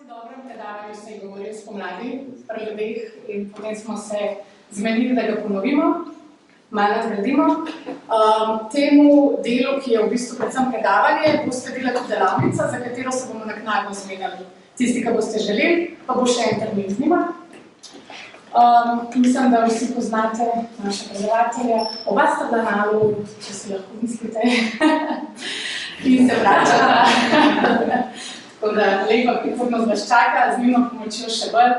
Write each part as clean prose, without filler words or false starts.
dobrem predavanju se je govoril spomladi pri ljudeh in potem smo se zmenili, da ga ponovimo, malo nadgradimo. Temu delu, ki je v bistvu predvsem predavanje, bo sledila tudi delavnica, za katero se bomo naknadno zmenili. Tisti, ki boste želeli, pa bo še en termin z njima. Mislim, da vsi poznate naše predavatelja. Oba sta bila na Alu, če si lahko mislite, in se vračata. Tako da lepa prihodnost vas čaka, z njima pomočjo še bolj.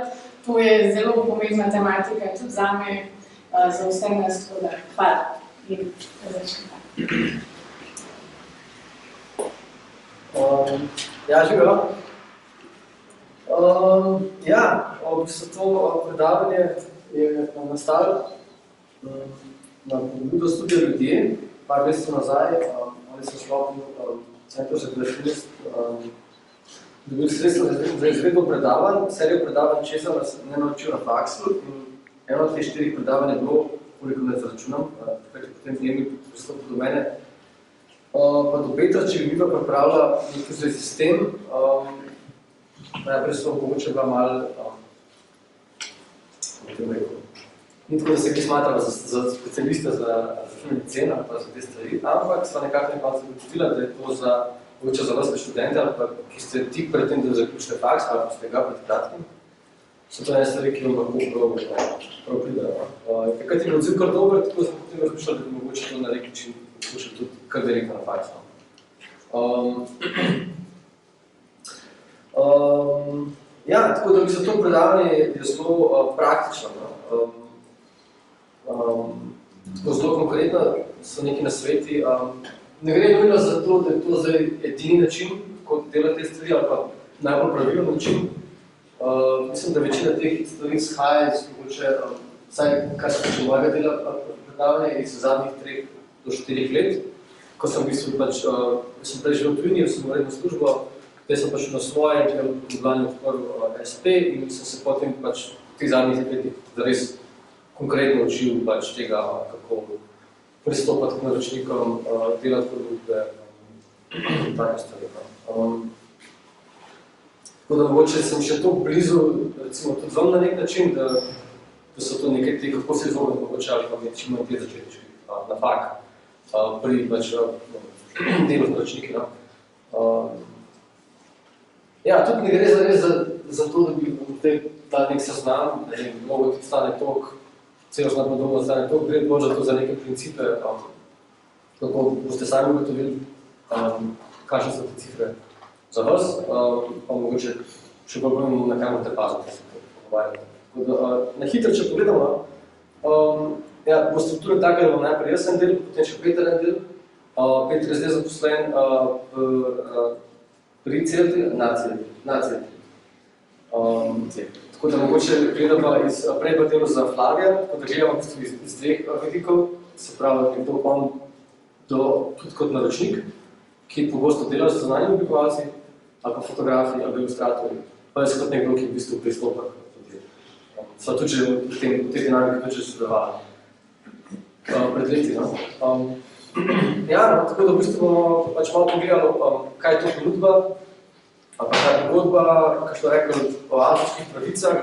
To je zelo pomembna tematika tudi zame, za vse nas, tako da hvala. In začnemo. Ja, živijo. Ja, to predavanje je nastalo na pobudo Studia Ljudje, par mesecev nazaj. Oni so šlo v Centru za kreativnost, dobili sredstvo za izvedbo predavanj, serijo predavanj, česa nas ne naučil na faksu. Eno od teh 4 predavanj je bilo, koliko ne zaračunam, takrat je potem Emil pristopil do mene. Pa do Petra, če bi Viva pripravila nekaj zvezi s tem, najprej so mogoče bila malo, ni tako, da se vi smatrala za specialista za medicina, pa za te stvari, ampak sva nekako nekako zagotovila, da je to za vas študente, ali pa ki ste tik pred tem, da zaključite faks, ali pa ste ga pred kratkim, so to ene stvari, ki vam lahko prav pridajo. Takrat je bil odziv kar dober, tako smo potem razmišljali, da bi mogoče to na neki način poskušali tudi kar direktno na faks. Ja, tako da bi se to predavanje je zelo praktično. Tako zelo konkretno so neki nasveti. Ne gre nujno za to, da je to zdaj edini način, kako delati te stvari, ali pa najbolj pravilen način. Mislim, da večina teh stvari izhaja iz mogoče, vsaj kar se tiče mojega dela predavanja, iz zadnjih 3 do 4 let, ko sem v bistvu pač, sem prej živel v tujini, sem uredno službo, zdaj sem pač na svoje, v Ljubljani odprl SP in sem se potem pač v teh zadnjih letih zares konkretno učil pač tega, kako pristopati k naročnikom, delati ponudbe in take stvari. Tako da mogoče sem še to blizu, recimo tudi vam na nek način, da so to nekaj te, kako se izvoljati mogoče ali pa čim manj te začetički na fak pri pač delu z naročniki. Ja, tudi ne gre zares za to, da bi ta nek seznam, da je mnogo ti stane tok, celo znat podobno stane tok, gre možda to za neke principe, kako boste sami ugotovili, kakšne so te cifre za vas, pa mogoče še bolj pomembno, na kaj morate paziti, da se to pogovarjate. Na hitro, če pogledamo, bo struktura taka, da vam najprej jaz en del, potem še Peter en del. Peter je zdaj zaposlen pri CLT, na CLT. Tako da mogoče gledamo prej pa delo za Flavija, tako da gledamo v bistvu iz 2 vidikov, se pravi, nekdo on tudi kot naročnik, ki pogosto dela z zunanjimi oblikovalci, ali pa fotografi, ali pa ilustratorji, pa je kot nekdo, ki v bistvu pristopa. Sva tudi že v tej dinamiki tudi že sodelovala pred leti. Ja, tako da v bistvu bomo pač malo pogledali, kaj je to ponudba, ali pa kaj je pogodba, kakšno rekel o avtorskih pravicah,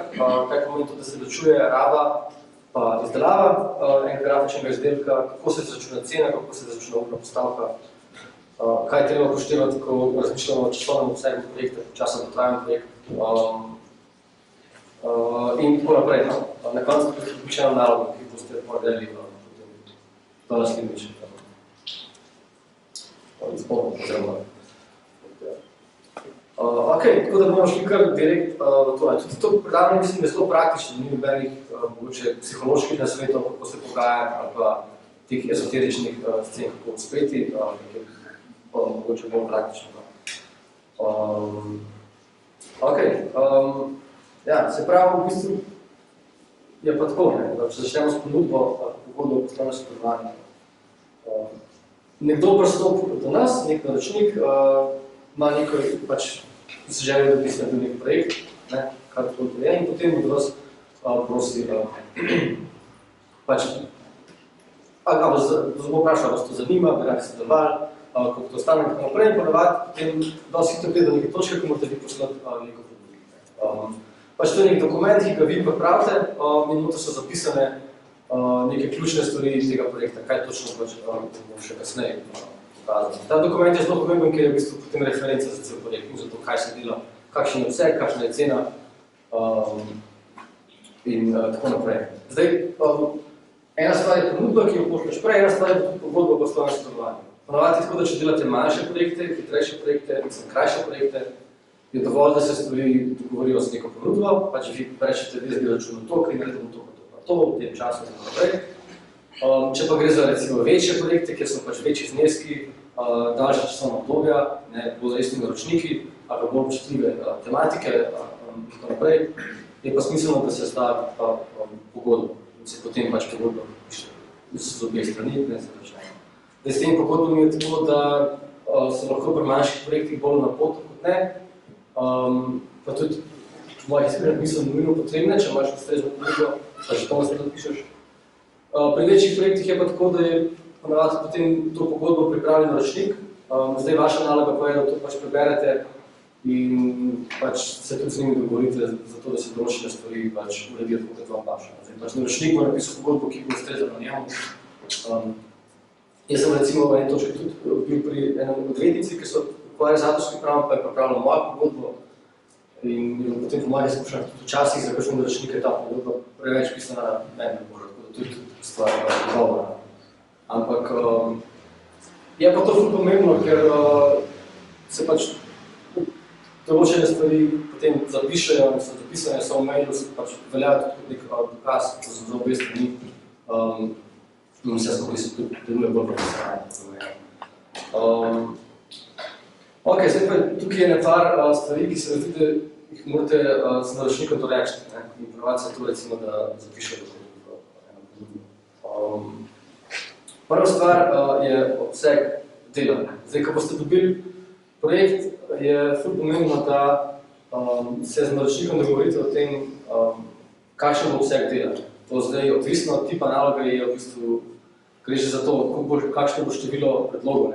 kaj pomeni to, da se ločuje raba pa izdelava enega grafičnega izdelka, kako se izračuna cena, kako se izračuna ukna postavka, kaj je treba upoštevati, ko razmišljamo o časovnem obsegu projekta, časa dotrajen projekt in tako naprej. Na koncu še eno nalogo, ki boste podelili do naslednjič. Izpolno, oziroma. Tako da bomo šli kar direkt v to. Tudi to predavanje mislim, da je zelo praktično, ni nobenih mogoče psiholoških nasvetov, kako se pogajati, ali pa teh ezoteričnih scen, kako uspeti, pa mogoče bolj praktično. Ja, se pravi, v bistvu je pa tako, da če začnemo s ponudbo, pogodbo o poslovnem sodelovanju. Nekdo pristopi do nas, nek naročnik, ima nekaj, pač se želi, da bi se naredil nek projekt, kar to je, in potem od vas prosi, pač, ali vas bo vprašal, vas to zanima, bi radi sodelovali, kako to stane, tako naprej, in ponavadi potem dosti hitro pride do neke točke, ko morate vi poslati neko ponudbo. Pač to je nek dokument, ki ga vi pripravite in noter so zapisane neke ključne stvari iz tega projekta, kaj točno pač bom še kasneje pokazal. Ta dokument je zelo pomemben, ker je v bistvu potem referenca za cel projekt in za to, kaj se dela, kakšen je obseg, kakšna je cena in tako naprej. Zdaj, ena stvar je ponudba, ki jo pošlješ prej, ena stvar je tudi pogodba o poslovnem sodelovanju. Ponavadi tako, da če delate manjše projekte, hitrejše projekte, krajše projekte, je dovolj, da se stvari dogovorijo z neko ponudbo, pač vi rečete, vi zdaj računo to, ki naredimo to, v tem času in naprej. Če pa gre za recimo večje projekte, kjer so pač večji zneski, daljša časovna obdobja, bolj resni naročniki, ali bolj občutljive tematike in tako naprej, je pa smiselno, da se stavi pogodbo in se potem pač pogodbo piše z obeh strani, ne se začne. S tem pogodbami je tako, da so lahko pri manjših projektih bolj na potu kot ne, pa tudi v mojih izmerah niso nujno potrebne, če imaš ustrezno pogodbo, pa že to nas ne pišeš. Pri večjih projektih je pa tako, da je ponavadi potem to pogodbo pripravljen naročnik, zdaj vaša naloga pa je, da to pač preberete in pač se tudi z njimi dogovorite za to, da se določene stvari pač uredijo tako, kot vam paše. Zdaj pač naročnik bo napisal pogodbo, ki bo ustrezala njemu. Jaz sem recimo v eni točki tudi bil pri enem odvetnici, ki so ukvarjali z avtorskih pravom, pa je pripravila mojo pogodbo in je potem po mojih izkušnjah tudi včasih za kakšne naročnike ta pogodba preveč pisana na meni, tako da to je tudi stvar dobra. Ampak je pa to ful pomembno, ker se pač določene stvari potem zapišejo in so zapisane, so v mailu, pač veljajo tudi nek dokaz za obe strani. In vse skupaj se tudi deluje bolj profesionalno. Ok, zdaj pa tukaj je nekaj stvari, ki se mi zdi, da jih morate z naročnikom doreči. In ponavadi se to recimo, da zapišejo v eno. Prva stvar je obseg dela. Zdaj, ko boste dobili projekt, je ful pomembno, da se z naročnikom dogovorite o tem, kakšen bo obseg dela. To zdaj odvisno od tipa naloga je v bistvu gre že za to, kakšno bo število predlogov.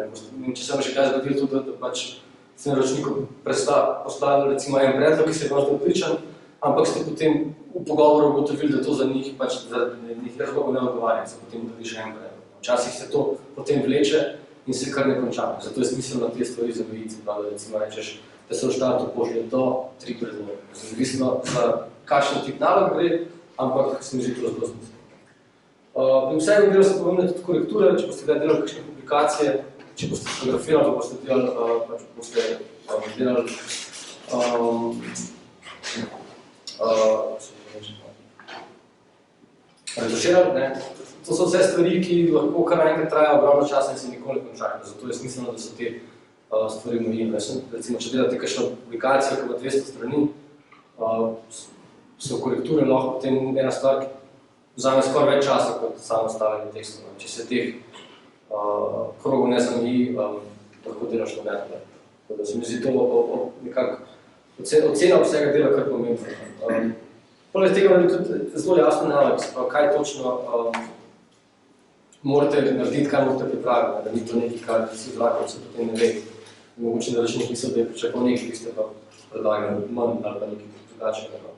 Če se vam že kaj zgodilo tudi, da pač se naročniku postavili recimo en predlog, ki se je možda odličen, ampak ste potem v pogovoru ugotovili, da to za njih pač zaradi razlogov ne odgovarja, se potem dobi še en predlog. Včasih se to potem vleče in se kar ne konča. Zato je smiselno te stvari zamejiti, da recimo rečeš, da se v štartu pošlje do 3 predloge. Odvisno za kakšen tip nalog gre, ampak se mi zdi to zelo smiselno. Pri vsega delu so pomembne tudi korekture, če boste delali kakšne publikacije, če boste fotografirali, pa boste delali retuširali. To so vse stvari, ki lahko kar naenkrat trajajo ogromno časa in se nikoli ne končajo. Zato je smiselno, da so te stvari omejene. Recimo, če delate kakšno publikacijo, ki ima 200 strani, so korekture lahko potem ena stvar, ki vzame skoraj več časa kot samo stavljanje tekstov. Če se teh krogov ne zameji, lahko delaš nobeno. Tako da se mi zdi to nekako ocena vsega dela kar pomembno. Poleg tega je tudi zelo jasno nalog, kaj točno morate narediti, kaj morate pripraviti, da ni to nekaj, kar si vlakal, se potem ne ve. Mogoče naročnik misli, da je pričakal nekaj, ki ste pa predlagali manj ali pa nekaj drugačnega.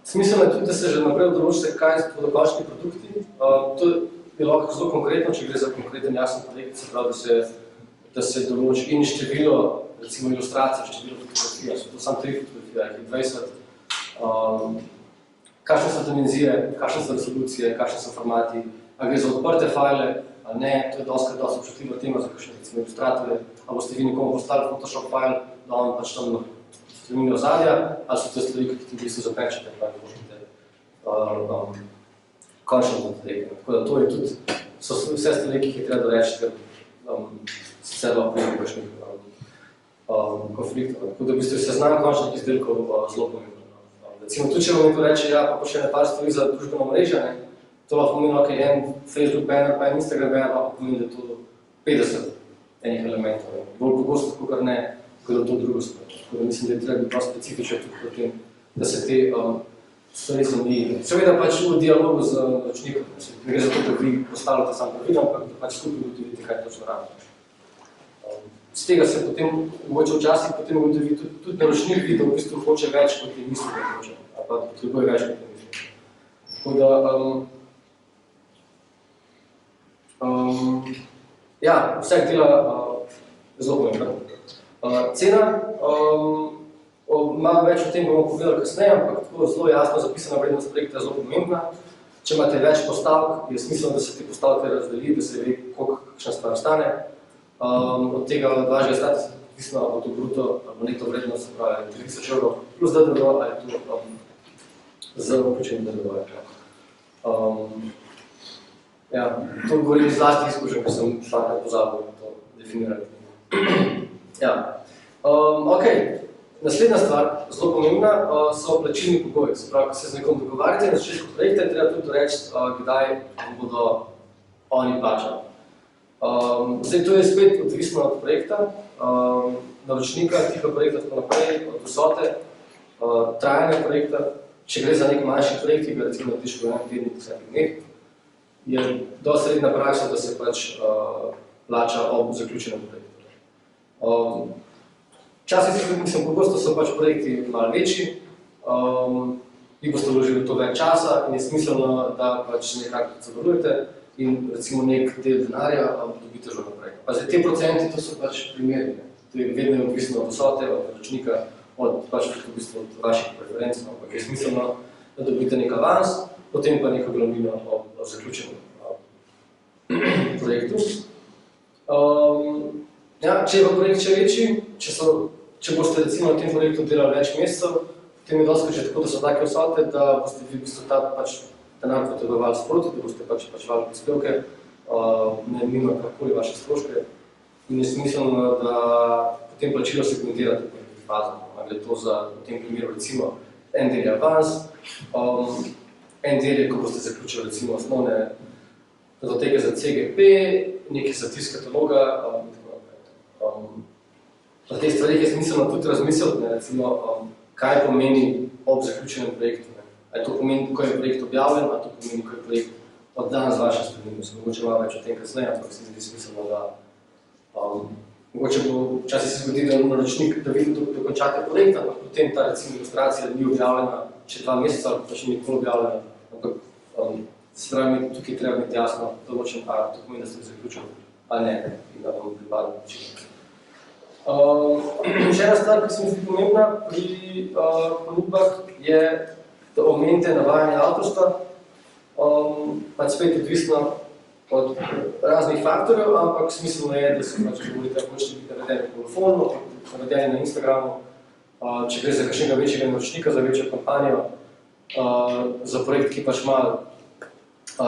Smiselno je tudi, da se že naprej odločite, kaj bodo končni produkti. To je lahko zelo konkretno, če gre za konkreten jasen projekt, se pravi, da se določi in število, recimo ilustracij, število fotografij, so to samo 3 fotografije, jih je 20. Kakšne so dimenzije, kakšne so resolucije, kakšne so formati, ali gre za odprte fajle, ali ne, to je dosti občutljiva tema za kakšne recimo ilustratorje, ali boste vi nekomu postali Photoshop file, da on pač tam spremenijo ozadja, ali so to stvari, ki ti v bistvu zapečete, pa pošljete končno potrebe. Tako da to je tudi, so vse stvari, ki jih je treba doreči, ker sicer lahko prije kakšnih konfliktov. Tako da v bistvu seznam končnih izdelkov zelo pomembno. Recimo tudi, če vam nekdo reče, ja, pa pošljene par stvari za družbeno mrežje, to lahko pomeni, ok, en Facebook banner, pa en Instagram banner, pa pomeni, da je to 50 enih elementov. Bolj pogosto, kakor ne, kot da to drugo stvar. Tako da mislim, da je treba biti specifičen tudi po tem, da se te stvari zameji. Seveda pač v dialogu z naročnikom. Ne gre za to, da vi postavljate sam pravil, ampak da pač skupaj ugotovite, kaj točno rabite. z tega se potem, mogoče včasih potem ugotovi tudi naročnik vidi, da v bistvu hoče več, kot je misli, da hoče, ali pa potrebuje več, kot je misli. Tako da, ja, vsak dela zelo pomembno. Cena, malo več o tem bomo povedali kasneje, ampak tako zelo jasno zapisana vrednost projekta je zelo pomembna. Če imate več postavk, je smiselno, da se te postavke razdeli, da se ve, koliko kakšna stvar stane. Od tega vašega statusa odvisno od bruto ali neto vrednost, se pravi 30 € plus DDV, ali je to z vključenim DDV. Ja, to govorim iz lastnih izkušenj, ker sem šlakrat pozabil to definirati. Ja. Okay. Naslednja stvar, zelo pomembna, so plačilni pogoji. Se pravi, ko se z nekom dogovarjate na začetku projekta, treba tudi reči, kdaj bodo oni plačali. Zdaj, to je spet odvisno od projekta, naročnika, tipa projekta, tako naprej, od vsote, trajanja projekta. Če gre za nek manjši projekt, ki ga recimo narediš v enem tednu, v 7 dneh, je dosti redna praksa, da se pač plača ob zaključenem projektu. Včasih, mislim, pogosto so pač projekti malo večji, vi boste vložili to več časa in je smiselno, da pač nekako sodelujete in recimo nek del denarja dobite že naprej. Pa zdaj, te procenti, to so pač primeri. To je vedno odvisno od vsote, od naročnika, od pač v bistvu od vaših preferenc, ampak je smiselno, da dobite nek avans, potem pa neko glavnino o zaključenem projektu. Ja, če je pa projekt še večji, če boste recimo na tem projektu delali več mesecev, potem je dosti že tako, da so take vsote, da boste vi v bistvu ta pač denar potrebovali sproti, da boste pač plačevali prispevke, ne mimo karkoli vaše stroške. In je smiselno, da potem plačilo segmentirate po nekaj fazah. Gre to za, v tem primeru, recimo, en del je avans, en del je, ko boste zaključili recimo osnovne datoteke za CGP, nekaj za tisk kataloga, na teh stvarih je smiselno tudi razmisliti, recimo, kaj pomeni ob zaključenem projektu. Ali to pomeni, ko je projekt objavljen, ali to pomeni, ko je projekt oddan z vaše strani. Se mogoče malo več o tem kasneje, ampak se zdi smiselno, da mogoče bo včasih se zgodi, da naročnik, da vi dokončate projekt, ampak potem ta recimo ilustracija ni objavljena še 2 meseca, ali pa še nikoli objavljena. Ampak se pravi, tukaj treba biti jasno določen, ali to pomeni, da ste zaključili, ali ne, in da vam pripada način. Še ena stvar, ki se mi zdi pomembna pri ponudbah, je, da omenite navajanje avtorstva, pač spet odvisno od raznih faktorjev, ampak smiselno je, da se pač govorite, da hočete biti navedeni v telefonu, navedeni na Instagramu, če gre za kakšnega večjega naročnika, za večjo kampanjo, za projekt, ki pač ima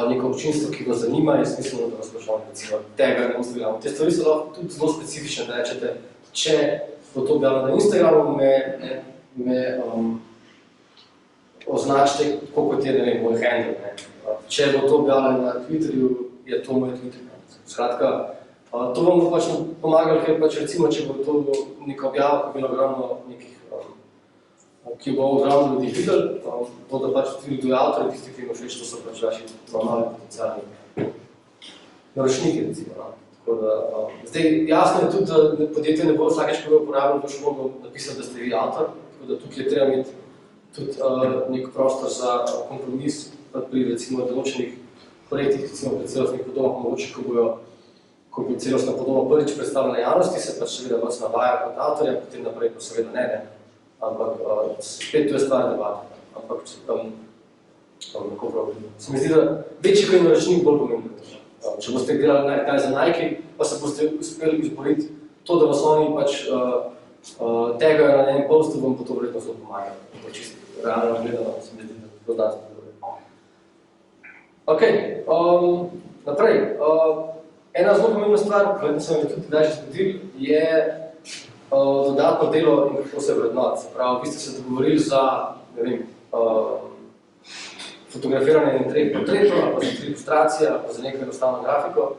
neko občinstvo, ki vas zanima, je smiselno, da vas vprašamo recimo tega na Instagramu. Te stvari so lahko tudi zelo specifične, da rečete, če bo to objavljeno na Instagramu, me označite, koliko je, ne vem, moj handle. Če bo to objavljeno na Twitterju, je to moj Twitter. Skratka, to vam bo pač pomagalo, ker pač recimo, če bo to neka objava, ki je ogromno nekih, ki bo ogromno ljudi videli, bodo pač tudi drugi avtori, tisti, ki ima všeč, to so pač vaši mali potencialni naročniki, recimo. Tako da, zdaj, jasno je tudi, da podjetje ne bo vsakeč, ko bo uporabljeno, boš mogel napisati, da ste vi avtor, tako da tukaj je treba imeti tudi nek prostor za kompromis pri recimo določenih projektih, recimo pri celostnih podobah, mogoče, ko bi celostna podoba prvič predstavljena javnosti, se pač seveda vas navaja kot avtorja, potem naprej pa seveda ne. Ampak spet to je stvar debata. Ampak kako pravi. Se mi zdi, da večji kot naročnik bolj pomembno. Če boste delali kaj za Nike, pa se boste uspeli izboriti to, da vas oni pač tagajo na enem postu, vam pa to vredno zelo pomaga. To je čisto realno gledano, se mi zdi, da dodatno dobro. Ok, naprej. Ena zelo pomembna stvar, ki se mi tudi kdaj že zgodil, je dodatno delo in kako se vrednoti. Se pravi, vi ste se dogovorili za, ne vem, fotografiranje in 3 portretov, ali pa za 3 ilustracije, ali pa za neko enostavno grafiko.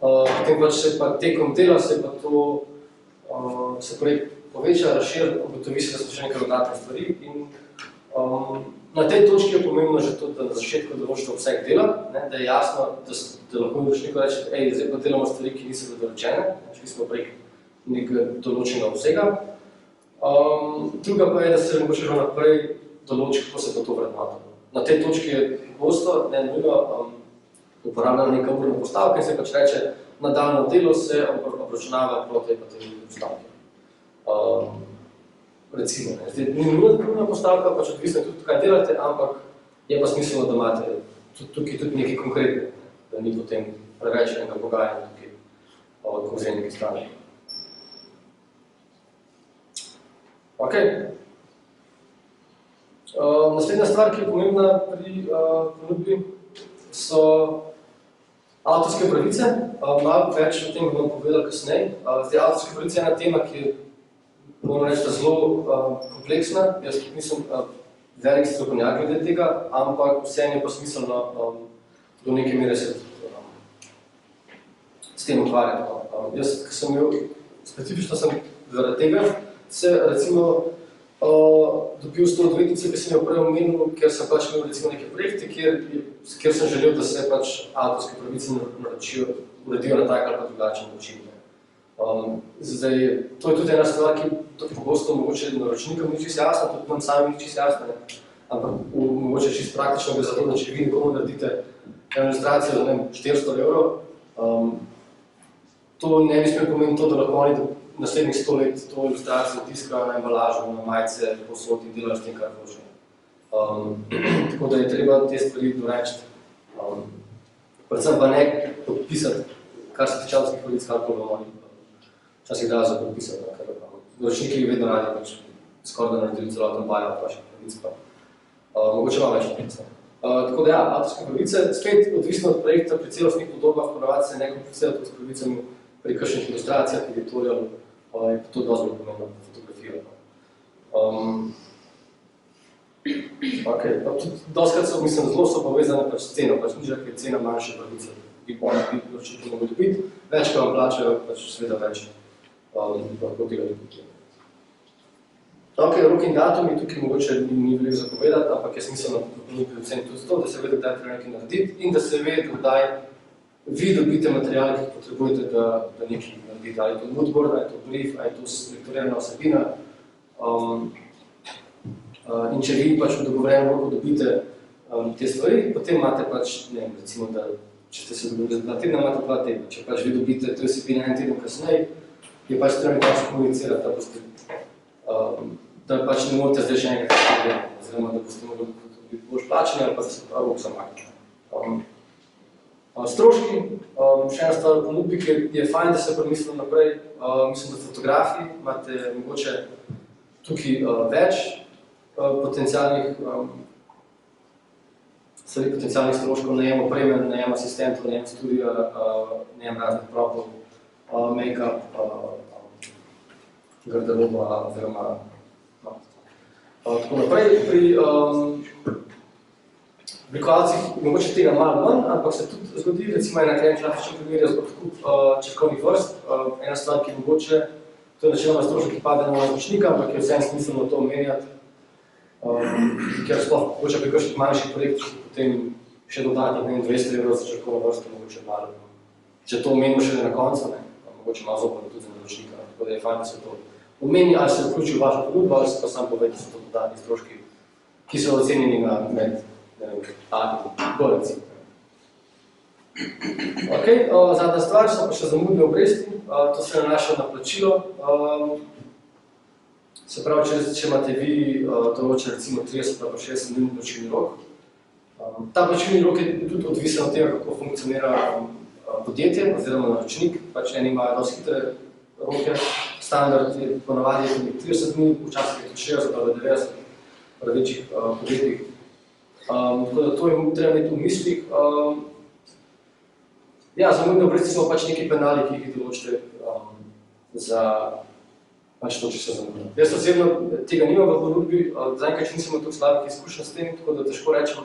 Potem pač se pa tekom dela se pa to se projekt poveča, razširi, ugotovi se, da so še nekaj dodatne stvari in na tej točki je pomembno že to, da na začetku določite obseg dela, da je jasno, da lahko naročniku rečete, zdaj pa delamo stvari, ki niso bile dorečene, če smo prej nekega določenega obsega. Druga pa je, da se mogoče že naprej določi, kako se pa to vrednota. Na tej točki je pogosto, ne nujno, uporabljena neka urna postavka in se pač reče, nadaljno delo se obračunava proti pa tej postavki. Recimo, ne. Zdaj, ni urna postavka, pač odvisno tudi, kaj delate, ampak je pa smiselno, da imate tukaj tudi nekaj konkretne, da ni potem preveč enega pogajanja tukaj od konkretnih strani. Ok. Naslednja stvar, ki je pomembna pri ponudbi, so avtorske pravice. Malo več o tem bom povedal kasneje. Zdaj, avtorske pravice je ena tema, ki je, moram reči, zelo kompleksna. Jaz nisem velik strokovnjak glede tega, ampak vseeno je pa smiselno do neke mere se s tem ukvarjati. Jaz, ko sem imel, specifično sem zaradi tega, se recimo dobil s to odvetnico, ki sem jo prej omenil, ker sem pač imel recimo neke projekte, kjer sem želel, da se pač avtorske pravice uredijo na tak ali pa drugačen način. Zdaj, to je tudi ena stvar, ki tudi pogosto mogoče naročnikom ni čisto jasna, tudi nam sami ni čisto jasna, ampak mogoče čisto praktično gre za to, da če vi nekomu naredite ilustracijo za 400 €, to ne bi smel pomeniti to, da lahko oni naslednjih 100 let to ilustracijo tiskajo na embalažu, na majice, posod in delajo s tem, kar hočejo. Tako da je treba te stvari doreči. Predvsem pa ne podpisati, kar se tiče avtorskih pravic, kar pa bomo včasih dajo za podpisati, ker naročniki vedno radi pač skoraj da naredili celoten bajo vaših pravic, pa mogoče malo več pravic. Tako da ja, avtorske pravice, spet odvisno od projekta, pri celostnih podobah ponavadi se ne komplicirati s pravicami pri kakšnih ilustracijah, editorial, je pa to dosti bolj pomembno fotografijo. Dostikrat so, mislim, zelo so povezane pač s ceno, pač nižja, ker je cena manjše pravice, bi naročniki mogli dobiti, več, ko vam plačajo, pač seveda več, lahko tega dobiti. Rok in datumi tukaj mogoče ni veliko zapovedati, ampak je smiselno ponuditi predvsem tudi to, da se ve, kdaj treba nekaj narediti in da se ve, kdaj vi dobite materiale, ki potrebujete, da nekaj naredite. Ali je to moodboard, ali je to brief, ali je to lektorirana osebina. In če vi pač v dogovorjenem roku dobite te stvari, potem imate pač, ne vem, recimo, da če ste se dogovorili za 2 tedna, imate 2 tedna. Če pač vi dobite te osebine 1 teden kasneje, je pač treba nekaj komunicirati, da boste da pač ne morate zdaj še enkrat gledati, oziroma da boste mogli biti bolj plačeni ali pa da se rok zamakne. Stroški, še ena stvar v ponudbi, ki je fajn, da se premislimo naprej. Mislim, da fotografi imate mogoče tukaj več potencialnih stroškov, najem opreme, najem asistentov, najem studija, najem raznih propov, make-up, garderoba, oziroma tako naprej. Pri oblikovalcih mogoče tega malo manj, ampak se tudi zgodi, recimo ena klasičen primer je odkup črkovnih vrst. Ena stvar, ki mogoče, to je načeloma strošek, ki pade na naročnika, ampak je vseeno smiselno to omenjati, ker sploh mogoče pri kakšnih manjših projektih potem še dodatnih 200 € za črkovno vrsto, mogoče malo. Če to omenimo še na koncu, mogoče malo zopet tudi za naročnika, tako da je fajn, da se to omeni, ali se vključi v vašo ponudbo, ali se pa sam pove, da so to dodatni stroški, ki so ocenjeni na med recimo. Zadnja stvar so pa še zamudne obresti, to se nanaša na plačilo. Se pravi, če imate vi določen recimo 30 ali 60 dni plačilni rok. Ta plačilni rok je tudi odvisen od tega, kako funkcionira podjetje oziroma naročnik. Pač eni imajo dosti hitre roke, standard je ponavadi 30 dni, včasih je tudi 60 ali 90 v večjih podjetjih. Tako da to je treba imeti v mislih. Ja, zamudne obresti so pač neki penali, ki jih določite za pač to, če se zamudne. Jaz osebno tega nimam v ponudbi, zaenkrat nisem imel toliko slabih izkušenj s tem, tako da težko rečem,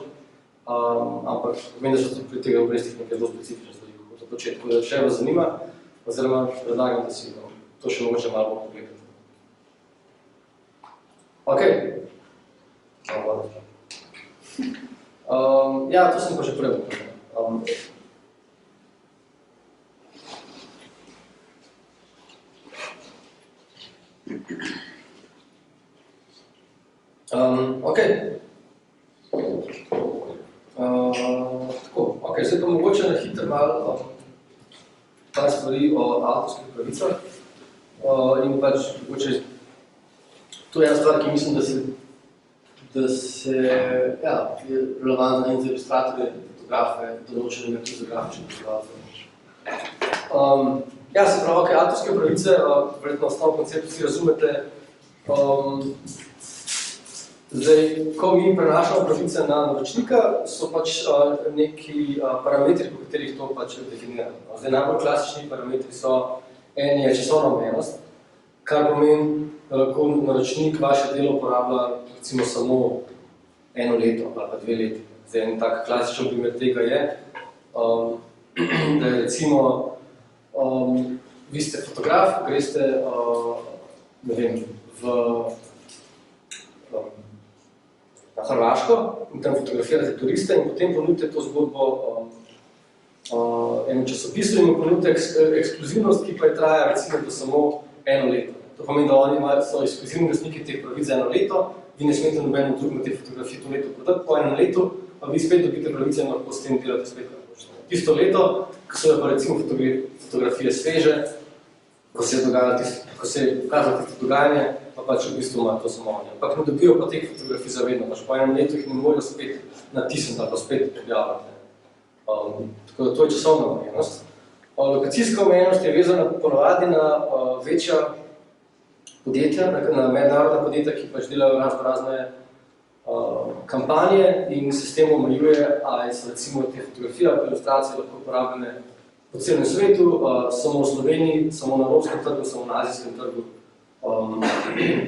ampak vem, da so tudi pri tega obrestih nekaj zelo specifične stvari, kako to početi. Tako da še vas zanima, oziroma predlagam, da si to še mogoče malo bolj pogledate. Ja, to sem pa že prej povedal. Ok. Tako, ok, zdaj pa mogoče na hitro malo par stvari o avtorskih pravicah. In pač mogoče to je ena stvar, ki mislim, da se je relevantna in za ilustratorje, fotografe, določene tudi za grafične fotografe. Se pravi, ok, avtorske pravice, verjetno osnovno koncept vsi razumete. Zdaj, ko mi prenašamo pravice na naročnika, so pač neki parametri, po katerih to pač definiramo. Zdaj, najbolj klasični parametri so en je časovna omejenost, kar pomeni, da lahko naročnik vaše delo uporablja recimo samo 1 leto ali pa 2 leti. Zdaj, en tak klasičen primer tega je, da je recimo vi ste fotograf, greste ne vem, na Hrvaško in tam fotografirate turiste in potem ponudite to zgodbo eno časopisu in ponudite ekskluzivnost, ki pa je traja recimo do samo 1 leto. To pomeni, da oni so ekskluzivni lastniki teh pravic za 1 leto, vi ne smete nobeno drugemu te fotografije to leto prodati, po 1 letu pa vi spet dobite pravice in lahko s tem delate spet kar hočete. Tisto leto, ko so pa recimo fotografije sveže, ko se je pokazalo tisto dogajanje, pa pač v bistvu ima to samo oni. Ampak ne dobijo pa teh fotografij zavedno, pač po 1 letu jih ne morajo spet natisniti ali pa spet objavljati. Tako da to je časovna omejenost. Lokacijska omejenost je vezana ponavadi na večja podjetja, na mednarodna podjetja, ki pač delajo razne kampanje in se s tem omejuje, ali so recimo te fotografije ali ilustracije lahko uporabljene po celem svetu, samo v Sloveniji, samo na evropskem trgu, samo na azijskem trgu,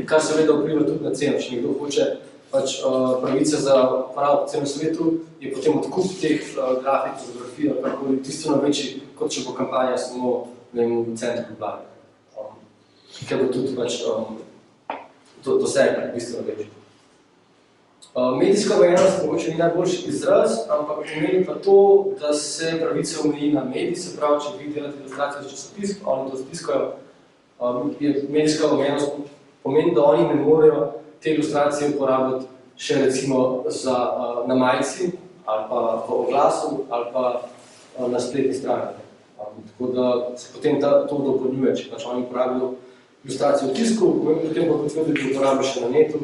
kar seveda vpliva tudi na ceno. Če nekdo hoče pač pravice za uporabo po celem svetu, je potem odkup teh grafik, fotografij ali kakoli bistveno večji, kot če bo kampanja samo v centru Ljubljane. Ker bo tudi pač doseg bistveno večji. Medijska omejenost mogoče ni najboljši izraz, ampak pomeni pa to, da se pravice omeji na medij, se pravi, če vi delate ilustracijo za časopis, oni to stiskajo, medijska omejenost pomeni, da oni ne morejo te ilustracije uporabljati še recimo na majici, ali pa v oglasu, ali pa na spletni strani. Tako da se potem to dopolnjuje, če pač oni uporabljajo ilustracijo v tisku, potem pa tudi uporabljajo še na netu,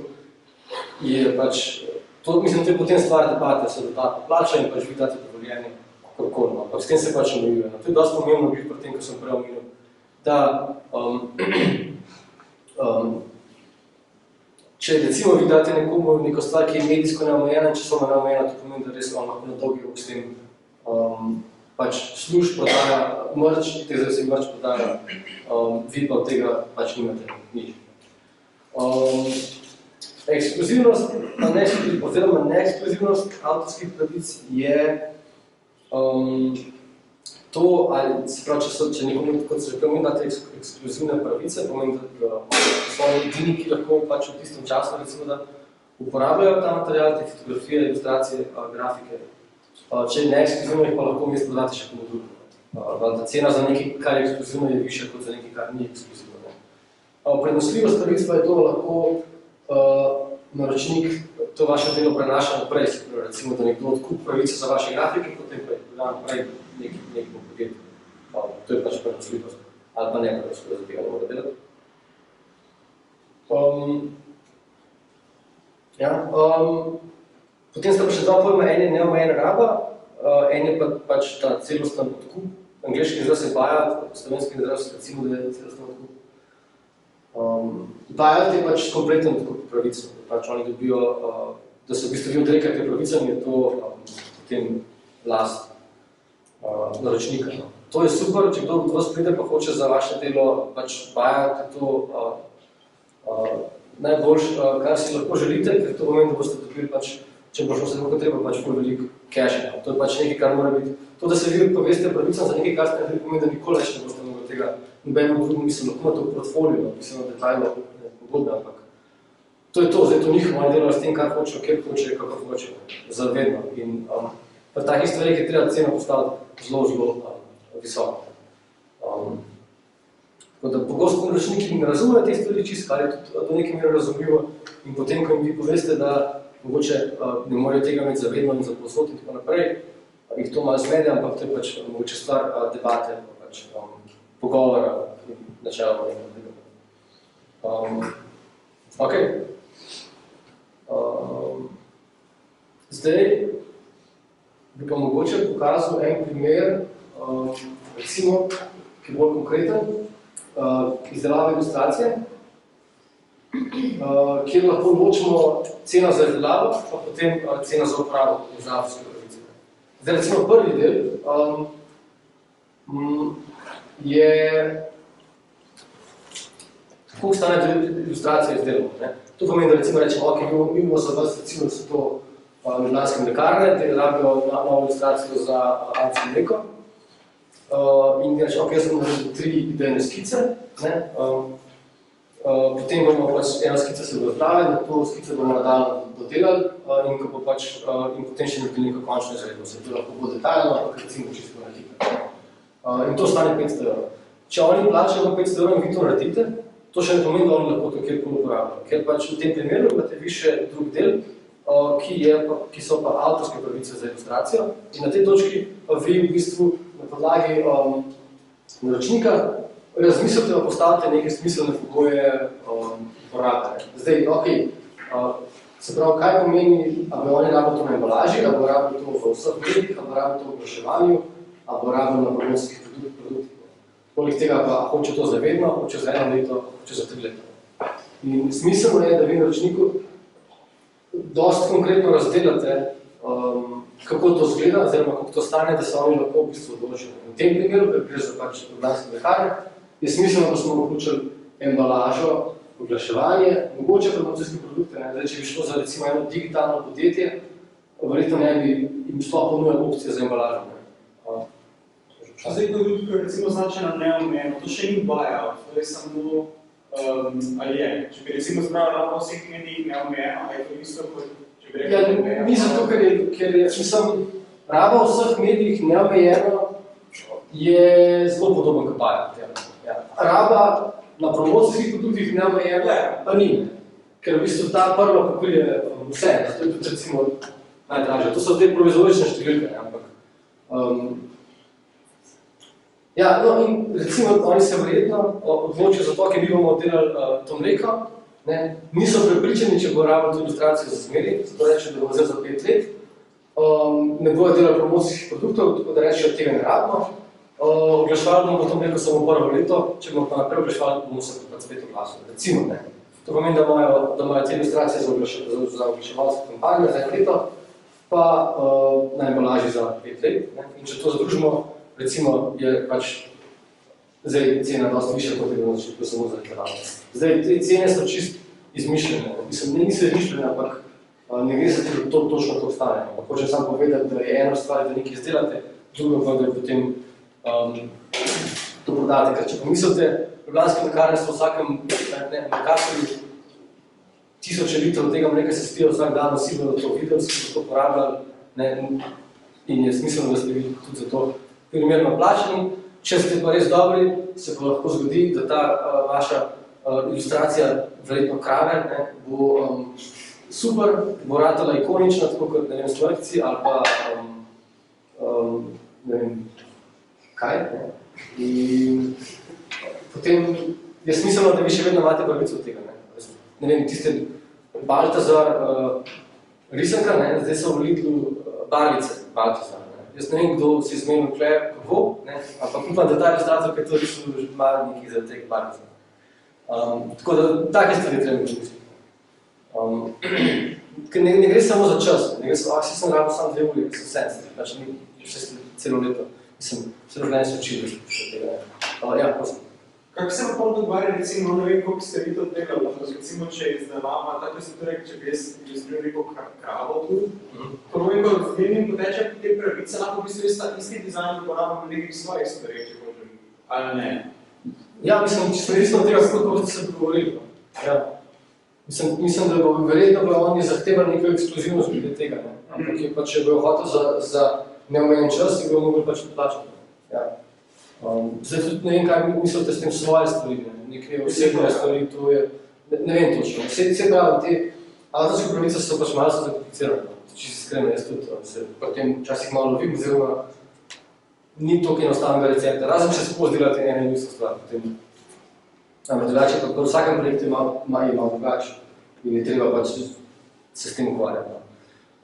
je pač, to mislim, da je potem stvar debate, se dodatno plača in pač vi date dovoljenje kakorkoli, ampak s tem se pač omejuje. To je dosti pomembno biti pri tem, ko sem prej omenil, da če recimo vi date nekomu neko stvar, ki je medijsko neomejena in časovno neomejena, to pomeni, da res on lahko na dolgi rok s tem pač služ prodaja merch, te zdaj se merch prodaja, vi pa od tega pač nimate nič. Ekskluzivnost, oziroma neekskluzivnost avtorskih pravic je to, ali se pravi, če nekomu, kot se že pomeni, date ekskluzivne pravice, pomeni, da so oni edini, ki lahko pač v tistem času, recimo, da uporabljajo ta material, te fotografije, ilustracije, grafike. Če je neekskluzivno, jih pa lahko vmes prodate še komu drugemu. Da cena za nekaj, kar je ekskluzivno, je višja kot za nekaj, kar ni ekskluzivno. Prednosljivost pravic pa je to lahko naročnik to vaše delo prenaša naprej, recimo, da nekdo odkup pravice za vaše grafike, potem pa je proda naprej nekemu podjetju. To je pač prednosljivost. Ali pa ne prednosljivost, da tega ne mora delati. Potem sta pa še dva pojma, en je neomejena raba, en je pač ta celosten odkup. Angleški izraz je buyout, slovenski izraz recimo, da je celosten odkup. Buyout je pač kompleten odkup pravic, pač oni dobijo, da se v bistvu vi odrekate pravicam, je to potem last naročnika. To je super, če kdo od vas pride pa hoče za vaše delo pač buyout, je to najboljš, kar si lahko želite, ker to pomeni, da boste dobili pač, če bo šlo se lahko treba, pač bolj veliko cash. To je pač nekaj, kar mora biti. To, da se vi poveste pravicam za nekaj, kar ste naredili, pomeni, da nikoli več ne boste mogli tega nobenemu drugemu, mislim, lahko ima to portfolio, mislim, na detajlo pogodbe, ampak to je to, zdaj to njihovo, oni delajo s tem, kar hočejo, kjer hočejo, kako hočejo, za vedno. In pri takih stvarih je treba ceno postaviti zelo visoko. Tako Tako da pogosto naročniki ne razumejo te stvari čisto, kar je tudi do neke mere razumljivo in potem, ko jim vi poveste, da mogoče ne morejo tega imeti zavedno in zaposod in tako naprej, jih to malo zmede, ampak to je pač mogoče stvar debate, pač pogovora in načeloma nekaj. Ok. Zdaj bi pa mogoče pokazal en primer, recimo, ki je bolj konkreten, izdelave ilustracije, kjer lahko ločimo ceno za izdelavo, pa potem ceno za uporabo ilustratorske pravice. Zdaj, recimo, prvi del je kako stane ilustracija izdelamo. To pomeni, da recimo rečemo, ok, mi bomo za vas, recimo, da so to ljubljanske mlekarne, te rabijo novo ilustracijo za avtsko mleko. In reče, ok, jaz bom naredil 3 idejne skice, potem bomo pač ena skica se bo odpravila, na to skice bomo nadaljno dodelali in potem še naredili neko končno izvedbo. Se to lahko bo detaljno, ampak recimo čisto naredite. In to stane 500 €. Če oni plačajo 500 € in vi to naredite, to še ne pomeni, da oni lahko to kjerkoli uporabljajo. Ker pač v tem primeru imate vi še drug del, ki so pa avtorske pravice za ilustracijo in na tej točki pa vi v bistvu na podlagi naročnika razmislite, da postavite neke smiselne pogoje uporabe. Zdaj, ok, se pravi, kaj pomeni, a bo oni rabili to na embalaži, a bo rabili to v vseh medijih, a bo rabili to v oglaševanju, a bo rabili na promocijskih produktih. Poleg tega pa hoče to za vedno, hoče za 1 leto, hoče za 3 leta. In smiselno je, da vi naročniku dosti konkretno razdelate, kako to zgleda, oziroma kako to stane, da se oni lahko v bistvu odločijo. V tem primeru, ker gre za pač ljubljanske mlekarne, je smiselno, da smo vključili embalažo, oglaševanje, mogoče promocijske produkte. Zdaj, če bi šlo za recimo eno digitalno podjetje, verjetno ne bi jim sploh ponujali opcije za embalažo. Zdaj, ko je recimo značena neomejeno, to še ni buyout, to je samo ali je. Če bi recimo zbrala na vseh medijih neomejeno, ali je to isto, kot če bi rekla neomejeno? Ni zato, ker je, raba v vseh medijih neomejeno je zelo podoben kot buyout. Raba na promocijskih produktih neomejeno pa ni, ker v bistvu ta prva pokrije vse, to je tudi recimo najdražje. To so te provizorične številke, ampak ja, no in recimo oni se verjetno odločijo za to, ker mi bomo delali to mleko, niso prepričani, če bo rabili to ilustracijo za zmeri, zato rečejo, da bo vzel za 5 let, ne bojo delali promocijskih produktov, tako da rečejo, da tega ne rabimo, oglaševali bomo to mleko samo prvo leto, če bomo pa naprej oglaševali, bomo se pa spet oglasili, recimo. To pomeni, da imajo te ilustracije za oglaševalske kampanje za 1 leto, pa na embalaži za 5 let. In če to združimo, recimo je pač zdaj cena dosti višja, kot je bilo začetku samo za reklamo. Zdaj, te cene so čist izmišljene. Mislim, niso izmišljene, ampak ne gre za to točno to stane. Hočem samo povedati, da je ena stvar, da nekaj izdelate, druga pa, da potem to prodate. Ker če pomislite, ljubljanske mlekarne so v vsakem mlekarstvu 1000 litrov tega mleka se spijo vsak dan, vsi bodo to videli, vsi bodo to porabljali in je smiselno, da ste vi tudi za to primerno plačani. Če ste pa res dobri, se pa lahko zgodi, da ta vaša ilustracija, verjetno krave, bo super, bo ratala ikonična, tako kot smrtci ali pa ne vem kaj. In potem je smiselno, da vi še vedno imate pravico od tega. Ne vem, tiste Baltazar risanka, zdaj so v Lidlu barvice Baltazar. Jaz ne vem, kdo si izmenil tukaj kako, ampak upam, da ta ilustrator, ki je to risal, že malo nekaj za teh barvic. Tako da, take stvari treba misliti. Ne gre samo za čas, ne gre samo, si sem rabil samo 2 uri, ki so senci, pač ni vse celo leto. Mislim, vse ne se učili še tega. Ja, prosim. Kako se vam dogovarja, recimo, ne vem, koliko ste vi to delali, recimo, če je izdelava, tako se to reče, če bi jaz izdelal neko kravo tu, ko ne vem, ko zmenim poteče te pravice, lahko v bistvu ta isti dizajn uporabljam v nekih svojih stvareh, če hočem, ali ne? Ja, mislim, če sem resno tega, kako ste se pogovorili. Ja. Mislim, da bo verjetno oni zahtevali neko ekskluzivnost glede tega, ampak je pa, če bojo hotel za neomejen čas, bi ga mogli pač plačati. Ja. zdaj tudi ne vem, kaj mislite s tem svoje stvari, neke osebne stvari, to je, ne vem točno. Vse pravi, te avtorske pravice so pač malo zakomplicirane, če si iskreno, jaz tudi se potem včasih malo lovim, oziroma ni toliko enostavnega recepta, razen če se delati eno in isto stvar, potem. Ampak drugače, pa v vsakem projektu ima drugače in je treba pač se s tem ukvarjati.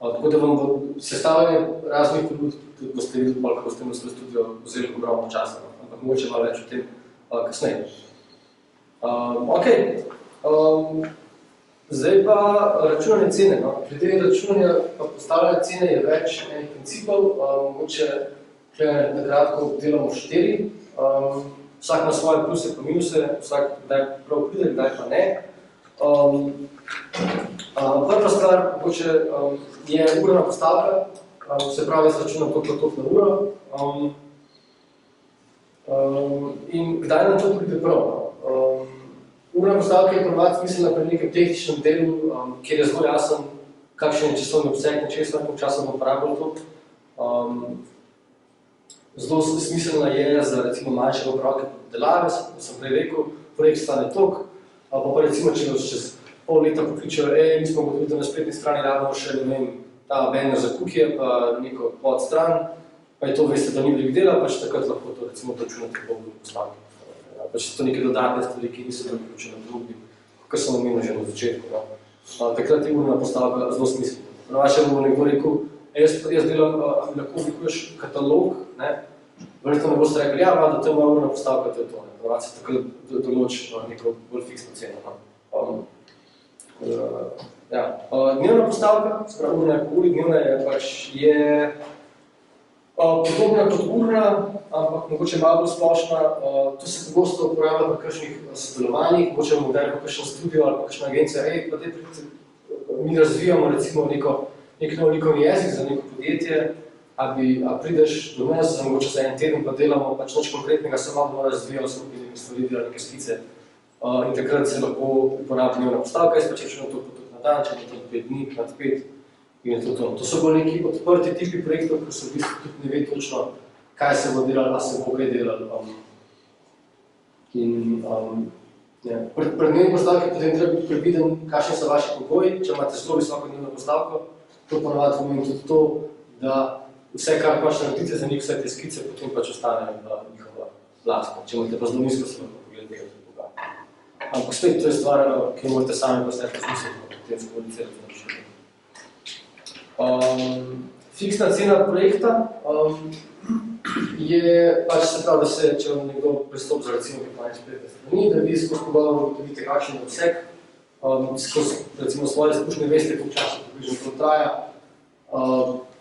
Tako da vam bo sestavljanje raznih pobud, tudi boste videli, kako boste v studio vzeli ogromno časa, ampak mogoče malo več o tem kasneje. Zdaj pa računanje cene. Glede računanja pa postavljanja cene je več enih principov, mogoče na kratko delamo 4. Vsak na svoje pluse pa minuse, vsak kdaj prav pride, kdaj pa ne. Prva stvar mogoče je urna postavka, se pravi, izračunam toliko na uro. In kdaj nam to pride prav? Urna postavka je ponovati smiselna pri nekem tehničnem delu, kjer je zelo jasen, kakšen je časovni obseg, nečesa, koliko časa bomo uporabljali to. Zelo smiselna je za recimo manjše opravke delave, sem prej rekel, projekt stane toliko, pa recimo, če nas čez pol leta pokličejo, mi smo gotovili, da na spletni strani rabimo še, ne vem, ta banner za cookije, pa neko podstran, pa je to, veste, da ni veliko dela, pač takrat lahko to recimo računate po urni postavki. Pač so to neke dodatne stvari, ki niso bili vključene v drugi, kar sem omenil že na začetku. Takrat je urna postavka zelo smiselna. Ponovače bo nekdo rekel, jaz delam, lahko oblikuješ katalog, verjetno ne boste rekli, ja, da to je moja urna postavka, to je to. Ponovače se takrat določi neko bolj fiksno ceno. Dnevna postavka, sprav urna je po uri, dnevna je pač podobna kot urna, ampak mogoče malo bolj splošna. To se pogosto uporablja pri kakšnih sodelovanjih, mogoče bomo kdaj kakšen studio ali kakšna agencija, mi razvijamo recimo nek nov likovni jezik za neko podjetje, a prideš do nas, mogoče za en teden pa delamo pač nič konkretnega, samo malo razvijamo skupaj neke stvari, delamo neke skice. In takrat se lahko uporabi dnevna postavka, jaz pa če to potok na dan, če to 5 dni, nad 5 in je to. To so bolj neki odprti tipi projektov, ko se v bistvu tudi ne ve točno, kaj se bo delalo, a se bo kaj delalo. Pri dnevni postavki potem treba biti predviden, kakšni so vaši pogoji, če imate zelo visoko dnevno postavko, to ponovati pomeni tudi to, da vse, kar pač naredite za njih, vse te skice, potem pač ostane njihova lastna. Če imate pa zelo nizko, se lahko pogledati. Ampak spet, to je stvar, ki morate sami postati smiselno, potem skomunicirati na rešenje. Fiksna cena projekta je pač se pravi, da se, če vam nekdo pristopi za recimo 15-50 strani, da vi skozi pogovor ugotovite, kakšen je obseg, skozi recimo svoje izkušnje veste, koliko časa približno to traja,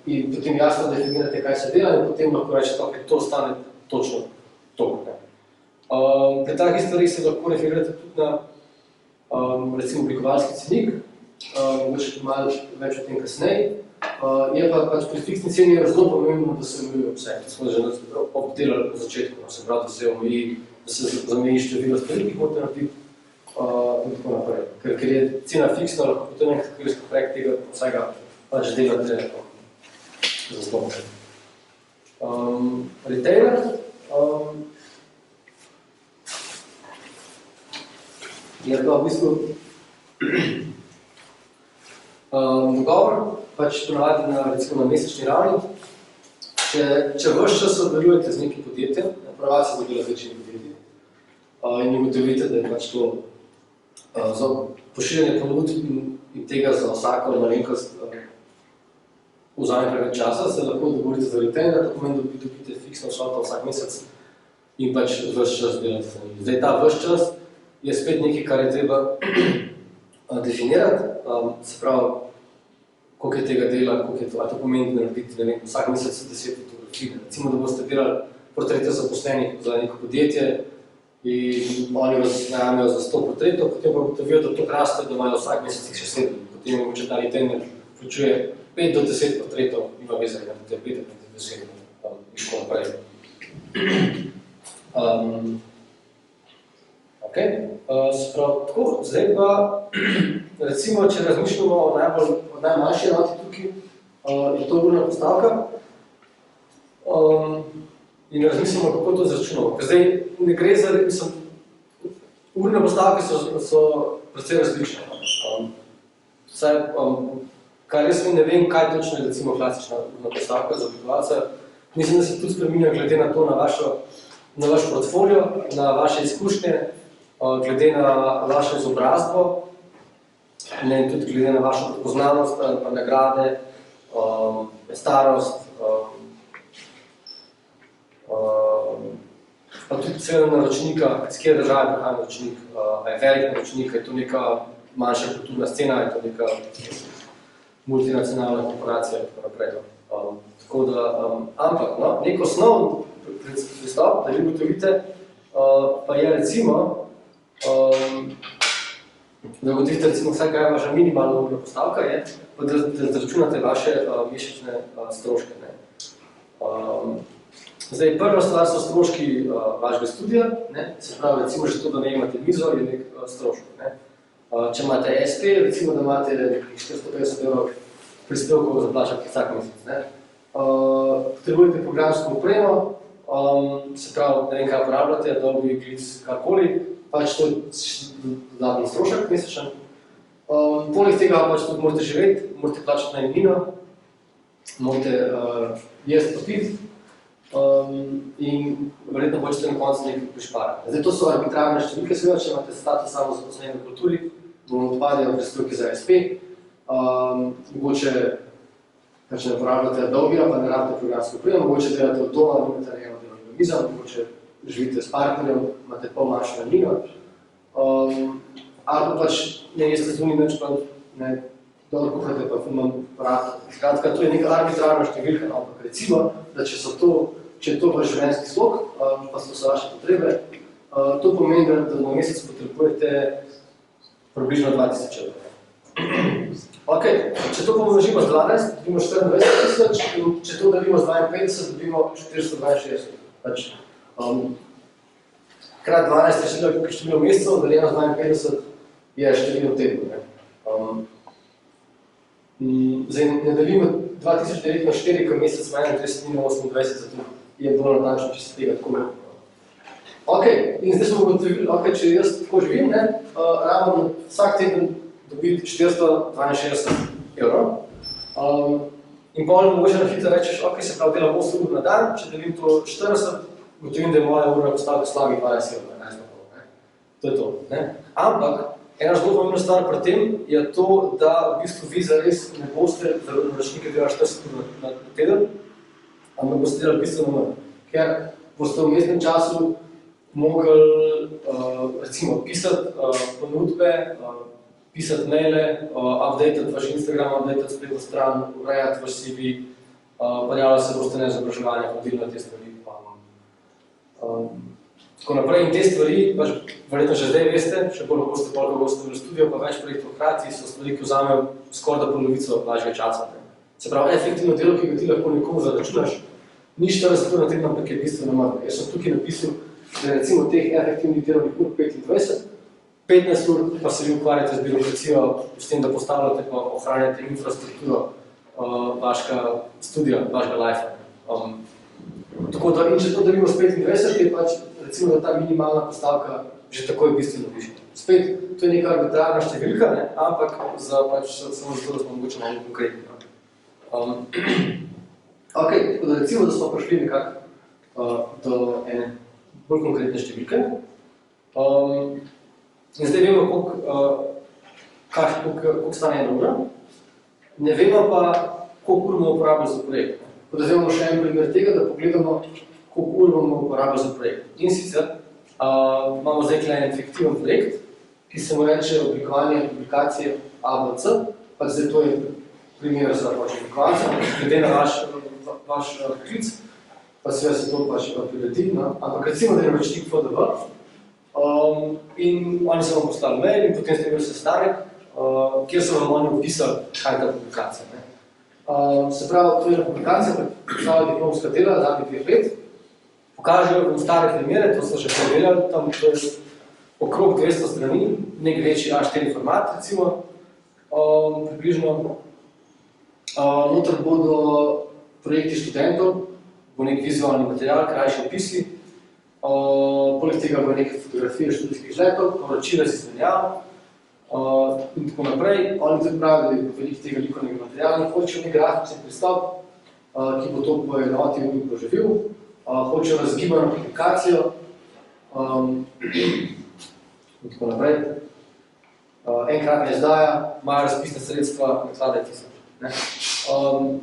in potem jasno definirate, kaj se dela, in potem lahko rečete, ok, to stane točno toliko. Pri takih stvarih se lahko referirate tudi na recimo oblikovalski cenik, mogoče malo več o tem kasneje. Je pa pač pri fiksni ceni zelo pomembno, da se omeji obseg. To smo že obdelali po začetku, se pravi, da se omeji, da se zameji število stvari, ki jih morate narediti in tako naprej. Ker je cena fiksna, lahko potem nekaj projekt tega vsega pač delate za zelo. Retailer je pa v bistvu dogovor, pač ponovadi na mesečni ravni. Če ves čas sodelujete z nekim podjetjem, ponovadi se dela z večjimi podjetji, in ugotovite, da je pač to za pošiljanje ponudb in tega za vsako malenkost vzame preveč časa, se lahko dogovorite za retainer, to pomeni, da dobite fiksno vsoto vsak mesec in pač ves čas delate za njih. Zdaj ta ves čas je spet nekaj, kar je treba definirati, se pravi, koliko je tega dela, koliko je to, a to pomeni, da naredite, ne vem, vsak mesec 10 fotografij. Recimo, da boste delali portrete zaposlenih za neko podjetje in oni vas najamejo za 100 portretov, potem pa gotovijo, da to raste, da imajo vsak mesec še 7. Potem je mogoče ta retainer vključuje 5 do 10 portretov, ima veze, da te 5 do 10 in tako naprej. Tako, zdaj pa, recimo, če razmišljamo o najmanjši enoti tukaj, je to urna postavka. in razmislimo, kako to izračunamo. Ker zdaj ne gre za, mislim, urne postavke so precej različne. Kar jaz ne vem, kaj točno je recimo klasična urna postavka za oblikovalca. Mislim, da se tudi spreminja glede na to, na vaš portfolio, na vaše izkušnje, glede na vašo izobrazbo, in tudi glede na vašo prepoznavnost, pa nagrade, starost, pa tudi celo naročnika, iz kje države prihaja naročnik, je velik naročnik, je to neka manjša kulturna scena, je to neka multinacionalna korporacija in tako naprej. Tako da, ampak, no, nek osnovni pristop, da vi ugotovite, pa je recimo, da ugotovite recimo vsaj, kaj je vaša minimalna urna postavka, je, pa da izračunate vaše mesečne stroške. Ne. Zdaj, prva stvar so stroški vašega studija, ne, se pravi, recimo že to, da ne imate mizo, je nek strošek. Ne. Če imate SP, recimo, da imate nekih 450 evrov prispevkov za plačati vsak mesec. Ne. Potrebujete programsko opremo, se pravi, ne vem, kaj uporabljate, Adobe, Eclipse, karkoli, pač to je dodatni strošek mesečen. Poleg tega pač tudi morate živeti, morate plačati najemnino, morate jesti pa piti in verjetno hočete na koncu nekaj prišparati. Zdaj, to so arbitrarne številke, seveda, če imate status samozaposleni v kulturi, bomo odpadejo prispevki za SP, mogoče pač ne uporabljate Adobe, pa ne rabite programsko opremo, mogoče delate od doma, imate najemno delovno mizo, mogoče živite s partnerjem, imate pol manjšo najemnino, ali pa pač ne jeste zunaj nič, pa ne dobro kuhate, pa fumam aparat. Skratka, to je neka arbitrarna številka, ampak recimo, da če je to vaš življenjski slog, pa so vaše potrebe, to pomeni, da na mesec potrebujete približno 2000 evrov. Ok, če to pomnožimo z 12, dobimo 24 000, in če to delimo z 52, dobimo 462. Pač, krat 12 je število mesecev, deljeno z 52 je število tednov. Zdaj, ne delimo 2009 na 4, ko mesec ima 31 dni na 28, zato je bolj natančno, če se tega tako vrlo. Ok, in zdaj smo ugotovili, okay, če jaz tako živim, rabim vsak teden dobiti 462 evrov. In potem mogoče na hitro rečeš, ok, se pravi, delam 8 ur na dan, če delim to 40, gotovim, da je moja urna postavka slabih 12 evrov, 11 evrov. To je to. Ne? Ampak, ena zelo pomembna stvar pri tem je to, da v bistvu vi zares ne boste za naročnike delali 40 ur na teden, ampak boste delali bistveno manj. Ker boste v vmesnem času mogli recimo pisati ponudbe, pisati maile, updatati vaš Instagram, updatati spletno stran, urejati vaš CV, pojavljati se boste na izobraževanje, hodili na te stvari. Tako naprej in te stvari, pač verjetno že zdaj veste, še bolj boste polko boste v studijo, pa več projektov hkrati, so stvari, ki vzamejo skoraj da polovico vašega časa. Ne. Se pravi, efektivno delo, ki ga ti lahko nekomu zaračunaš, ni 40 ur na teden, ampak je bistveno manj. Jaz sem tukaj napisal, da je recimo teh efektivnih delovnih ur 25, 15 ur pa se vi ukvarjate z birokracijo, s tem, da postavljate pa ohranjate infrastrukturo vašega studija, vašega life. Tako da, in če to delimo s 25, je pač recimo, da ta minimalna postavka že takoj bistveno višja. Spet, to je neka arbitrarna številka, ne? Ampak za pač samo zato, da smo mogoče malo konkretni. Ok, tako da recimo, da smo prišli nekako do ene bolj konkretne številke. In zdaj vemo, koliko stane ena ura, ne vemo pa, koliko ur bomo uporabili za projekt. Tako da vzemamo še en primer tega, da pogledamo, koliko ur bomo uporabili za projekt. In sicer imamo zdaj en fiktiven projekt, ki se mu reče oblikovanje aplikacije ABC, pa zdaj to je primer za oblikovalca, glede na vaš poklic, pa seveda se to pač prileti, ampak recimo, da je naročnik FDV, in oni so vam poslali mail in potem ste imeli sestanek, kjer so vam oni opisali, kaj je ta publikacija. Se pravi, to je publikacija, predstavlja diplomska dela, zadnjih 2 let, pokažejo vam stare primere, to so že predelali, tam to je okrog 200 strani, nek večji A4 format, recimo, približno. Noter bodo projekti študentov, bo nek vizualni material, krajši opisi, poleg tega bo neke fotografije študijskih izletov, poročila z izmenjav in tako naprej. Oni tudi pravijo, da je veliko tega likovnega materiala in hočejo nek grafični pristop, ki bo to poenotil in poživil. Hočejo razgibano aplikacijo in tako naprej. Enkratna izdaja, imajo razpisne sredstva, nakladajte se.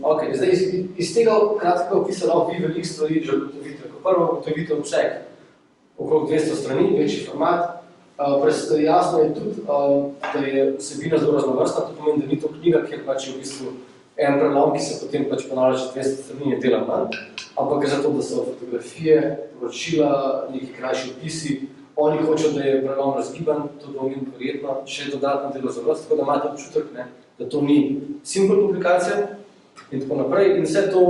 Okay, zdaj, iz tega kratkega opisa lahko vi veliko stvari že ugotovite. Kot prvo ugotovite obseg, okrog 200 strani, večji format. Jasno je tudi, da je vsebina zelo raznovrstna, to pomeni, da ni to knjiga, kjer pač je v bistvu en prelom, ki se potem pač ponavlja že 200 strani in dela manj, ampak gre za to, da so fotografije, poročila, neki krajši opisi. Oni hočejo, da je prelom razgiban, to bo njim verjetno še dodatno delo za vas, tako da imate občutek, da to ni simple publikacija in tako naprej. In vse to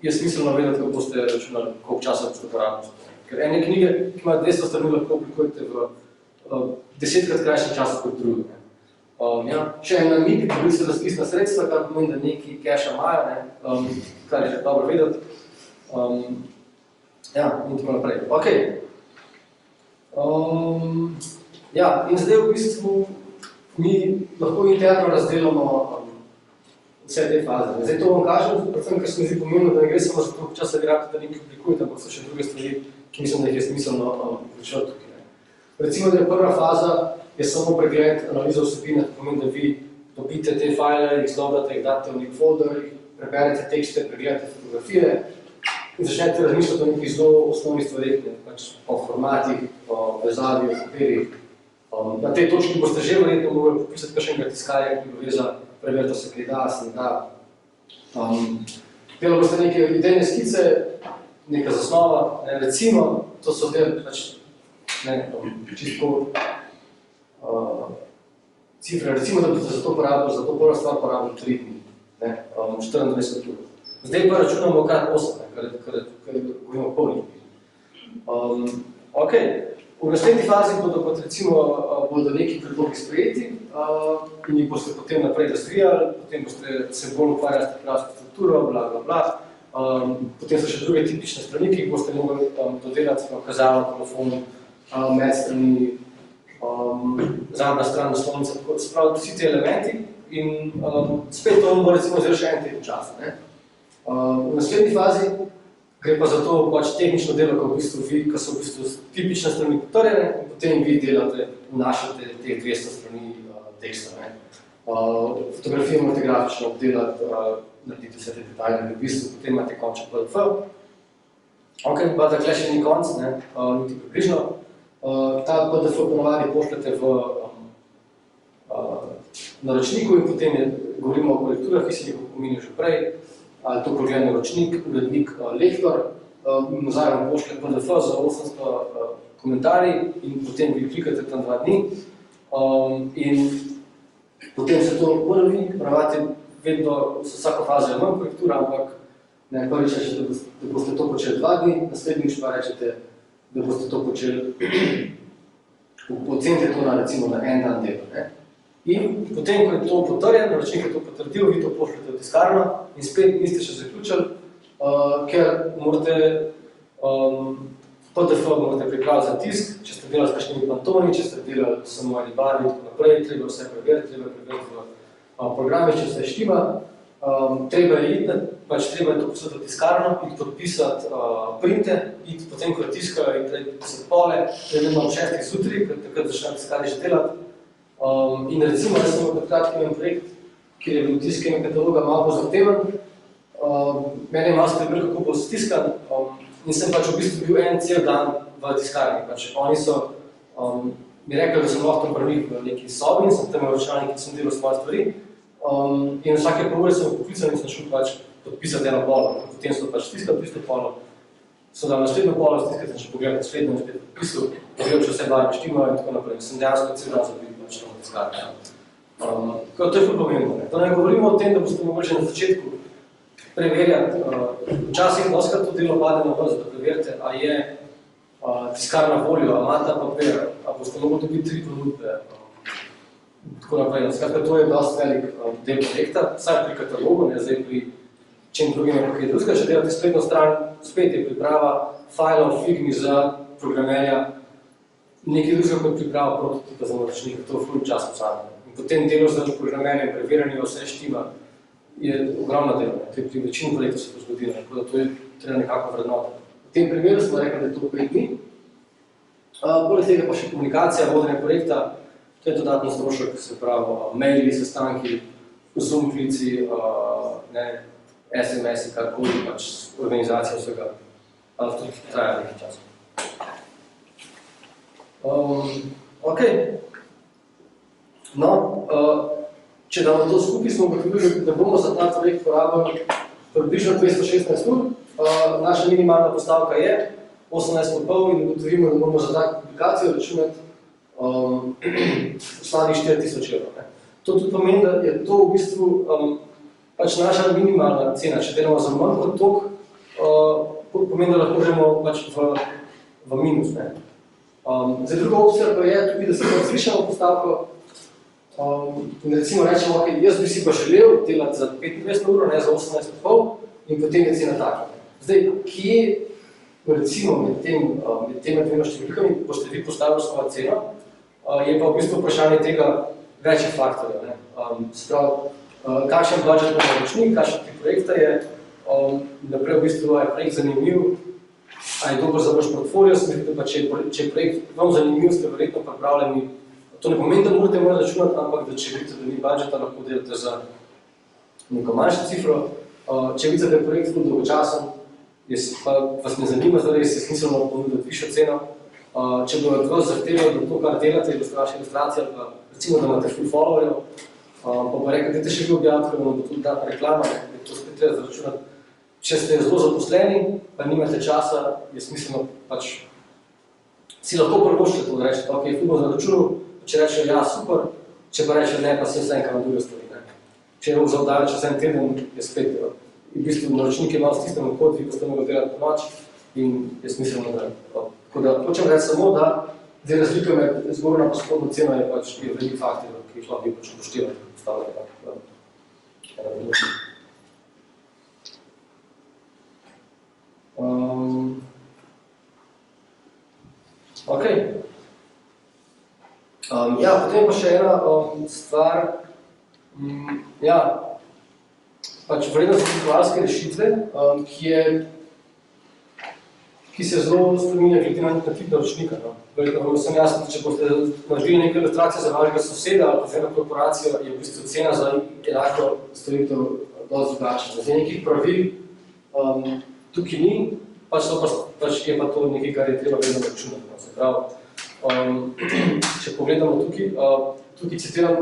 je smiselno vedeti, kako boste računali, koliko časa boste porabili. Ker ene knjige, ki ima 200 strani, lahko oblikujete v 10-krat krajšem času kot druge. Še en namik, da se razpisna sredstva, kar pomeni, da neki keša imajo, kar je dobro vedeti. In tako naprej. Okay. In zdaj v bistvu mi lahko interno razdelamo vse te faze. Zdaj to vam kažem, predvsem, ker se mi zdi pomembno, da ne gre samo za to časa igrati, da nekaj oblikujete, ampak so še druge stvari, ki mislim, da jih je smiselno vključiti tukaj. Recimo, da je prva faza je samo pregled analiza vsebine, to pomeni, da vi dobite te file, jih zlodate, jih date v nek folder, preberete tekste, pregledate fotografije in začnete razmišljati o nekih zelo osnovnih stvarih, pač o formatih, o vezavi, o papirjih. Na tej točki boste že verjetno mogli popisati kakšnega tiskarja, ki bo veza, preverite se, kaj da, se ne da. Delali boste neke idejne skice, neka zasnova, recimo, to so del pač čisto cifre, recimo, da boste za to porabili, za to prva stvar porabili 3 dni, 24 ur. Zdaj pa računamo kar 8, kar govorimo polni. V naslednji fazi bodo pa recimo neki predlogi sprejeti in jih boste potem naprej razvijali, potem boste se bolj ukvarjali s grafsko strukturo, potem so še druge tipične strani, ki jih boste mogli dodelati, kazalo, telefon, medstrani, zadnja stran, naslovnica, spraviti vsi ti elementi in spet to bo recimo zdaj še en teden časa. V naslednji fazi gre pa za to pač tehnično delo, ko so v bistvu tipične strani potrjene in potem vi delate, vnašate teh 200 strani teksta. Fotografije morate grafično obdelati, narediti vse te detajle, v bistvu potem imate končen PDF. Pa takle še ni konc, niti približno. Ta PDF ponovadi pošljete v naročniku in potem govorimo o kolekturah, ki se jih omenil že prej. Ali to progledni ročnik, urednik, lektor, nazaj vam pošlje PDF za 800 komentarji in potem vi klikate tam 2 dni in potem se to ponovi, pravate vedno, vsako fazo je manj korektura, ampak prvič rečete, da boste to počeli 2 dni, naslednjič pa rečete, da boste to počeli, ocenite to recimo na en dan dela. In potem, ko je to potrjeno, naročnik je to potrdil, vi to pošljete v tiskarno in spet niste še zaključili, ker morate PDF morate pripraviti za tisk, če ste delali s kakšnimi pantoni, če ste delali samo eni barvi in tako naprej, treba vse preveriti, v programih, če vse štima. Treba je iti, pač treba je to poslati v tiskarno, iti podpisati printe, iti potem, ko je tiskajo in treba pisati pole, treba ob 6 zjutraj, ker takrat začne tiskarji že delati. In recimo, da sem pred kratkim en projekt, kjer je bil tisk enega kataloga malo zahteven. Mene je malo skrbel, kako bo stiskan in sem pač v bistvu bil en cel dan v tiskarni. Oni so mi rekli, da sem lahko tam prvih v neki sobi in sem tam računalnik, ki sem delal svoje stvari. In vsake pol ure sem poklical in sem šel pač podpisati eno polo. Potem so pač stiskali tisto polo. So dal naslednjo polo, stiskali sem še pogledal naslednjo in spet podpisal, pogledal, če vse barve štimajo in tako naprej. Sem dejansko cel dan zabil pač tam v tiskarni. To je ful pomembno. To ne govorimo o tem, da boste mogli že na začetku preverjati. Včasih doskrat to delo pade na vas, da preverite, a je tiskarna voljo, a ima ta papir, a boste mogli dobiti 3 ponudbe. Tako naprej. Skratka, to je dosti velik del projekta, vsaj pri katalogu, zdaj pri čem drugim je kaj drugega, če delate spletno stran, spet je priprava fajlov, figmi za programerja, nekaj drugega kot priprava prototipa za naročnika, to je ful čas vzame. In potem delo za programerjem, preverjanje vse štima, je ogromno delo. Pri večini projektov se to zgodi, tako da to je treba nekako vrednotiti. V tem primeru smo rekli, da je to 5 dni. Poleg tega pa še komunikacija, vodenje projekta, to je dodatno strošek, se pravi, maili, sestanki, Zoom klici, SMS-i, karkoli, pač organizacija vsega. To traja nekaj časa. Ok. No, če damo to skupaj, smo ugotovili, da bomo za ta projekt porabili približno 216 ur. Naša minimalna postavka je 18,5 in ugotovimo, da moramo za tako publikacijo računati slabih 4000 evrov. To tudi pomeni, da je to v bistvu pač naša minimalna cena. Če delamo za manj kot toliko, pomeni, da lahko gremo pač v minus. Zdaj, druga opcija pa je tudi, da se pa zvišamo postavko in recimo rečemo, ok, jaz bi si pa želel delati za 25 ur, ne za 18,5 in potem je cena taka. Zdaj, kje recimo med tema dvema številkami boste vi postavili svojo ceno, je pa v bistvu vprašanje tega večjih faktorjev. Kakšen budžet bo naročnik, kakšen ti projekta je, naprej v bistvu je projekt zanimiv, a je dobro za vaš portfolio, smislite pa, če je projekt vam zanimiv, ste verjetno pripravljeni. To ne pomeni, da morate računati, ampak da če vidite, da ni budžeta, lahko delate za neko manjšo cifro. Če vidite, da je projekt zelo dolgočasen, pa vas ne zanima, zdaj je smiselno ponuditi višjo ceno. Če bo od vas zahtevali, da to, kar delate, je vaša ilustracija, pa recimo, da imate full followerjev, pa bo rekel, da še vi objaviti, ker bo tudi dati reklama, da to spet treba zaračunati. Če ste zelo zaposleni, pa nimate časa, je smiselno pač si lahko prvoščite to, da rečete, ok, ful bom zaračunal, če rečejo, ja, super, če pa rečejo, ne, pa se vse enkrat na druge stvari. Če je rok za oddajo čez en teden, je spet, v bistvu naročnik je malo stisnemo kod, vi boste mogli delati po noč in je smiselno, da. Tako da, hočem reči samo, da zdaj razlika med zgornjo in spodnjo ceno je pač velik faktor, ki jih lahko vi pač upoštevate, postavljate. Ok. Ja, potem pa še ena stvar, pač vrednost intelektualske rešitve, ki se zelo spreminja glede na tip naročnika. Verjetno vam sem jasno, če boste naredili nekaj ilustracije za vašega soseda ali pa za eno korporacijo, je v bistvu cena za enako storitev dosti drugačna. Zdaj nekih pravil tukaj ni, pač je pa to nekaj, kar je treba vedno računati. Se pravi, če pogledamo tukaj citiram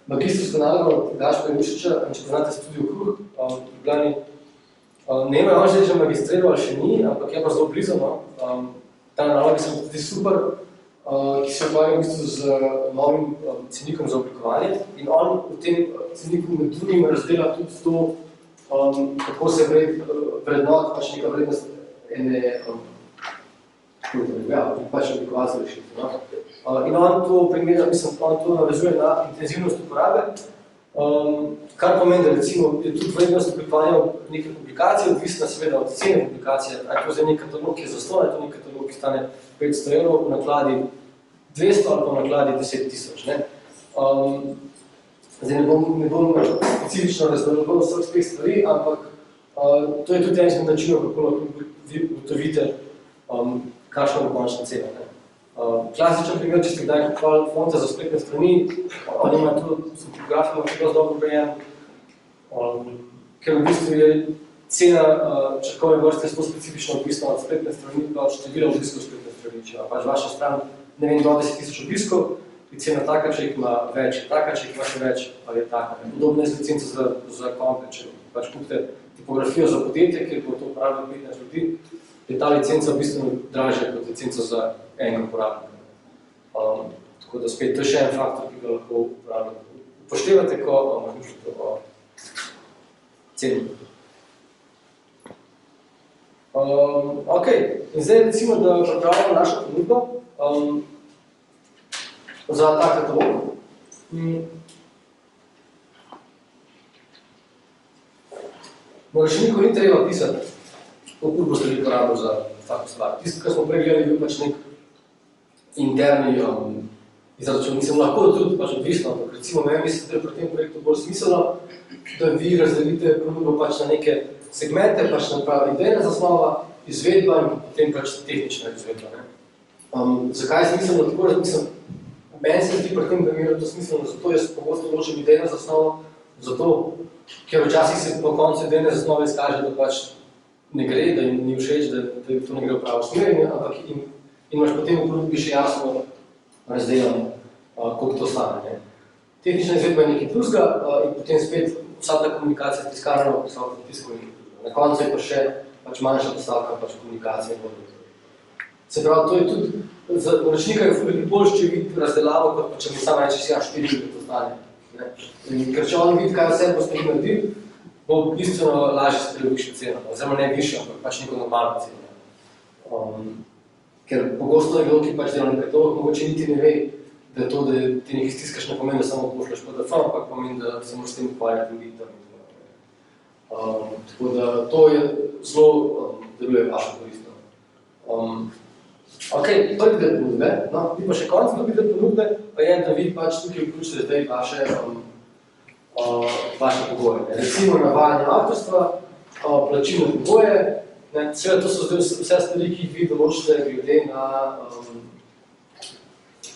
magistrsko nalogo Gašperja Mišiča, če poznate Studio Kruh v Ljubljani. Ne vem, on že magistriral ali še ni, ampak je pa zelo blizu. Ta naloga se mi tudi super, ki se ukvarja v bistvu z novim cenikom za oblikovanje in on v tem ceniku med drugim razdela tudi to, kako se vrednot, pač neka vrednost ene pač oblikovalce rešitve. In on to primerja, on to navezuje na intenzivnost uporabe, kar pomeni, da recimo je tudi vrednost oblikovanja neke publikacije, odvisna seveda od cene publikacije. A je to zdaj nek katalog, ki je zastonj, je to nek katalog, ki stane 500 evrov, v nakladi 200 ali pa v nakladi 10 000. Zdaj ne bom specifično razdeloval vseh teh stvari, ampak to je tudi en izmed načinov, kako lahko vi ugotovite, kakšna bo končna cena. Klasičen primer, če ste kdaj kupovali fonte za spletne strani, oni imajo tudi tipografija, ki je dosti dobro urejen, ker v bistvu je cena črkovne vrste zelo specifično odvisna od spletne strani, pa od števila obiskov spletne strani. Če ima pač vaša stran, ne vem, do 10 000 obiskov, je cena taka, če jih ima več, je taka, če jih ima še več, ali je taka. Podobno je z licenco za konte, če pač kupite tipografijo za podjetje, kjer bo to uporabljalo 15 ljudi, je ta licenca v bistvu dražja kot licenca za enega uporabnika. Tako da spet, to je še en faktor, ki ga lahko upoštevate, ko razmišljate o ceni. Ok, in zdaj recimo, da pripravljamo našo ponudbo za ta katalog. naročniku ni treba pisati, koliko boste vi porabil za tako stvar. Tisto, kar smo prej gledali, bil pač nek interni izračun. Mislim, lahko tudi pač odvisno, ampak recimo meni mislim, da je pri tem projektu bolj smiselno, da vi razdelite ponudbo pač na neke segmente, pač na idejna zasnova, izvedba in potem pač tehnična izvedba. Zakaj je smiselno tako razmislim? Meni se zdi pri tem primeru to smiselno, zato jaz pogosto ločim idejna zasnova, zato, ker včasih se po koncu idejne zasnove izkaže, da pač ne gre, da jim ni všeč, da to ne gre v pravo smer, ampak imaš potem v ponudbi še jasno razdeljeno, koliko to stane. Tehnična izvedba je nekaj drugega in potem spet vsa ta komunikacija s tiskarno, vsa ta tiskovna nekaj drugega. Na koncu je pa še pač manjša postavka pač komunikacije. Se pravi, to je tudi za naročnika je veliko bolj, če vidi razdelavo, kot pa če mi sam reče, si 4 ure to stane. Ker če on vidi, kaj vse boste naredil, bo bistveno lažje sprejel višjo ceno. Oziroma ne višjo, ampak pač neko normalno ceno. Ker pogosto je kdo, ki pač dela nekaj to, mogoče niti ne ve, da to, da ti nekaj stiskaš, ne pomeni, da samo pošljaš PDF, ampak pomeni, da se moraš s tem ukvarjati in biti tam. Tako da to je zelo deluje vašo koristno. Ok, prvi del ponudbe, no, vi pa še konec drugi del ponudbe, pa je, da vi pač tukaj vključite zdaj vaše pogoje. Recimo navajanje avtorstva, plačilne pogoje, seveda to so zdaj vse stvari, ki jih vi določite glede na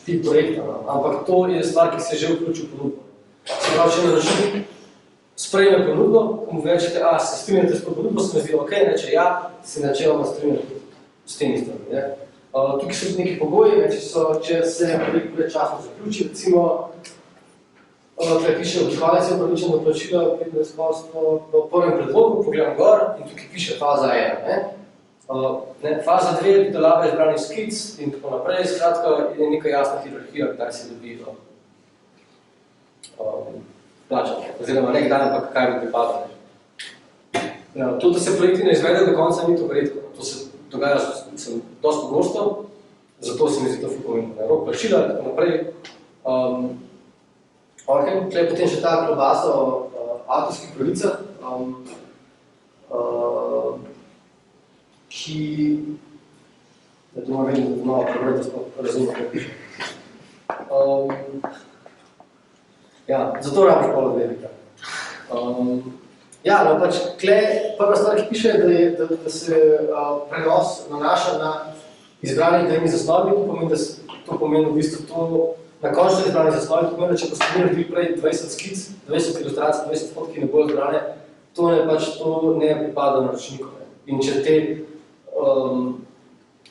tip projekta, ampak to je stvar, ki se že vključi v ponudbo. Se pravi, če naročnik sprejme ponudbo, ko mu rečete, se strinjate s ponudbo, se mi zdi, ok, reče ja, se načeloma strinjate s temi stvarmi. Tukaj so neki pogoji, če se projekt predčasno zaključi, recimo, tukaj piše obiskovalec je upravičen do plačila v prvem predlogu, pogledam gor in tukaj piše faza 1. Faza 2 je dodelava izbranih skic in tako naprej, skratka je neka jasna hierarhija, kdaj se dobi plačanje, oziroma ne kdaj, ampak kaj bi pripadalo. To, da se projekti ne izvede do konca, ni to redko. To se dogaja dosti pogosto, zato se mi zdi to pomembno. Rok plačila in tako naprej. Tukaj potem še ta klobasa o avtorskih pravicah, ki da to moram vedno malo prebrati, da smo razumeli, kaj piše. Zato rabiš polo dve. No pač, prva stvar, ki piše, da se prenos nanaša na izbrani idejni zasnovi, to pomeni v bistvu to, na končni izbrani zasnovi, to pomeni, da če boste naredili prej 20 skic, 20 ilustracij, 20 fotki ne bojo izbrane, to ne pripada naročniku. In če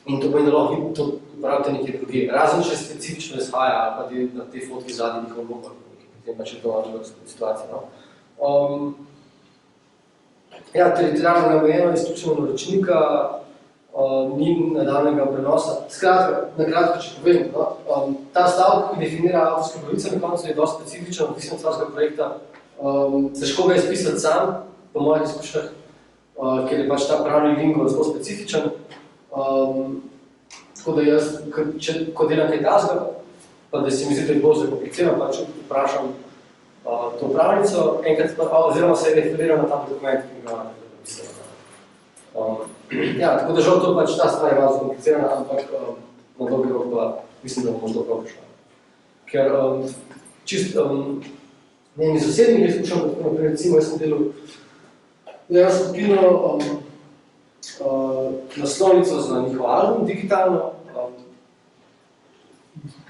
in to pomeni, da lahko vi to uporabite nekaj druge. Razen, če specifično izhaja, ali pa na te fotki zadnji njihov logo, potem pa če to malo situacija. Teritorialno navojeno izključeno naročnika, ni nadaljnega prenosa. Skratka, nakratko, če povem, ta stavek, ki definira avtorske pravice, na koncu je dosti specifičen, odvisno od svojega projekta. Težko ga je spisati sam, po mojih izkušnjah, ker je pač ta pravni lingo zelo specifičen. Tako da jaz, ko delam kaj tasga, pa da se mi zdi, da je bolj zakompliciran, pač vprašam to pravnico, oziroma se referiram na ta dokument, ki ga napisam. Tako da žal to pač ta stvar je malo zakomplicirana, ampak na dolgi rok pa mislim, da bomo to prav prišla. Ker čist, iz osebnih izkušenj, tako naprej, recimo, jaz sem delal skupino naslovnico za njihov album digitalno.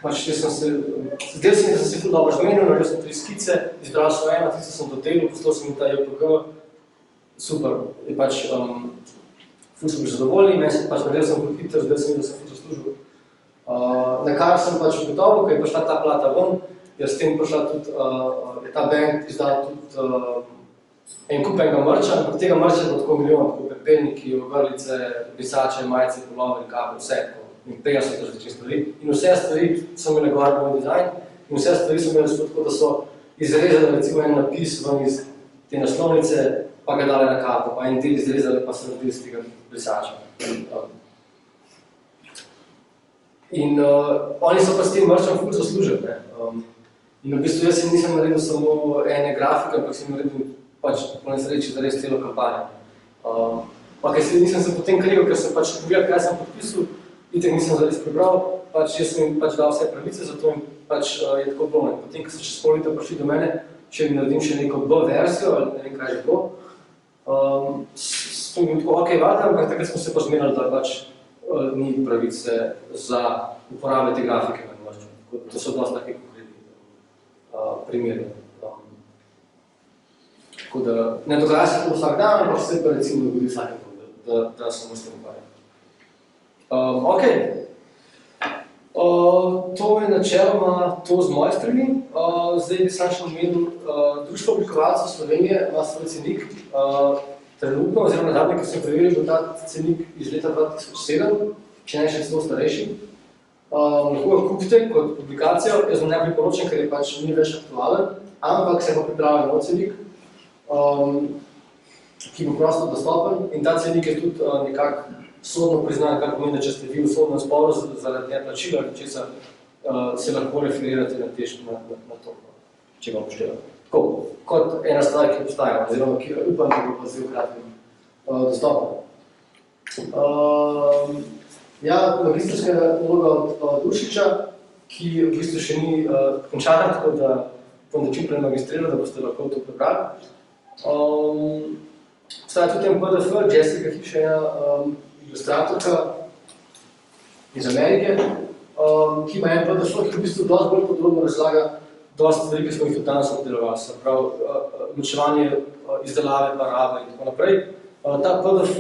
Zdel se mi, da sem se ful dobro zmenil, naredil sem 3 skice, izbral so ena, tisto sem dodelil, poslal sem ta JPG, super, je pač ful sem bil zadovoljni, meni se pač naredil sem ful hiter, zdaj sem videl, da sem ful zaslužil. Na kar sem pač ugotovil, ko je prišla ta plata ven, je s tem prišla tudi, je ta band izdal tudi en kup enega mrča, ampak tega mrča je bilo tako milijon, tako pepelniki, ogrlice, brisače, majice, pulover, kape, vse. In tega so različne stvari. In vse stvari so imeli gor moj dizajn in vse stvari so imeli tako, da so izrezali recimo en napis ven iz te naslovnice, pa ga dali na kapo, pa en del izrezali, pa so naredili z tega brisača. In oni so pa s tem mrčem ful zaslužili. In v bistvu jaz nisem naredil samo ene grafike, ampak sem naredil pač po nesreči zares celo kampanjo. Nisem se potem kregal, ker sem pač pogledal, kaj sem podpisal, itek nisem zares prebral, pač jaz sem jim pač dal vse pravice, zato jim pač je tako bilo. Potem, ko so čez pol leta prišli do mene, če jim naredim še neko B verzijo, ali ne vem, kaj že bo, sem jim tako, ok, vada, ampak takrat smo se pa zmenili, da pač ni pravice za uporabe te grafike na angleščini. To so dosti taki konkretni primeri. Tako da ne dogaja se to vsak dan, ampak se pa recimo dogodi vsakem, da sem s tem ukvarjal. To je načeloma to z moje strani. Zdaj bi sam še omenil, Društvo oblikovalcev Slovenije ima svoj cenik. Trenutno, oziroma zadnje, ko sem preveril, bo ta cenik iz leta 2007, če ne še celo starejši. Lahko ga kupite kot publikacijo, jaz vam ne priporočam, ker je pač ni več aktualen, ampak se pa pripravlja nov cenik, ki bo prosto dostopen, in ta cenik je tudi nekako sodno priznan, kar pomeni, da če ste vi v sodnem sporu zaradi neplačila ali česa, se lahko referirate na to, če ga upoštevate. Tako, kot ena stvar, ki obstaja, oziroma ki upam, da bo pa zelo kratkim dostopen. Magistrska naloga od Uršiča, ki v bistvu še ni končana, tako da bom čim prej magistriral, da boste lahko to prebrali. Obstaja tudi en PDF, Jessica Hiš, ena ilustratorka iz Amerike, ki ima en PDF, ki v bistvu dosti bolj podrobno razlaga dosti stvari, ki smo jih tudi danes obdelovali, se pravi ločevanje izdelave, parabe in tako naprej. Ta PDF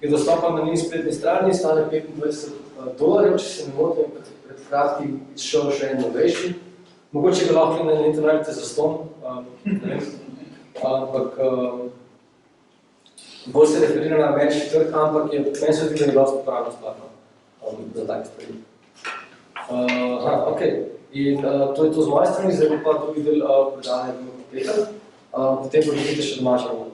je dostopen na njeni spletni strani, stane $25, če se ne motim, pred kratkim izšel še en novejši. Mogoče ga lahko na internetu najdete zastonj, ne vem. Ampak bolj se referira na ameriški trg, ampak meni se zdi, da je dosti uporabno stvar za take stvari. In to je to z moje strani, zdaj bo pa drugi del predavanja bil kompleten, potem pa vidite še domača vloga.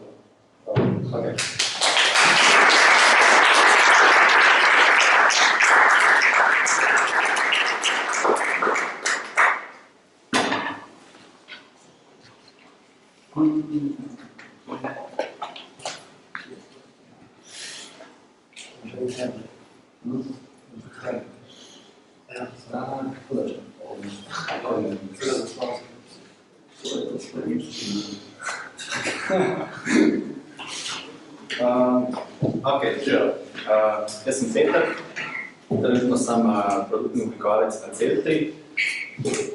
Jaz sem Peter, trenutno sem produktni oblikovalec na Celtri.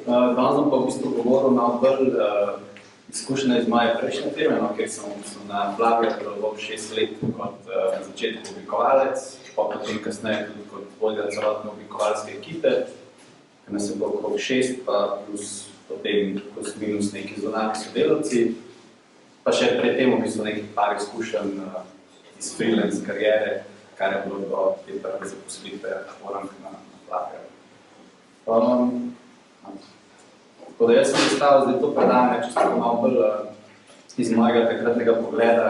Danes bom pa v bistvu govoril malo bolj izkušnje iz moje prejšnje firme, ker sem na Flaviju deloval 6 let kot na začetku oblikovalec, pa potem kasneje tudi kot vodja celotne oblikovalske ekipe, ker nas je bilo okrog 6, pa plus potem plus minus neki zunanji sodelavci, pa še pred tem v bistvu nekih par izkušenj iz freelance kariere, kar je bilo do te prve zaposlitve Orang na Flaviju. Tako da jaz sem predstavil zdaj to predavanje, če se malo bolj iz mojega takratnega pogleda,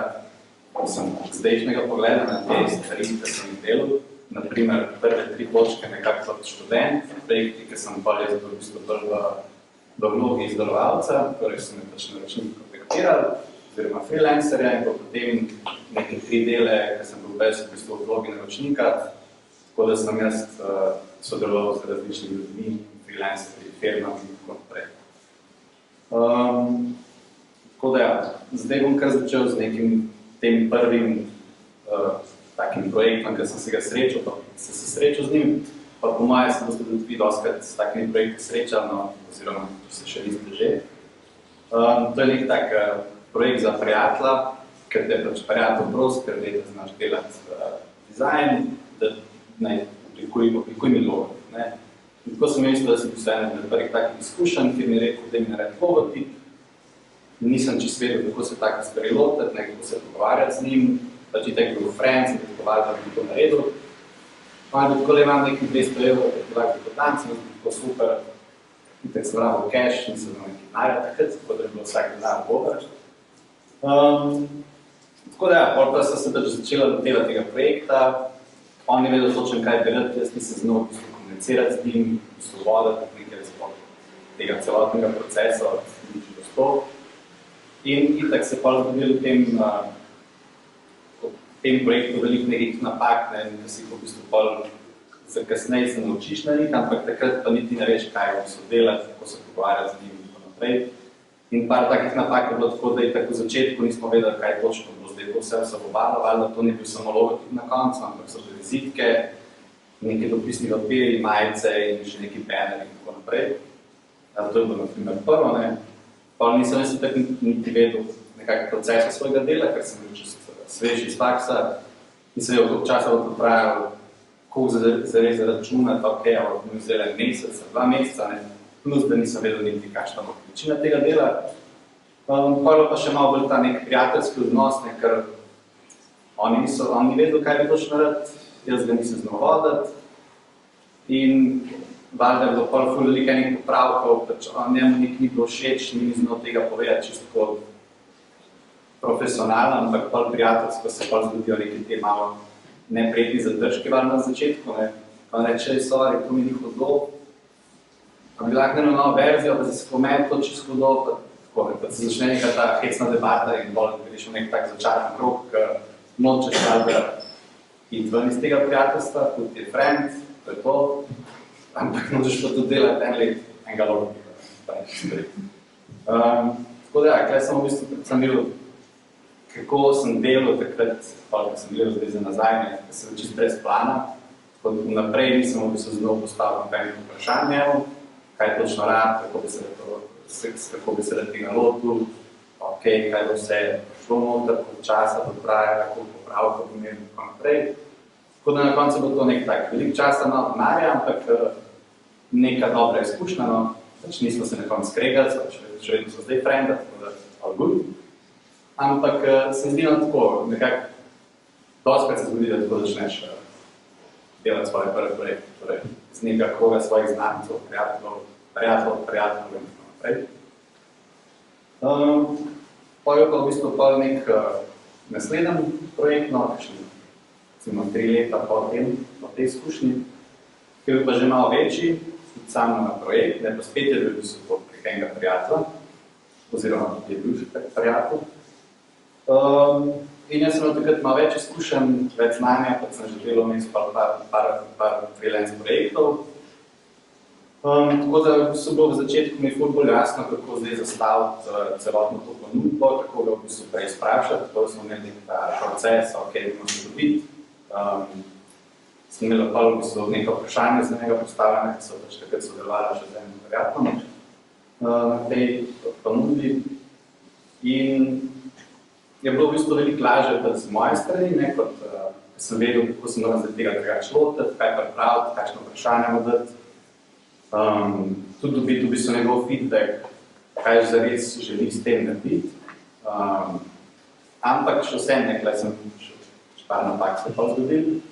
zdajšnjega pogleda na te stvari, ki sem jih delal. Naprimer, prve 3 točke nekako kot študent, projekti, ki sem pa jaz v bistvu bolj v vlogi izdelovalca, torej sem me pač na račun kontaktiral, oziroma freelancerja, in pa potem neke 3 dele, ki sem bil v bistvu v vlogi naročnika, tako da sem jaz sodeloval z različnimi ljudmi, freelancerji, firmami in tako naprej. Tako da zdaj bom kar začel z nekim tem prvim takim projektom, ki sem se ga srečal, pa sem se srečal z njim, pa po moje se boste tudi vi dostikrat s takimi projekti srečali, oziroma se še niste že. To je nek tak projekt za prijatelja, ker te pač prijatelj prost, ker da znaš delati dizajn, da oblikuj mi logo. In tako sem mislil, da sem bil eden od prvih takih izkušenj, ki mi je rekel, da mi naredi logotip. Nisem čisto vedel, kako se tako stvari lotiti, kako se pogovarjati z njim, pač itak bil friend, sem pogovarjal, da bi to naredil. In tako le imam nekaj 200 evrov, tako dan, sem tako super, itak sem vrabal cash, nisem imel nekaj denarja takrat, tako da je bilo vsak denar dober. Tako da pa sem se pač začela lotevati tega projekta, on je vedel točno, kaj bi rad, jaz nisem znal komunicirati z njim, voditi nekaj tega celotnega procesa, od nič do 100. In itak se pa zgodilo v tem projektu veliko nekih napak, ki si v bistvu pol za kasneje se naučiš na njih, ampak takrat pa niti ne veš, kaj v bistvu delati, kako se pogovarjati z njimi in tako naprej. In par takih napak je bilo tako, da itak v začetku nismo vedeli, kaj točno bo zdaj to vse vsebovalo, valjda to ni bil samo logotip na koncu, ampak so bile vizitke, neki dopisni papiri, majice in še neki banner in tako naprej. To je bilo na primer prvo, ne. Pa nisem jaz itak niti vedel nekakve procese svojega dela, ker sem bil čisto svež iz faksa in se je od časa pripravil, koliko zares računati, ok, ampak mi vzeli mesec, 2 meseca, ne, plus da nisem vedel niti kakšna bo količina tega dela. Pojelo pa še malo bolj ta nek prijateljski odnos, ne, ker oni ni vedel, kaj bi točno narediti, jaz ga nisem znal voditi in valjda je bilo pol ful veliko enih popravkov, pač njemu ni bilo všeč, ni znal tega povedati čisto tako profesionalno, ampak pol prijateljsko se pol zgodijo neki te malo neprijetni zadržki valjda na začetku, ne. Pa reče, sorry, to mi ni hodilo, pa bi lahko naredil novo verzijo, pa se pomeni to čisto hodilo, pa se začne neka ta hecna debata in bolj greš v nek tak začaran krog, ker nočeš valjda iti ven iz tega prijateljstva, kot je friend, to je to, ampak nočeš pa tudi delati en let, enega logotipa. Tako da ja, tukaj sem v bistvu predvsem videl, kako sem delal takrat, ko sem gledal zdaj za nazaj, ker sem čisto brez plana, tako naprej nisem v bistvu znal postaviti nobenih vprašanj njemu, kaj točno rad, kako bi se tega lotil, ok, kaj bo vse šlo noter, koliko časa bo trajalo, koliko popravkov bo imel in tako naprej. Tako da na koncu bo to nek tak velik časa malo denarja, ampak neka dobra izkušnja, no, pač nismo se nekom skregali, še vedno so zdaj frenda, tako da all good. Ampak se zdi nam tako, nekako, dostikrat se zgodi, da tako začneš delati svoje prve projekte, torej z nekega kroga svojih znancev, prijateljev in tako naprej. Pol je pa v bistvu pol nek naslednji projekt, no, recimo 3 leta po tej izkušnji, ki je bil pa že malo večji, samo na projekt, ne pa spet je bil v bistvu prek enega prijatelja, oziroma je bil že prijatelj. In jaz sem imel takrat malo več izkušenj, več znanja, pa sem že delal vmes par freelance projektov. Tako da so bilo v začetku mi ful bolj jasno, kako zdaj zastaviti celotno to ponudbo, kako ga v bistvu prej sprašati, tako da smo imeli nek ta proces, ok, bomo se dobiti. Sem imel pa v bistvu neko vprašanje za njega postavljene, ki so pač takrat sodelovali še z enim prijateljem na tej ponudbi. In je bilo v bistvu veliko lažje z moje strani, ne, kot sem vedel, kako se moram zdaj tega drugače lotiti, kaj pripraviti, kakšno vprašanje mu dati. Tudi dobiti v bistvu njegov feedback, kaj zares želi s tem narediti. Ampak še vsem nekaj sem še par napak se pa zgodil.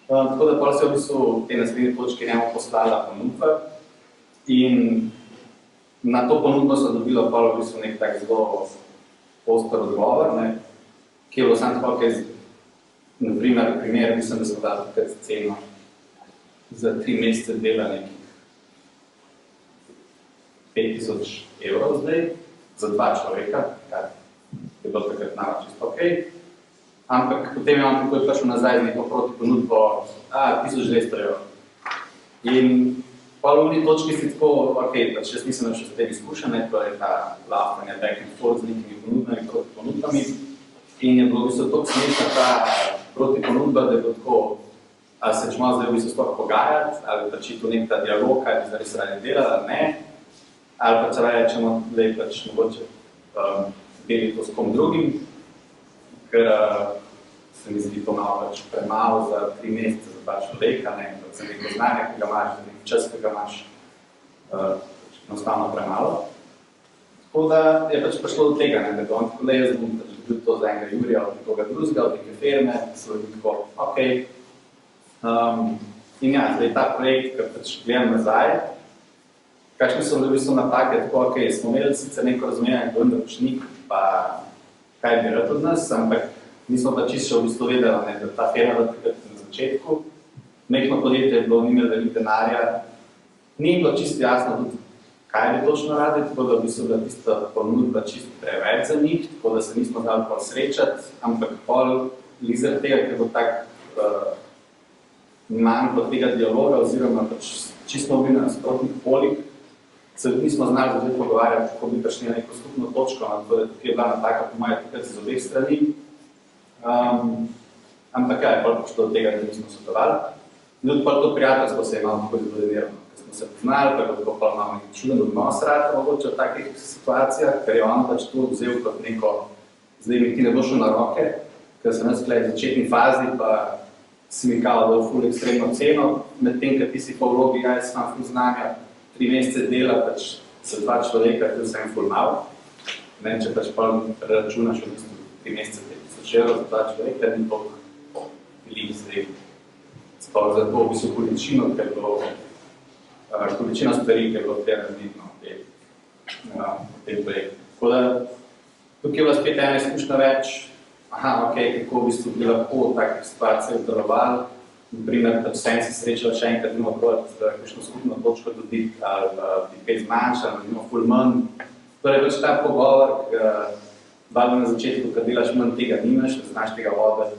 Tako da pol se v bistvu v tej naslednji točki njemu poslala ponudba in na to ponudbo so dobila pol v bistvu nek tak zelo poster odgovor, ne, ki je bilo samo tako, kaj na primer, mislim, da smo dali takrat ceno za 3 mesece dela nekih 5000 evrov zdaj, za 2 človeka, kar je bilo takrat nama čisto ok. Ampak potem je on takoj prišel nazaj z neko protiponudbo 1200 evrov. In pa v uni točki si tako, ok, pač jaz nisem še s tem izkušen, to je ta laftanje back and forth z nekimi ponudbami, protiponudbami. In je bilo v bistvu toliko smešna ta protiponudba, da je bilo tako, ali se čemo zdaj v bistvu sploh pogajati, ali pač iti v nek ta dialog, kaj bi zares radi delali, ne. Ali pač rečemo, da je pač mogoče deliti to s kom drugim, ker se mi zdi to malo pač premalo za 3 mesece za 2 človeka, ne, za neko znanje, ki ga imaš, za nek čas, ki ga imaš, enostavno premalo. Tako da je pač prišlo do tega, ne, da on tako le jaz bom pač dobil to za enega Jurija od nekoga drugega, od neke firme, so bili tako, ok. In ja, zdaj ta projekt, ker pač gledam nazaj, kakšne so bile v bistvu napake, tako, ok, smo imeli sicer neko razumevanje, kot naročnik, pa kaj bi rad od nas, ampak nismo pa čisto v bistvu vedeli, ne, da ta firma je takrat na začetku. Nekno podjetje je bilo, ni imelo veliko denarja, ni bilo čisto jasno tudi, kaj bi točno radi, tako da v bistvu bila tista ponudba čisto preveč za njih, tako da se nismo znali pol srečati, ampak pol zaradi tega, ker bo tak manjko tega dialoga oziroma pač čisto bili na nasprotnih polih, se nismo znali začeti pogovarjati, kako bi prišli na neko skupno točko, tako da tukaj je bila napaka po moje takrat z obeh strani. Ampak kaj, pol pošto od tega, da nismo sodelovali. In tudi pol to prijateljstvo se je malo tako izbodinirano. Smo se poznali, tako pa imamo nekaj čuden odnos rad, mogoče v takih situacijah, ker je on pač to vzel kot neko, zdaj mi ti ne bo šel na roke, ker sem jaz v začetni fazi, pa si mi kao dal ful ekstremno ceno, medtem, ker ti si pa v vlogi, jaz imam ful znanja, 3 mesece dela, pač se 2 človeka, ki vsem ful mal. Ne, če pač pol preračunaš v bistvu 3 mesece 5000 evrov za 2 človeka, ni toliko veliko zdaj. Sploh za to v bistvu količino, ker bo količina stvari, ki je bilo treba narediti v tem projektu. Tako da, tukaj je bila spet ena izkušnja več, kako v bistvu bi lahko v takih situacijah delovali. Naprimer, da vsem se srečala še enkrat, da imamo proti kakšno skupno točko dobiti, ali bi kaj zmanjšali, ali imamo ful manj. Torej, več ta pogovor, valjda na začetku, kad delaš manj tega nimaš, ne znaš tega voditi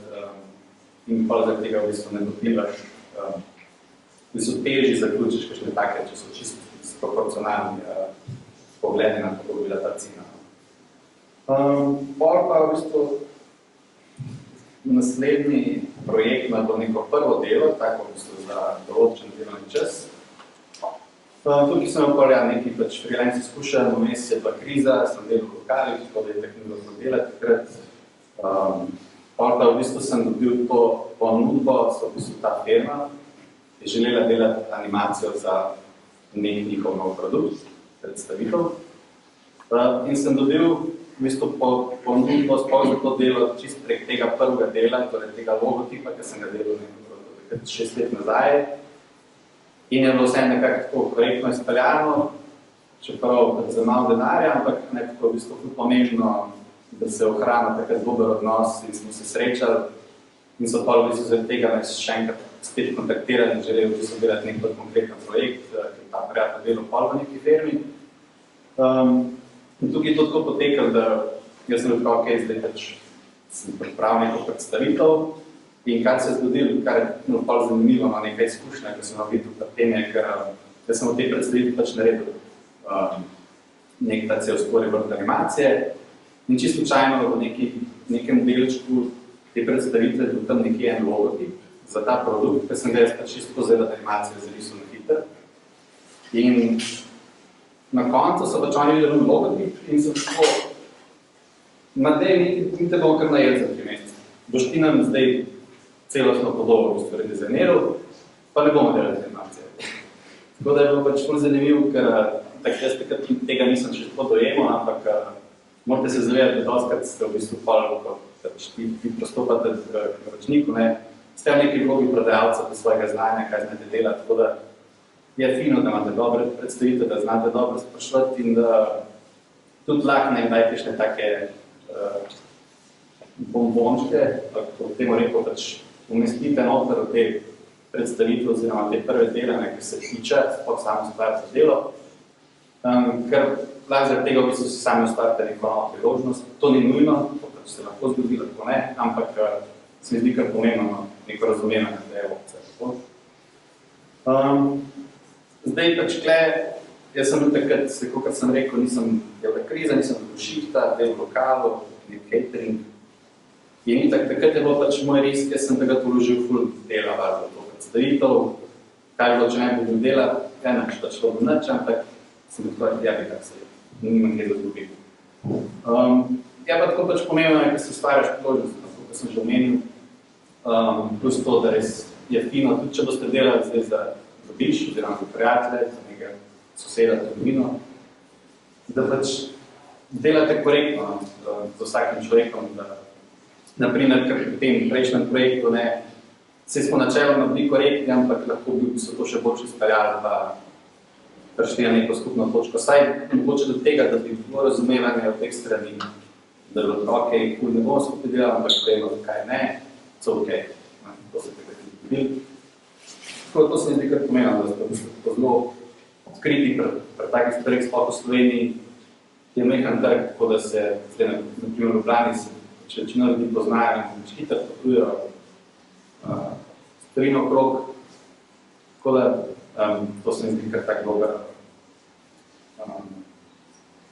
in pa zaradi tega v bistvu ne dobivaš. V bistvu težji zaključiš kakšne take, če so čisto proporcionalni pogledi na kako bi bila ta cena. Pol pa v bistvu naslednji projekt ima bo neko prvo delo, tako v bistvu za določen delovni čas. Tukaj sem imel nekaj pač freelance izkušenj, vmes je pa kriza, sem delal v lokalih, tako da je tako ni bilo delati takrat. Pol pa v bistvu sem dobil to ponudbo, so v bistvu ta firma, je želela delati animacijo za nek njihov nov produkt, predstavitev. In sem dobil v bistvu ponudbo sploh za to delo čisto prek tega prvega dela, torej tega logotipa, ki sem ga delal nekaj 6 let nazaj. In je bilo vse nekako tako korektno izpeljano, čeprav za malo denarja, ampak nekako v bistvu pomembno, da se ohrana takrat dober odnos in smo se srečali. In so pa v bistvu zaradi tega me še enkrat spet kontaktirali in želeli v bistvu delati nek konkreten projekt, ki je ta prijatelj delal pol v neki firmi. In tukaj je to tako potekalo, da jaz sem rekel, ok, zdaj pač sem pripravil neko predstavitev in kar se je zgodilo, kar je pol zanimivo, nekaj izkušnja, ki sem videl pri tem, je, ker jaz sem v tej predstavitvi pač naredil nek ta cel storyboard animacije in čisto slučajno v nekem delčku te predstavitve bil tam nekje en logotip za ta produkt, ker sem ga jaz pač čisto zaradi animacije zarisal na hiter. In na koncu so pač oni videli logotip in sem tako, mi te bomo kar najeli za 3 mesece. Boš ti nam zdaj celostno podobo v bistvu redizajniral, pa ne bomo delali animacije. Tako da je bilo pač ful zanimivo, ker jaz tega nisem še tako dojemal, ampak morate se zavedati, da dostakrat ste v bistvu pol, ko ti prostopate k naročniku, ste v neki vlogi prodajalca do svojega znanja, kaj znate delati, tako da je fino, da imate dobre predstavitve, da znate dobro sprašovati in da tudi lahko ne dajte še take bombončke, tako temu rekel, pač umestite noter v te predstavitve oziroma te prve dele, ki se tiče, spod samo stvar za delo, ker lahko zaradi tega v bistvu si sami ustvarite neko novo priložnost. To ni nujno, to pač se lahko zgodi, lahko ne, ampak se mi zdi kar pomembno neko razumevanje, da je opcija. Zdaj pač tukaj, jaz sem bil takrat, kot sem rekel, nisem delal kriza, nisem bil šihta, del lokalu, nek catering. In takrat je bilo pač moj risk, jaz sem takrat vložil ful dela za to predstavitev, kaj bilo, če ne bi bil dela, če pač to bo nič, ampak sem bil tako, ja bi tak se nimam kaj zadobiti. Ja pa tako pač pomembno je, ker se ustvarjaš priložnost, kot sem že omenil, plus to, da res je fino, tudi če boste delali zdaj za biš, oziroma za prijatelje, za nekaj soseda, trgovino, da pač delate korektno z vsakim človekom, da naprimer, ker pri tem prejšnjem projektu se smo načeloma bili korektni, ampak lahko bi se to še bolj izpeljali, pa prišli na neko skupno točko. Saj mogoče do tega, da bi bilo razumevanje od teh strani, da bi bilo ok, kul ne bomo skupaj delali, ampak vemo, zakaj ne, so ok, to se tega ni dobili. Tako to se mi zdi kar pomenilo, da ste to zelo odkriti pri takih stvareh, sploh v Sloveniji, je majhen trg, tako da se zdaj na primer v Ljubljani, če večina ljudi poznajo in hitro potujejo stvari naokrog, tako da to se mi zdi kar tak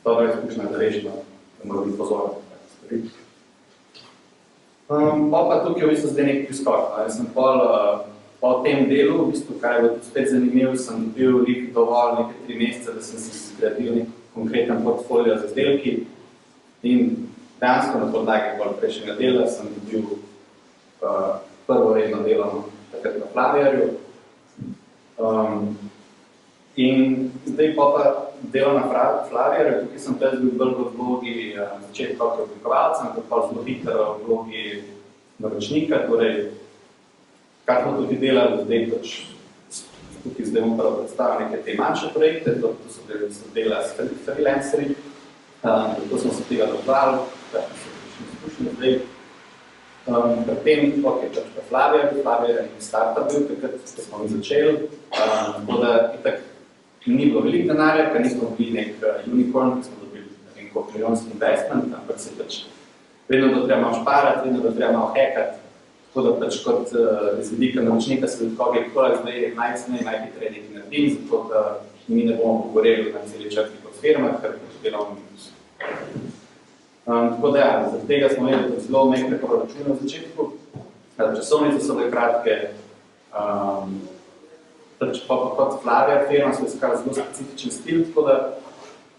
dobra izkušnja, da veš, da mora biti pozoren na take stvari. Pa tukaj v bistvu zdaj nek priskok. Jaz sem po tem delu, v bistvu, kar je bilo spet zanimivo, sem dobil dovolj neke 3 mesece, da sem si zgradil nek konkreten portfolio z izdelki in dejansko na podlagi prejšnjega dela sem dobil prvo redno delo takrat na Flavierju. In zdaj pa delo na Flavierju, tukaj sem tudi bil bolj v vlogi začetka oblikovalca, ampak pa zelo hitro v vlogi naročnika, torej kar smo tudi delali zdaj, tukaj zdaj bom prav predstavil neke te manjše projekte, to so dela s freelancerji, to smo se tega dodali, kar smo se izkušnje zdaj. Pri tem, pa Flavier je startup bil, takrat smo mi začeli, tako da itak ni bilo veliko denarja, ker nismo bili nek unicorn, ki smo dobili neko milijonski investment, ampak se pač vedno da treba malo šparati, vedno da treba malo hackati, tako da pač kot iz vidika naročnika se vidi, kako je zdaj najcnej, najhitreje nekaj naredim, zato da mi ne bomo pogoreli na celi črti kot firma, ker pač delamo minus. Tako da ja, zaradi tega smo imeli zelo mehke proračune v začetku, časovnice so bile kratke, kot Flavier firma so iskali zelo specifičen stil, tako da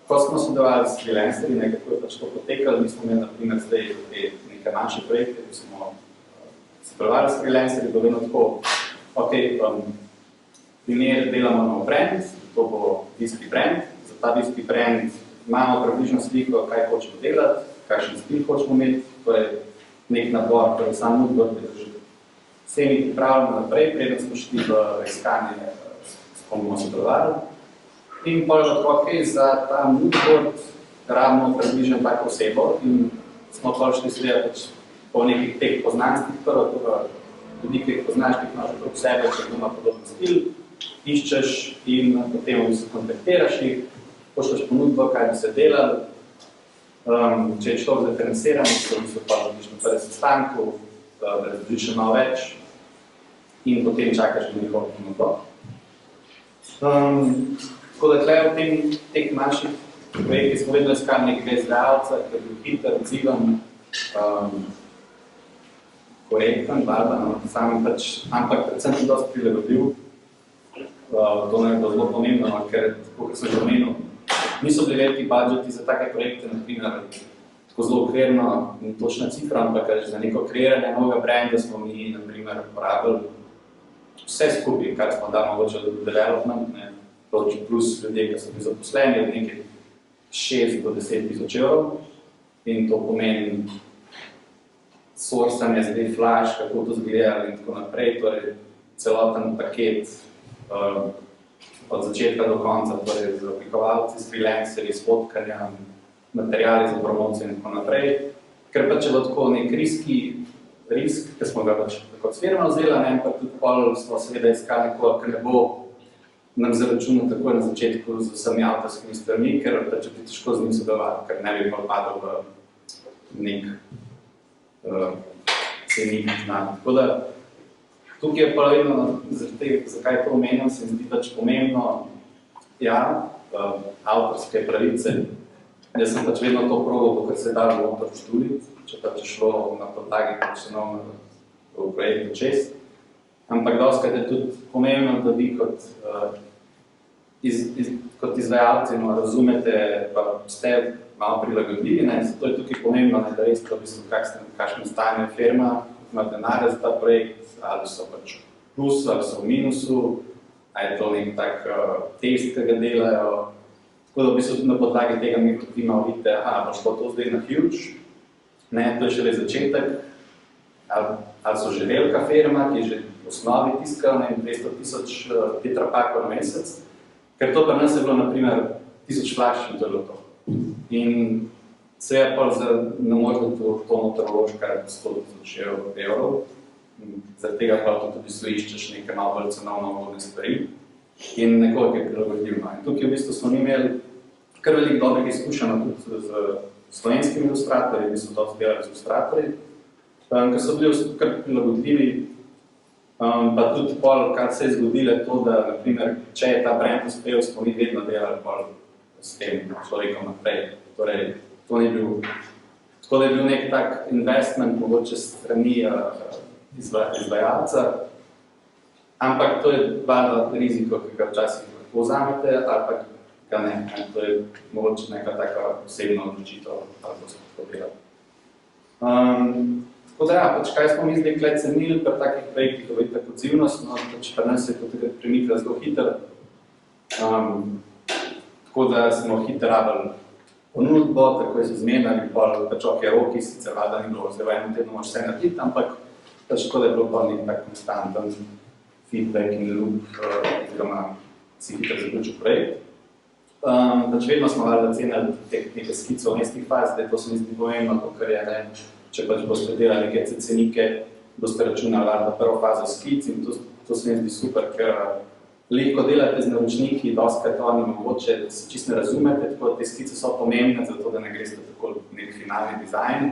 ko smo sodelovali s freelancerji, nekako je pač to potekalo, mi smo imeli na primer zdaj neke manjše projekte, ko smo sodelovali s freelancerji, bilo vedno tako, ok, primer delamo nov brand, to bo Whisky brand, za ta Whisky brand imamo približno sliko, kaj hočemo delati, kakšen stil hočemo imeti, to je nek nabor, torej sam moodboard, ki je že vsemi pripravljamo naprej, preden smo šli v iskanje, s kom bomo sodelovali. In potem tako, ok, za ta moodboard rabimo približno tako osebo in smo pa šli seveda pač po nekih teh poznanstvih, prvo ljudi, ki jih poznaš, ki jih imaš okrog sebe, če ima podoben stil, iščeš in potem se kontaktiraš jih, pošljaš ponudbo, kaj bi se delali. Če je človek zainteresiran, se pa na prvi sestanku, da razložiš še malo več in potem čakaš na njihovo ponudbo. Tako da tukaj v teh manjših projektih smo vedno iskali nekega izvajalca, ki je bil hiter, odziven, korekten, barban, ampak predvsem tudi dosti prilagodljiv. To nam je bilo zelo pomembno, ker, tako kot sem že omenil, niso bili veliki budžeti za take projekte, naprimer, tako zelo okvirno in točna cifra, ampak za neko kreiranje novega branda smo mi, naprimer, porabili vse skupaj, kar smo dali mogoče do development, plus ljudje, ki so bili zaposleni, od nekaj 6 do 10 tisoč evrov in to pomeni sourcanje, zdaj flash, kako to zgledali in tako naprej, torej celoten paket od začetka do konca, torej z oblikovalci, s freelancerji, s fotkanjem, materiali za promocijo in tako naprej. Ker pa če bo tako nek risk, ker smo ga pač kot firma vzeli, ampak tudi pol smo seveda iskali nekoga, ki ne bo nam zaračunal takoj na začetku z vsemi avtorskimi stvarmi, ker pač bi težko z njim sodelovati, ker ne bi padel v nek cenik znam. Tako da tukaj je pa vedno, zakaj to omenjam, se mi zdi pač pomembno, ja, avtorske pravice. Jaz sem pač vedno to probal, ker se je dalo noter študiti, če pač je šlo na podlagi profesionalno v projektu čez. Ampak dostikrat je tudi pomembno, da vi kot izvajalci razumete, pa ste malo prilagodljivi, zato je tukaj pomembno, da veste, kakšno stanje firma, ima denarja za ta projekt, ali so pač plus, ali so v minusu, ali je to nek tak test, ki ga delajo. Tako da v bistvu na podlagi tega mi tudi malo vidite, bo šlo to zdaj na huge, to je šele začetek, ali so že velika firma, ki je že v osnovi tiskala 200,000 tetrapakov na mesec, ker to pri nas je bilo naprimer 1000 flash in to je bilo to. In se je pa ne može to noter vložiti kar 100,000 evrov, zaradi tega pa tudi v bistvu iščeš nekaj malo bolj cenovno ugodne stvari. in nekoliko je prilagodljiv. In tukaj v bistvu smo imeli kar veliko dobrih izkušenj tudi z slovenskimi ilustratorji, mi smo dosti delali z ilustratorji, ki so bili kar prilagodljivi, pa tudi pol, kar se je zgodilo, to, da, naprimer, če je ta brand uspel, smo mi vedno delali pol s tem človekom naprej. Torej, to ni bil, tako da je bil nek tak investment, mogoče strani izvajalca, ampak to je valjda riziko, ki ga včasih lahko vzamete, ali pa ga ne. To je mogoče neka taka posebna odločitev, ali to se tako dela. Tako da ja, pač kaj smo mi zdaj kle cenili pri takih projektih, to je tako odzivnost, no, pač pri nas se je to takrat premikla zelo hitro. Tako da smo hitro rabili ponudbo, tako je se zmenili, pač ok, roki, sicer vlada ni bilo, zdaj v enem tednu moraš vse narediti, ampak pač tako da je bilo pa nek tak konstanten feedback in loop, oziroma si hitro zaključil projekt. Pač vedno smo valjda cenili neke skice v mestnih faz, zdaj to se mi zdi pomembno, to kar je, ne, če pač boste delali neke cenike, boste računali valjda prvo fazo skic in to se mi zdi super, ker lahko delate z naročniki, dostikrat oni mogoče, da se čisto ne razumete, tako da te skice so pomembne, zato da ne greste tako nek finalni dizajn.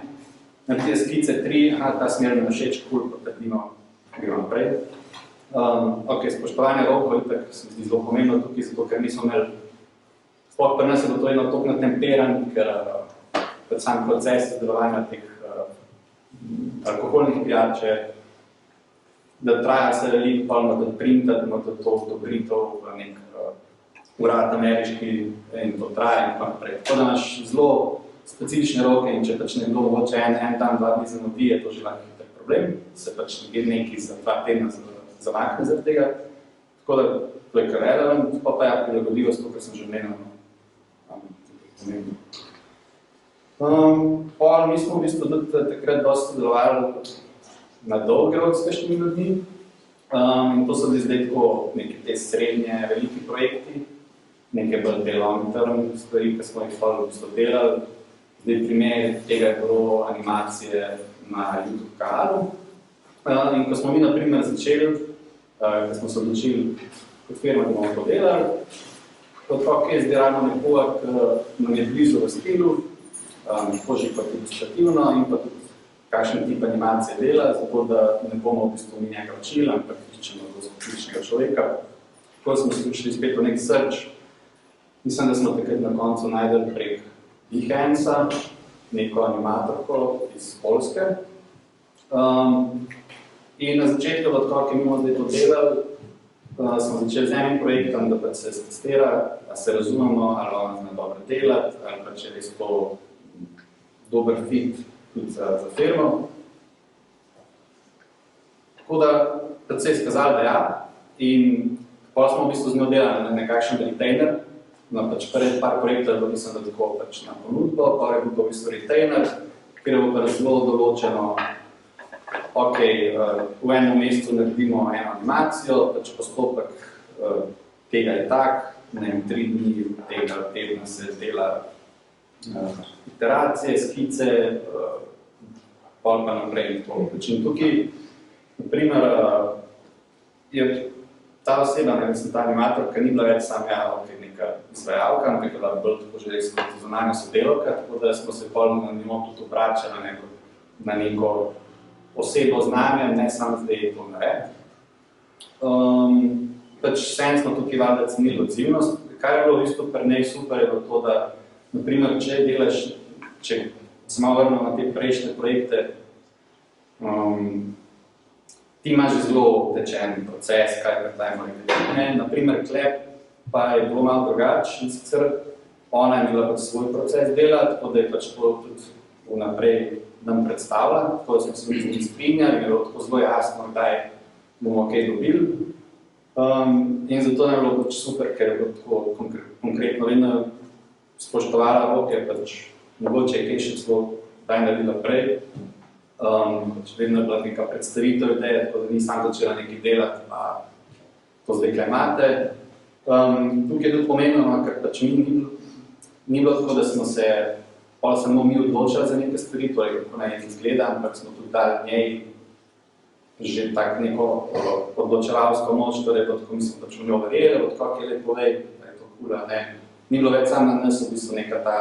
Na te skice 3, ta smer mi všeč, cool, potrdimo, gremo naprej. Ok, spoštovanje rokov, itak se mi zdi zelo pomembno tukaj, zato ker nismo imeli, sploh pri nas je bilo to eno toliko natemperan, ker sam proces izdelovanja teh alkoholnih pijače, da traja se veliko, da printati, da to odobritev v nek urad ameriški in to traja in tako naprej. Tako da imaš zelo specifične roke in če pač nekdo mogoče en dan, 2 dni zamudi, je to že lahko tak problem, se pač nekaj za 2 tedna zamakne zaradi tega. Tako da to je kar relevant, pa ja prilagodljivost, to, kar sem že omenil. Mi smo v bistvu tudi takrat dosti sodelovali na dolgi rok s kakšnimi ljudmi. In to so bili zdaj tako neke te srednje veliki projekti, neke bolj te long term stvari, ki smo jih v bistvu delali. Zdaj primer tega je bilo animacije na YouTube kanalu. In ko smo mi na primer začeli, ko smo se odločili kot firma, da bomo to delali, kot ok, zdaj rabimo nekoga, ki nam je blizu v stilu, poži pa ilustrativno in pa tudi kakšen tip animacije dela, zato da ne bomo v bistvu mi njega učili, ampak iščemo do specifičnega človeka. Tako smo se učili spet v nek search. Mislim, da smo takrat na koncu najdeli prek Behance-a neko animatorko iz Poljske. In na začetku, tako, ki bomo zdaj to delali, smo začeli z enim projektom, da pa se testira, da se razumemo, ali ona zna dobro delati, ali pa če res to dober fit tudi za firmo. Tako da se je izkazalo, da ja. In potem smo v bistvu z njo delali na nekakšen retainer. No, pač pred par projektov je bilo, mislim, da tako pač na ponudbo, pa je bil to v bistvu retainer, kjer je bilo pa zelo določeno, ok, v enem mestu naredimo eno animacijo, pač postopek tega je tak, ne vem, 3 dni tega tedna se dela iteracije, skice, pol pa naprej in to. In tukaj, naprimer, je ta oseba, ne mislim, ta animatorka ni bila več sam neka izvajalka, ampak je bila bolj tako že res kot zunanja sodelavka, tako da smo se pol na njo tudi obračali na neko osebo znanja, ne samo zdaj to narediti. Pač vsem smo tukaj valjda cenili odzivnost. Kar je bilo v bistvu pri njej super, je bilo to, da naprimer, če delaš, če se malo vrnemo na te prejšnje projekte, ti imaš zelo tečen proces, kaj pretajmo reči. Naprimer, klep pa je bilo malo drugače in sicer ona je imela pač svoj proces dela, tako da je pač to tudi vnaprej nam predstavila, tako da smo se mi z njim strinjali, je bilo tako zelo jasno, kdaj bomo kaj dobili. In zato je bilo pač super, ker je bilo tako konkretno vedno spoštovala roke, pač mogoče je kaj še celo daj naredila prej. Pač vedno je bila neka predstavitev ideje, tako da nisem začela nekaj delati, pa to zdaj kaj imate. Tukaj je tudi pomembno, ker pač ni bilo tako, da smo se samo mi odločali za neke stvari, torej kako naj izgleda, ampak smo tudi dali njej že tako neko odločevalsko moč, torej tako mislim, da če v njo verjeli, odkak je lepo vej, da je to kula, ne. Ni bilo več sam na nas, v bistvu neka ta,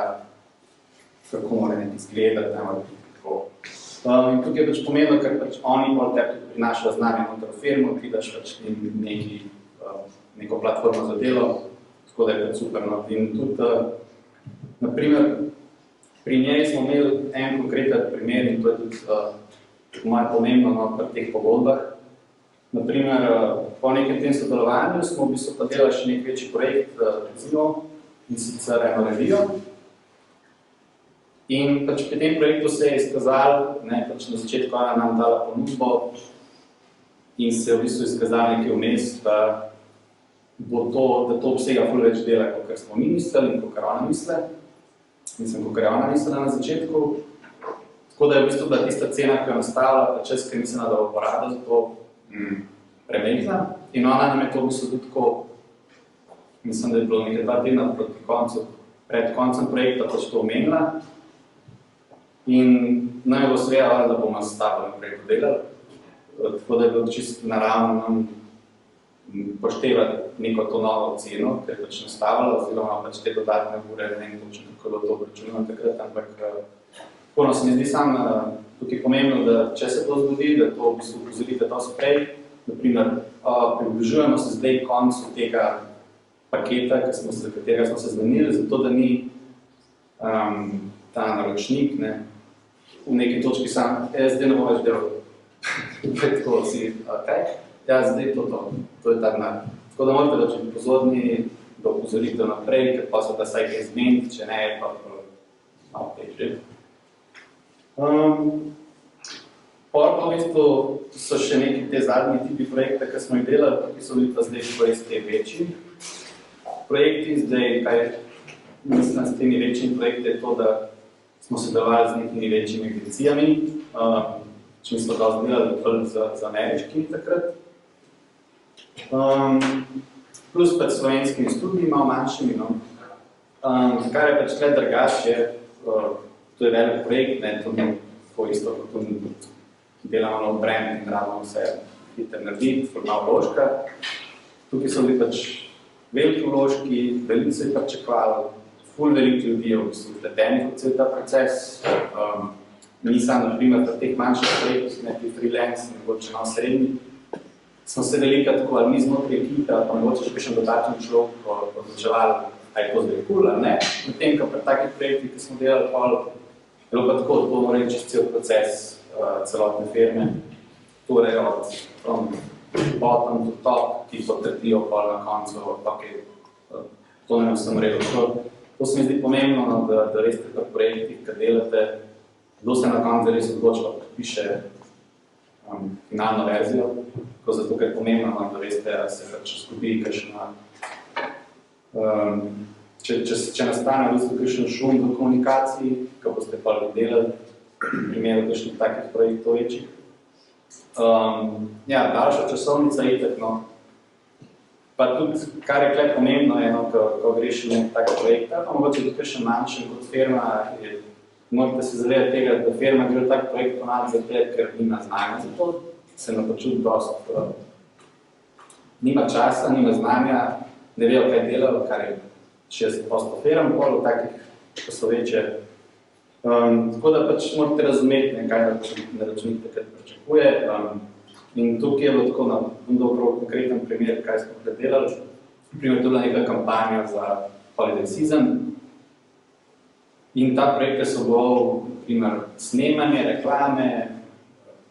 kako mora nekaj izgledati, ne, ali tako. In tukaj je pač pomenilo, ker pač oni bolj tebi prinašajo znanje noter v firmo, ti daš pač neko platformo za delo, tako da je pač super. No. In tudi, naprimer, pri njej smo imeli en konkreten primer in to je tudi malo pomembno no, pri teh pogodbah. Naprimer, po nekem tem sodelovanju smo v bistvu pa delali še nek večji projekt in sicer eno revijo. In pač pri tem projektu se je izkazalo, ne, pač na začetku ona nam dala ponudbo in se je v bistvu izkazalo nekaj vmes, da to obsega ful več dela, kot smo mi mislili in kot ona misle. Mislim, kot je ona mislila na začetku. Tako da je v bistvu bila tista cena, ki jo nastavila, pa čez, ker mislila, da bo porada za to premehna. In ona nam je to v bistvu tudi tako, mislim, da je bilo nekaj 2 tedna proti koncu, pred koncem projekta pač to omenila. In nam je bilo seveda, da bomo s tabo naprej podelali. Tako da je bilo čisto naravno nam poštevati neko to novo ceno, ker je pač nastavila, oziroma pač te dodatne ure, ne vem točno, kako je bilo to obračunano takrat, ampak tako se mi zdi samo tukaj pomembno, da če se to zgodi, da to v bistvu upozorite dosti prej, naprimer, približujemo se zdaj koncu tega paketa, za katerega smo se zmenili, zato da ni ta naročnik, ne, v neki točki sam, zdaj ne bom več delal. Tako si, ja, zdaj to je ta denar. Tako da morate biti pozorni, da upozorite naprej, ker pa se da saj kaj zmeniti, če ne, pa malo težje. Pol v bistvu so še neki te zadnji tipi projekte, ki smo jih delali, ki so bili pa zdaj res te večji projekti. Zdaj, kaj mislim s temi večjimi projekti, je to, da smo sodelovali z nekimi večjimi agencijami, če smo dosti delali za ameriškimi takrat. Plus pač slovenskimi študiji, malo manjšimi. No. Kar je pač tle drugače, to je velik projekt, ne, to je tako isto, kot delamo nov brand in rabimo vse hitro narediti, formalno vložka. Tukaj so bili pač veliki vložki, veliko se je pričakovalo, ful veliko ljudi je v bistvu vpletenih v cel ta proces. Mi sam, na primer, pri teh manjših projektih, neki freelance, mogoče malo srednji, smo se velikrat tako ali mi znotraj ekipe, ali pa mogoče še kakšen dodaten človek odločevali, a je to zdaj cool ali ne. Medtem, ko pri takih projektih, ki smo delali pol, je bilo pa tako, to mora reči cel proces celotne firme, torej od bottom do top, ki potrdijo pol na koncu, to ne vsem redo. To se mi zdi pomembno, da veste pri projektih, ki delate, kdo se na koncu res odločilo, da piše finalno verzijo, zato ker je pomembno, da veste, da se pač zgubi kakšna, če nastane v bistvu kakšen šum v komunikaciji, ko boste pa delali, v primeru kakšnih takih projektov večjih. Ja, daljša časovnica je itak, no. Pa tudi, kar je tukaj pomembno, ko greš v nek tak projekt, pa mogoče tudi kakšen manjšen kot firma, morate se zavedati tega, da firma gre v tak projekt ponavljati zato, ker nima znanja za to, se ne počuti dosti. Nima časa, nima znanja, ne vejo, kaj delajo, kar je 60% firm, pol v takih, ko so večje. Tako da pač morate razumeti, kaj naročnik takrat pričakuje. In tukaj je bilo tako na dobro konkreten primer, kaj smo predelali. Primer, to je bila neka kampanja za holiday season. In ta projekt so bilo, snemanje, reklame,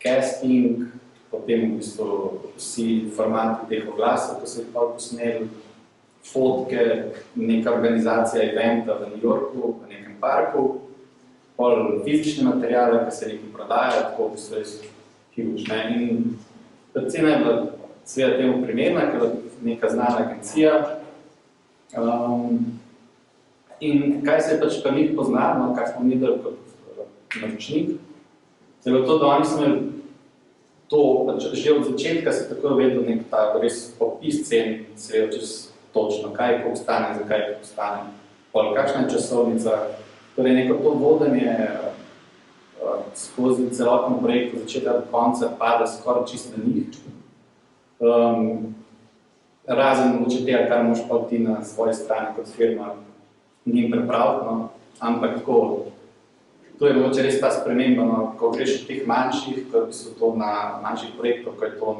casting, potem v bistvu vsi formati teh oglasov, ki so jih posneli, fotke, neka organizacija eventa v New Yorku, v nekem parku, pol fizične materiale, ki se nekaj prodajajo, tako v bistvu res huge. In cena je bila seveda temu primerna, ker je neka znana agencija. In kaj se je pač pri njih poznalo, kaj smo videli kot naročnik, je bilo to, da oni smo imeli to, že od začetka se tako vedel nek ta res opis cen, se vedel čez točno, kaj koliko stane, zakaj koliko stane, kakšna je časovnica, torej neko to vodenje skozi celotno projekt od začetka do konca pada skoraj čisto na njih. Razen mogoče tega, kar moš pa ti na svoji strani kot firma njim pripraviti, no. Ampak tako, to je mogoče res ta sprememba, no. Ko greš od teh manjših, ko so to na manjših projektov, ko je to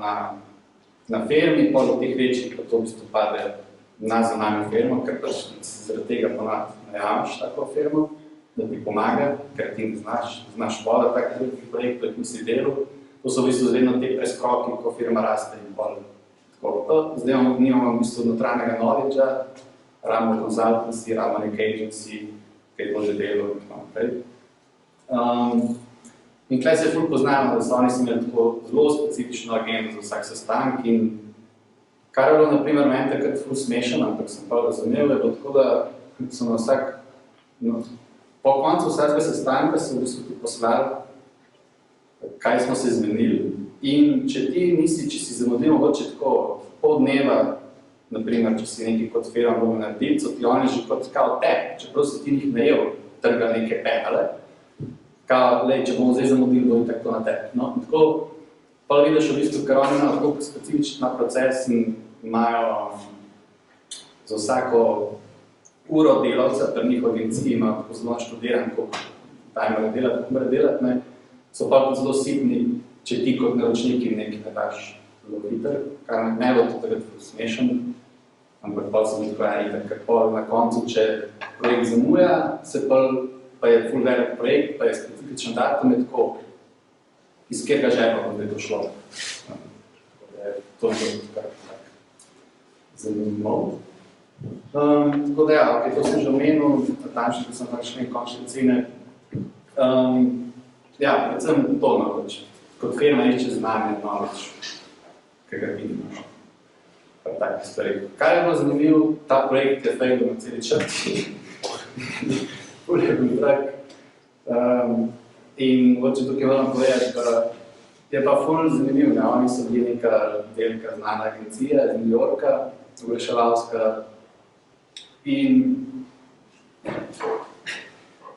na firmi, pa od teh večjih, ko to v bistvu pade na zunanjo firmo, ker pač zaradi tega ponavadi najameš tako firmo, da ti pomaga, ker ti znaš voditi takih velikih projektov, ki si delal. To so v bistvu vedno te preskoki, ko firma raste in pol. Zdaj nimamo v bistvu notranjega knowledge-a, rabimo consultancy, rabimo nek agency, kaj to že delo in tako naprej. In tukaj se ful poznamo, da so oni imeli tako zelo specifično agendo za vsak sestanek in kar je bilo na primer meni takrat ful smešen, ampak sem pa razumel, je bilo tako, da so na vsak, po koncu vsakega sestanka so v bistvu poslali, kaj smo se zmenili. In če si zamudil mogoče tako pol dneva, naprimer, če si nekaj kot firma bomo narediti, so ti oni že kot kao tep, čeprav si ti njih najel trga neke penale, kao, če bomo zdaj zamudili, bo in tako na tep. No, tako, pa vidiš v bistvu, ker oni imajo tako specifična proces in imajo za vsako uro delavca, pri njih v agenciji imajo tako zelo študiran, koliko taj mora delati, kako mora delati, ne, so pa zelo sitni, če ti kot naročniki nekaj ne daš zelo hiter, kar ne bo to takrat smešen, ampak pa sem tako itak, ker pol na koncu, če projekt zamuja, pa je ful velik projekt, pa je specifičen datum, je tako, iz katerega žepa bo to šlo. To je kar zanimivo. Tako da ja, to sem že omenil, natančno, da sem pač nekaj končne cene. Ja, predvsem to naroč. Kot firma išče znanje, knowledge, kaj ga vidiš. Pa takih stvari. Kaj je bilo zanimivo, ta projekt je fejlil na celi črti. Ful je bil tak. In hoče tukaj moram povedati, da je pa ful zanimiv, ne? Oni so bili neka velika znana agencija iz New Yorka, oglaševalska. In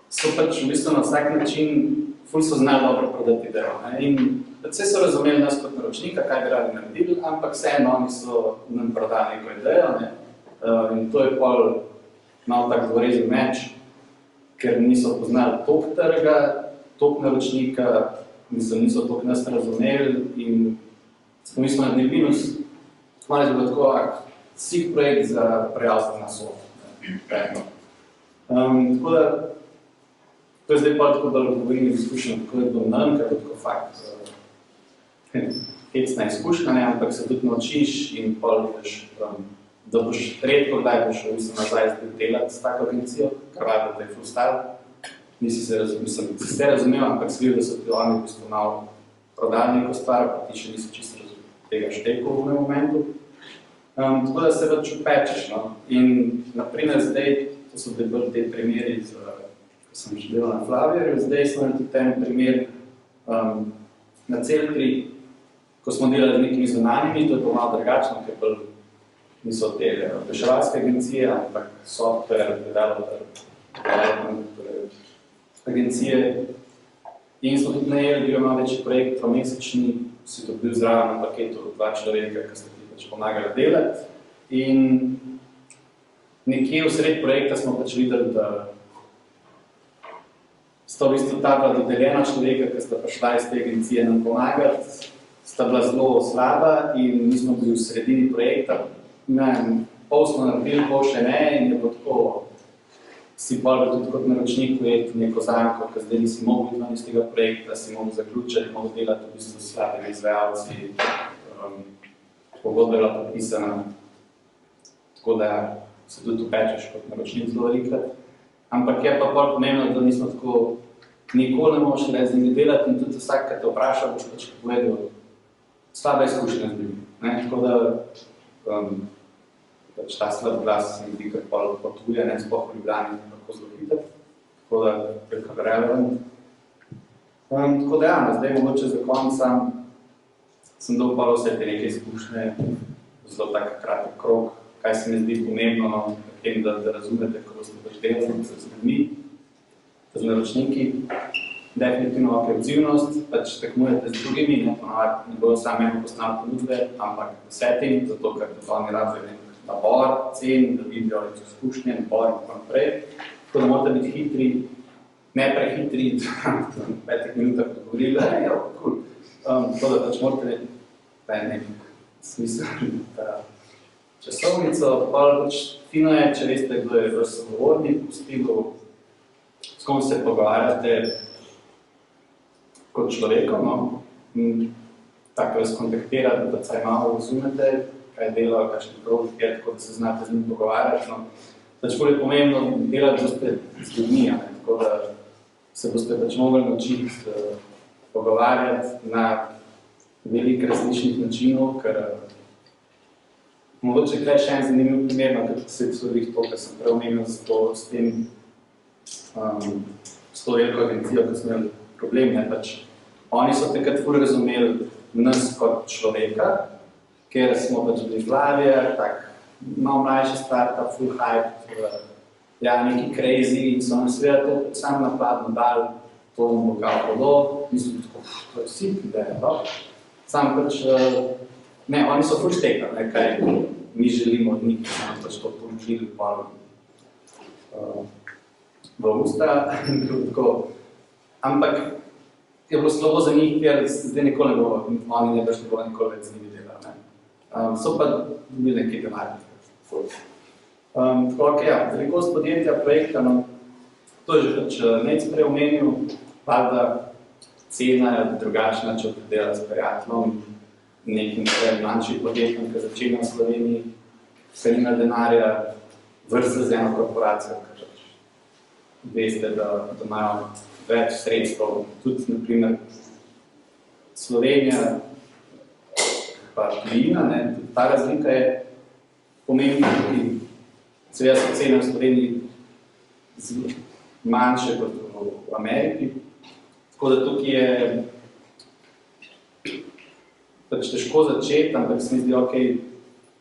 so pač v bistvu na vsak način ful so znali dobro prodati idejo. In vse so razumeli nas kot naročnika, kaj bi radi naredili, ampak vseeno oni so nam prodali neko idejo. Ne? In to je pol malo tak dvorezen meč, ker niso poznali toliko trga, toliko naročnika, niso toliko nas razumeli in mi smo naredili minus, malo je bilo tako, sik projekt za prejalstvo na soft. Tako da, to je zdaj pa tako, da govorim izkušnjo, kako je bilo nam, ker je tako fakt hecna izkušnja, ampak se tudi naučiš in pol vidiš, da boš redko kdaj boš v bistvu nazaj delati s tako agencijo, kar valjda, da je ful staro. Nisi se razumel, ampak si videl, da so ti oni v bistvu malo prodali neko stvar, pa ti še nisi čisto tega štekal v momentu. Tako da se pač upečeš, no. In naprimer zdaj, to so bili te primeri, ko sem že delal na Flavierju, zdaj smo tudi tem primer na Celtri, ko smo delali z nekimi zunanjimi, to je pa malo drugačno, ker bolj niso te reševalske agencije, ampak software, developer, agencije. In smo tudi najeli, bil malo večji projekt, 3-mesečni, si dobil zraven na paketu 2 človeka, ki ste ti pač pomagali delati. In nekje v sred projekta smo pač videli, da sta v bistvu ta bila dodeljena človeka, ki sta prišla iz te agencije nam pomagati, sta bila zelo slaba in mi smo bili v sredini projekta. Pol smo naredili, pol še ne in je bilo tako, si pol tudi kot naročnik ujeti neko zanko, ki zdaj nisi mogel iz tega projekta, si mogel zaključiti, mogel delati v bistvu s slabimi izvajalci, pogodba je bila podpisana, tako da se tudi upečeš kot naročnik zelo velikrat. Ampak je pa pol pomembno, da nismo tako nikoli ne moš z njimi delati in tudi vsak, ki te vpraša, boš pač povedal slaba izkušnja z njimi. Tako da pač ta slab glas se mi zdi, kar pol potuje, ne sploh v Ljubljani, tako zelo videti. Tako da je kar relevant. Tako da ja, zdaj mogoče za konca sem dal pol vse te neke izkušnje, zelo tak kratek krog, kaj se mi zdi pomembno, da razumete, kako ste pač delali z ljudmi, z naročniki. definitivno odzivnost, pač tekmujete z drugimi, ne bodo samo eno postavljeno ponudbe, ampak 10, zato ker oni rabijo nek nabor, cen, da vidijo izkušnje, nabor in tako naprej. Tako da morate biti hitri, ne prehitri, v 5 minutah odgovorili, da je cool. Tako da pač morate nek smisel časovnico, pa pač fino je, če veste, kdo je vaš sogovornik v stilu, s kom se pogovarjate kot človekom, no? Tako vas kontaktirati, da saj malo razumete, kaj dela, kakšni projekt je, tako da se znate z njim pogovarjati. No? Pač bolj je pomembno delati boste z ljudmi, tako da se boste pač mogli naučiti pogovarjati na veliko različnih načinov, ker mogoče tukaj še en zanimiv primer, kako se je to, kar sem prej omenil s to veliko agencijo, ko smo imeli problem, ne, pač oni so takrat ful razumeli nas kot človeka, ker smo pač bili Flavia, tak malo mlajši startup, full hype, ja, neki crazy in so nam seveda to sam napadno dali, to bomo kao hodo, mislim, tako, to je vsi, da je to. Sam pač, ne, oni so ful štekali, ne, kaj mi želimo od njih, sam pač to poročili v usta, tako. Ampak je bilo slabo za njih, ker zdaj nikoli ne bo, oni ne boš nikoli več z njimi delali, ne. So pa dobili nekaj denarja. Tako, ja, velikost podjetja, projekta, no, to je že pač Nec prej omenil, pa da cena je drugačna, če dela s prijateljem, nekim manjšim podjetjem, ki začenja v Sloveniji, ker nima denarja, vrsta z eno korporacijo, ker veste, da imajo več sredstev, tudi, na primer, Slovenija, pa tujina, ne, tudi ta razlika je pomembna, tudi seveda so cene v Sloveniji manjše kot v Ameriki, tako da tukaj je pač težko začeti, ampak se mi zdi, ok,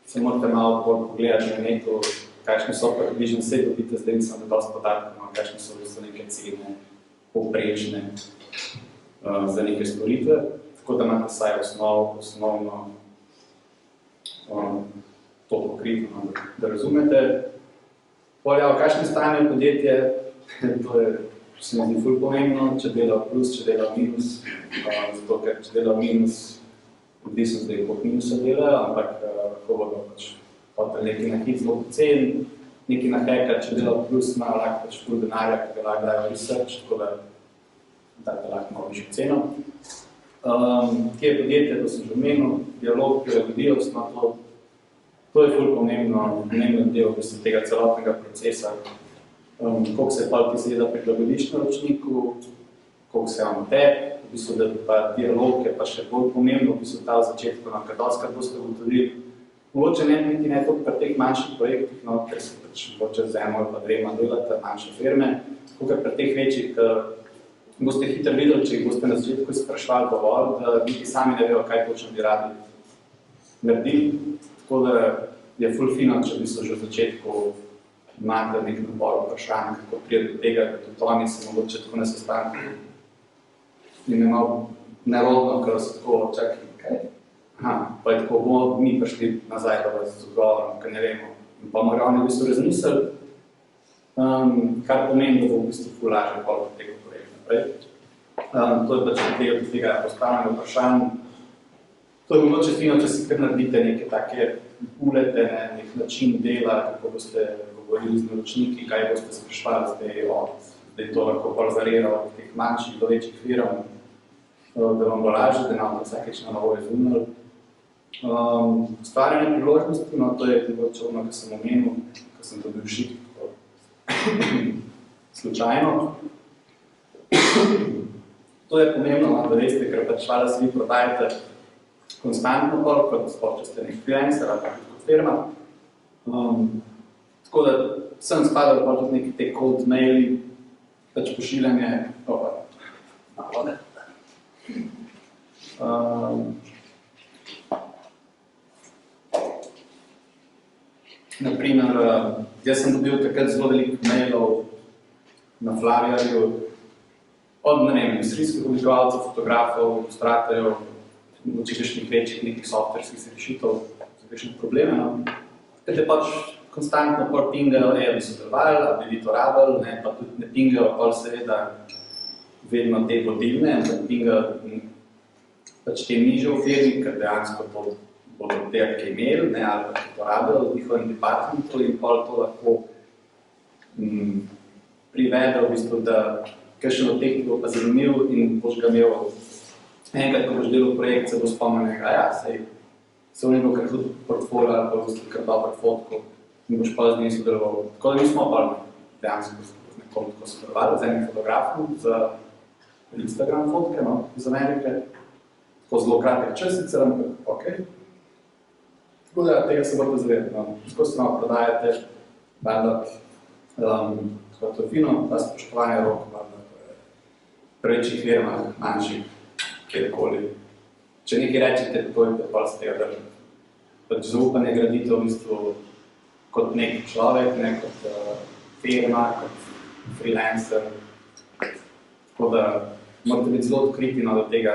se morate malo pogledati na neto, kakšne so približno vse dobite, zdaj nisem na dosti podatkov, kakšne so neke cene povprečne za neke storitve, tako da imate vsaj osnovno to pokrito, da razumete. Polja, v kakšnem stanju podjetje, to je, se mi zdi ful pomembno, če dela v plus, če dela v minus, zato ker če dela v minus, odvisno zdaj, koliko minusa delajo, ampak lahko bodo pač hotel neki na hit zelo pocen, neki na hacker, če dela v plus, ima lahko pač ful denarja, ki ga lahko dajo research, tako da dajte lahko malo višjo ceno. Kje je podjetje, to sem že omenil, dialog, prilagodljivost, no, to je ful pomemben del tega celotnega procesa, koliko se pa ti seveda prilagodiš naročniku, koliko se vam tebi, v bistvu, da pa dialog je pa še bolj pomembno, v bistvu ta v začetku, no, ker doskrat boste ugotovili, mogoče niti ne toliko pri teh manjših projektih, no, ker se pač mogoče z eno ali pa dvema delate manjše firme, kakor pri teh večjih, boste hitro videli, če jih boste na začetku sprašvali dovolj, da niti sami ne vejo, kaj točno bi radi naredili. Tako da je ful fino, če bi se že v začetku imate nek nabor vprašanj, kako pride do tega, da tudi oni se mogoče tako na sestanku in je malo nerodno, ker se tako čakaj, kaj? Pa je tako, bomo mi prišli nazaj do vas z odgovorom, ker ne vemo. In pa morajo oni v bistvu razmisliti, kar pomeni, da bo v bistvu ful lažje pol tega projekta naprej. To je pač del tega postavljanja vprašanj. To je mogoče fino, če si kar naredite neke take ulete, nek način dela, kako boste govorili z naročniki, kaj boste sprašvali zdaj to lahko bolj zariral od teh manjših do večjih firm, da vam bo lažje, da nam vsakeč na novo izumeli. Ustvarjanje priložnosti, no to je mogoče ono, ki sem omenil, ki sem to bil šit, slučajno. To je pomembno, da veste, ker pač hvala se vi prodajate konstantno pol, kot če ste nek freelancer ali kot firma. Tako da sem spadal pol tudi neki te cold maili, pač pošiljanje, naprimer, jaz sem dobil takrat zelo veliko mailov na Flaviarju od, ne vem, industrijskih oblikovalcev, fotografov, ilustratorjev, mogoče kakšnih večjih nekih softverskih rešitev za kakšne probleme, no. Ker te pač konstantno pol pingajo, bi sodelovali, a bi vi to rabili, ne, pa tudi ne pingajo pol seveda vedno te vodilne, ampak pingajo pač te nižje v firmi, ker dejansko bodo te kaj imeli, ne, ali pa to rabili v njihovem departmentu in pol to lahko privede v bistvu, da kakšen od teh bo pa zanimiv in boš ga imel enkrat, ko boš delal projekt, se bo spomnenega, ja, sej se v njego kar tudi portfolio ali pa v bistvu kar dober fotko in boš pa z njim sodeloval. Tako da mi smo pa dejansko z nekom tako sodelovali, z enim fotografom za Instagram fotke, no, iz Amerike. Tako zelo kratek čas, sicer, ampak ok. Tako da tega se morate zavedati, no. Tako se malo prodajate, valjda, tako to je fino, da spoštovanje rok, valjda, v večjih firmah, manjših, kjerkoli. Če nekaj rečete, pojete pa se tega držati. Pač zaupanje gradite v bistvu kot nek človek, ne kot firma, kot freelancer. Tako da morate biti zelo odkriti do tega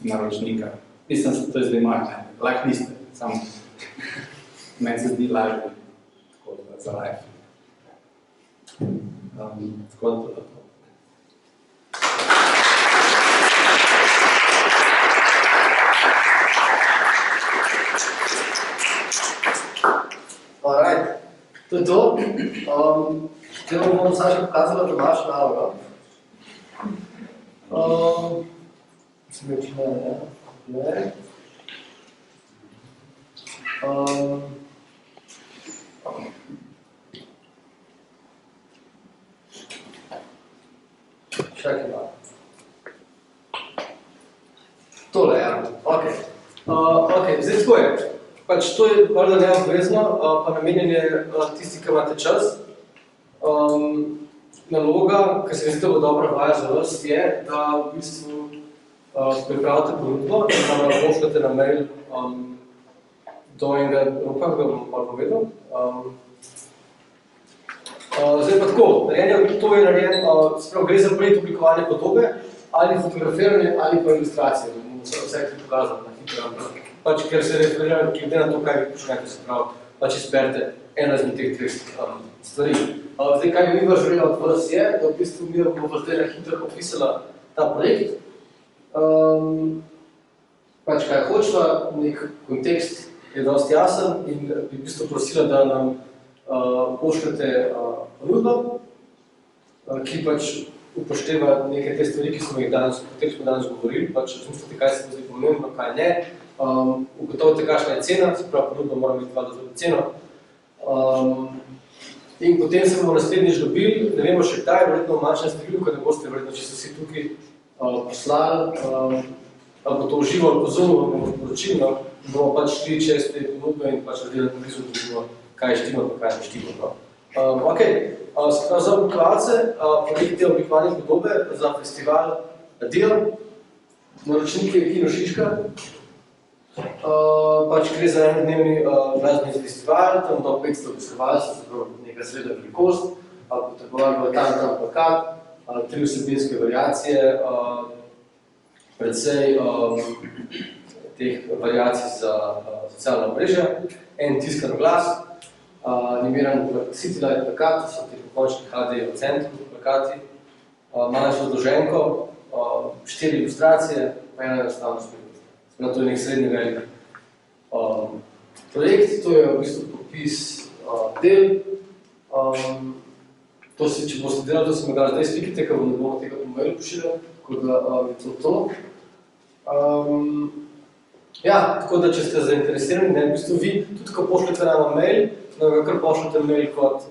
naročnika. Mislim, da to je zdaj moja, ne. Lahko niste, samo meni se zdi lažje, tako da za life. Tako da to je to. Alright, to je to. Zdaj vam bom Saša pokazala domačo nalogo. Mislim, da če ne. Čakaj malo. Tole, ja. Ok, zdaj tako je. Pač to je valjda neobvezno, pa namenjen je tisti, ki imate čas. Naloga, ki se mi zdi, da bo dobra vaja za vas, je, da v bistvu pripravite ponudbo in da nam pošljete na mail do enega roka, ga bom malo povedal. Zdaj pa tako, to je narejen, sprav gre za projekt oblikovanja podobe, ali fotografiranje, ali pa ilustracije, da bomo vse pokazali na hitro. Pač, ker se referiramo, glede na to, kaj vi počnete, se pravi, pač izberite ena izmed teh treh stvari. Zdaj, kaj bi mi želela od vas je, da v bistvu mi bomo zdaj na hitro opisala ta projekt. Pač, kaj hočela, nek kontekst je dosti jasen in bi v bistvu prosila, da nam pošljete ponudbo, ki pač upošteva neke te stvari, o katerih smo danes govorili, pač razmislite, kaj se bo zdaj pomembno, kaj ne. Ugotovite, kakšna je cena, se pravi, ponudba mora imeti valjda ceno. In potem se bomo naslednjič dobili, ne vemo še kdaj, verjetno v manjšem številu, ko ne boste verjetno, če so vsi tukaj poslali, ali bo to uživo ali po Zoomu, bomo sporočili, bomo pač šli čez te ponudbe in pač razdelati analizo, da vidimo, kaj je štimo, pa kaj ne štimo. Ok, za oblikovalce, projekt te oblikovanje podobe za festival Del, naročnik je Kino Šiška. Pač gre za enodnevni glasbeni festival, tam do 500 obiskovalcev, se pravi neka srednja velikost, potrebovali tam plakat, 3 vsebinske variacije, precej teh variacij za socialna omrežja, en tiskan glas, animiran City Light plakat, to so ti pokončni HD v centru plakati, manjšo zloženko, 4 ilustracije, pa ena enostavno spet. To je nek srednji velik projekt, to je v bistvu popis del. To si, če boste delali, to se mi ga zdaj slikite, ker ne bomo tega po mailu pošiljali, tako da je to. Ja, tako da, če ste zainteresirani, ne, v bistvu vi, tudi ko pošljete nama mail, nam ga kar pošljete mail kot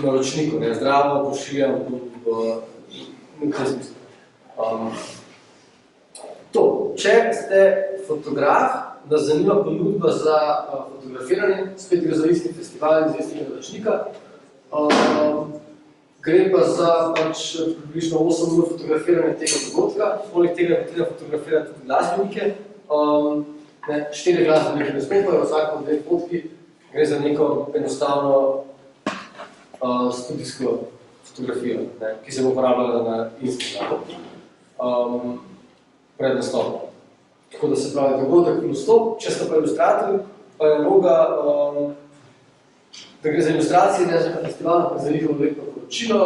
naročniku, ne, zdravo, pošiljam v nekaj smislu. Če ste fotograf, nas zanima ponudba za fotografiranje, spet gre za isti festival in za istega naročnika. Gre pa za približno 8 ur fotografiranja tega dogodka, poleg tega je treba fotografirati tudi glasbenike. 4 glasbenike nastopajo, vsako 2 fotki, gre za neko enostavno studijsko fotografijo, ne, ki se bo uporabljala na Instagramu pred nastopom. Tako da se pravi dogodek in vstop, če ste pa ilustratorji, pa je naloga, da gre za ilustracije, ne za festival, za njihovo letno poročilo,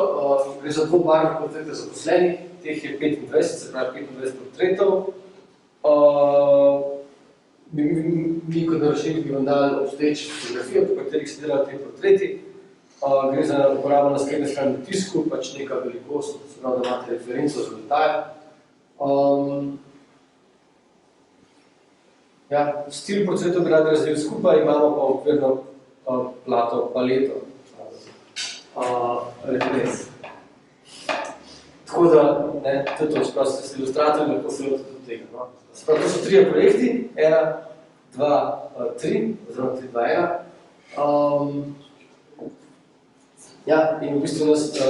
gre za dvobarvne portrete zaposlenih, teh je 25, se pravi 25 portretov. Mi kot naročniki bi vam dali obstoječe fotografije, po katerih se delajo te portreti. Gre za uporabo na sprednji strani v tisku, pač neka velikost, se pravi, da imate referenco za detalj. Ja, stil portretov bi radi razdelili skupaj, imamo pa okvirno plato, paleto, referenc. Tako da, ne, to je to, čeprav ste ilustratorji, lahko se lotite do tega. No? Sprav, to so 3 projekti, 1, 2, 3, oziroma 3, 2, 1. Ja, in v bistvu nas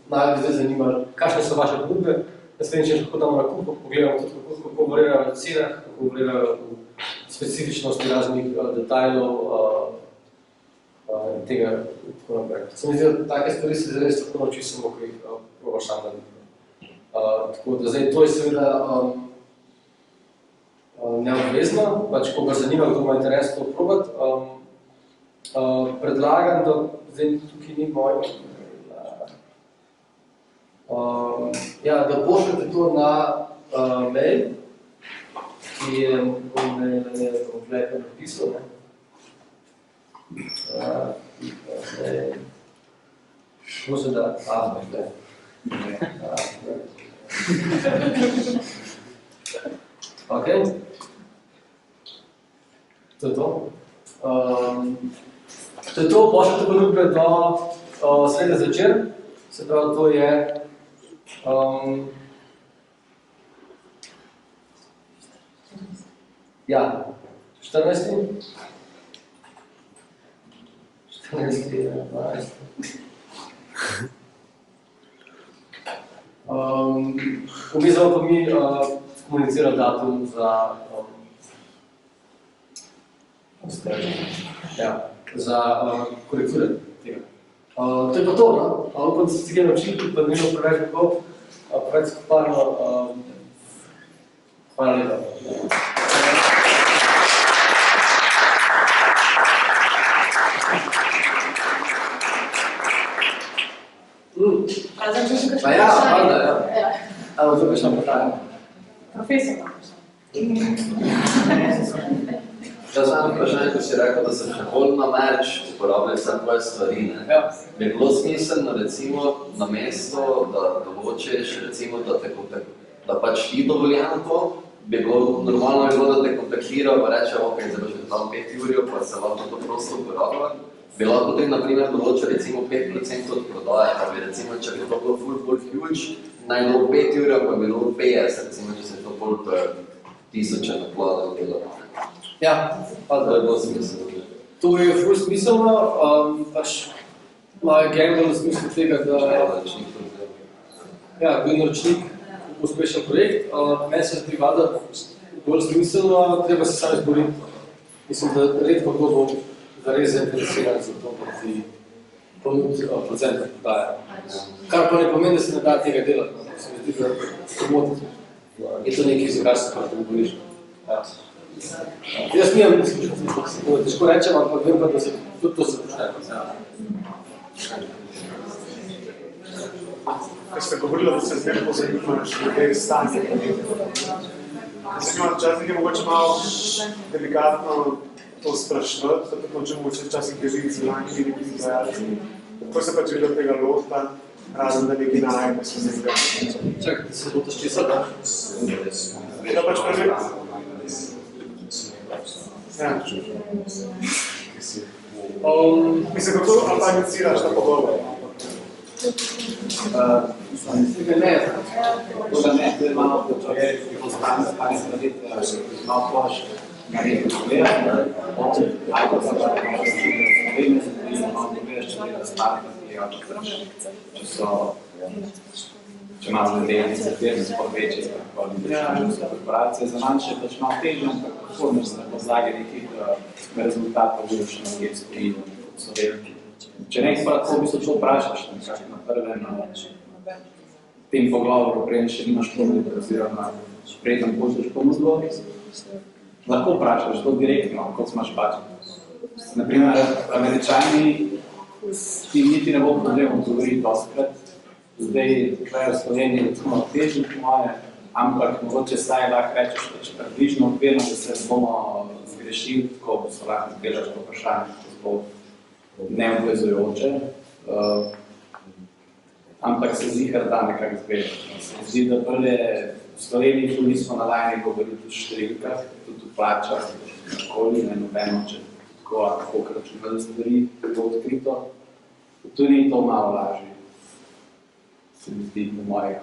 najbolj zdaj zanima, kakšne so vaše ponudbe. Naslednjič, če lahko damo na kup, pogledamo tudi, kako govorirajo v cenah, kako govorirajo v specifičnosti raznih detajlov in tega in tako naprej. Se mi zdi, da take stvari se res lahko nauči samo, ko jih probaš sam narediti. Tako da zdaj to je seveda neobvezno, pač koga zanima, kdo ima interes to probati. Predlagam, da zdaj tukaj ni moj, ja, da pošljete to na mail, ki je kompletno napisal, ne. Mislim, da ne. Ok. To je to. To je to, pošljete ponudbe do srede zvečer, se pravi, to je ja, 14. 12. Obvezno pa mi komunicirali datum za korekture tega. To je pa to, no? Upam, da ste se tega naučili, tudi pa ne imel preveč kako, preveč skuparno. Hvala lepa. Zdaj, če še kakšno Ja, vprašanje? ja. Evo, to kakšno vprašanje. Profesor pa Jaz znam vprašanje, ko si rekel, da se še bolj na merč uporabljajo vse tvoje stvari, ne? Ja. Bi bilo smiselno, recimo, na mesto, da določiš, recimo, da pač ti dovoljeno to, bi bilo normalno, da te kontaktira, pa reče, ok, zdaj boš tam 5 ur, pa se lahko to prosto uporablja. Bi lahko tudi, na primer, določil recimo 5% od prodaje, pa bi recimo, če bi to bilo full huge, naj bilo 5 ur, pa bi bilo 50, recimo, če se to pol 1000 nakladal delati. Ja, To je bilo smiselno. to je ful smiselno, pač malo gamble v smislu tega, da je naročnik uspešen projekt. Meni se zdi vada bolj smiselno, treba se sami izboriti. Mislim, da redko kdo bo zares zainteresiran za to, da ti ponudi procente prodaje. Kar pa ne pomeni, da se ne da tega delati. Se mi zdi, da se motiti. Je to nekaj, za kar se pa dogovoriš. Jaz nimam težko rečem, ampak vem pa, da se tudi to započne. Ko ste govorili, da se zmerno pozanimaš glede stanje. Včasih je mogoče malo delikatno to sprašvati, zato mogoče mogoče včasih težiti z zunanjimi nekimi izvajalci. Kako se pač videl tega lota, razen da nekaj najme se nekaj. Čakaj, da se lotaš česa, da? Da pač prvi. Ja. Mislim, kako apliciraš ta pogovor? Ne, to ne, to je malo počuje, ko stane kaj narediti, malo ploš narediti pogled, ajko se pa veme se tudi malo pogledaš, če dela stane, če imaš nedeljnice, firme so večje, kako korporacije, za manjše je pač malo težje, ampak kako se na podlagi nekih rezultatov, ki še nekje stoji, so veliki. Če nekaj pa tako v bistvu to vprašaš, nekako na prvem tem pogovoru, preden še nimaš ponudbe, oziroma preden pošleš ponudbo, lahko vprašaš to direktno, kot imaš budžet. Naprimer, Američani ti niti ne bo problem odgovoriti dostikrat. Zdaj, tukaj v Sloveniji recimo težje po moje, ampak mogoče staj lahko rečeš, da če približno okvirno, da se ne bomo zgrešili, tako so lahko delaš to vprašanje, to bo neobvezujoče. Ampak se zihar da nekako zgledati. Se zdi, da prve v Sloveniji tu nismo navajeni govoriti tudi številkah, tudi v plačah, takoli, ne nobeno, če tako lahko računali stvari, ki bo odkrito. Tudi ni to malo lažje, se mi zdi po mojih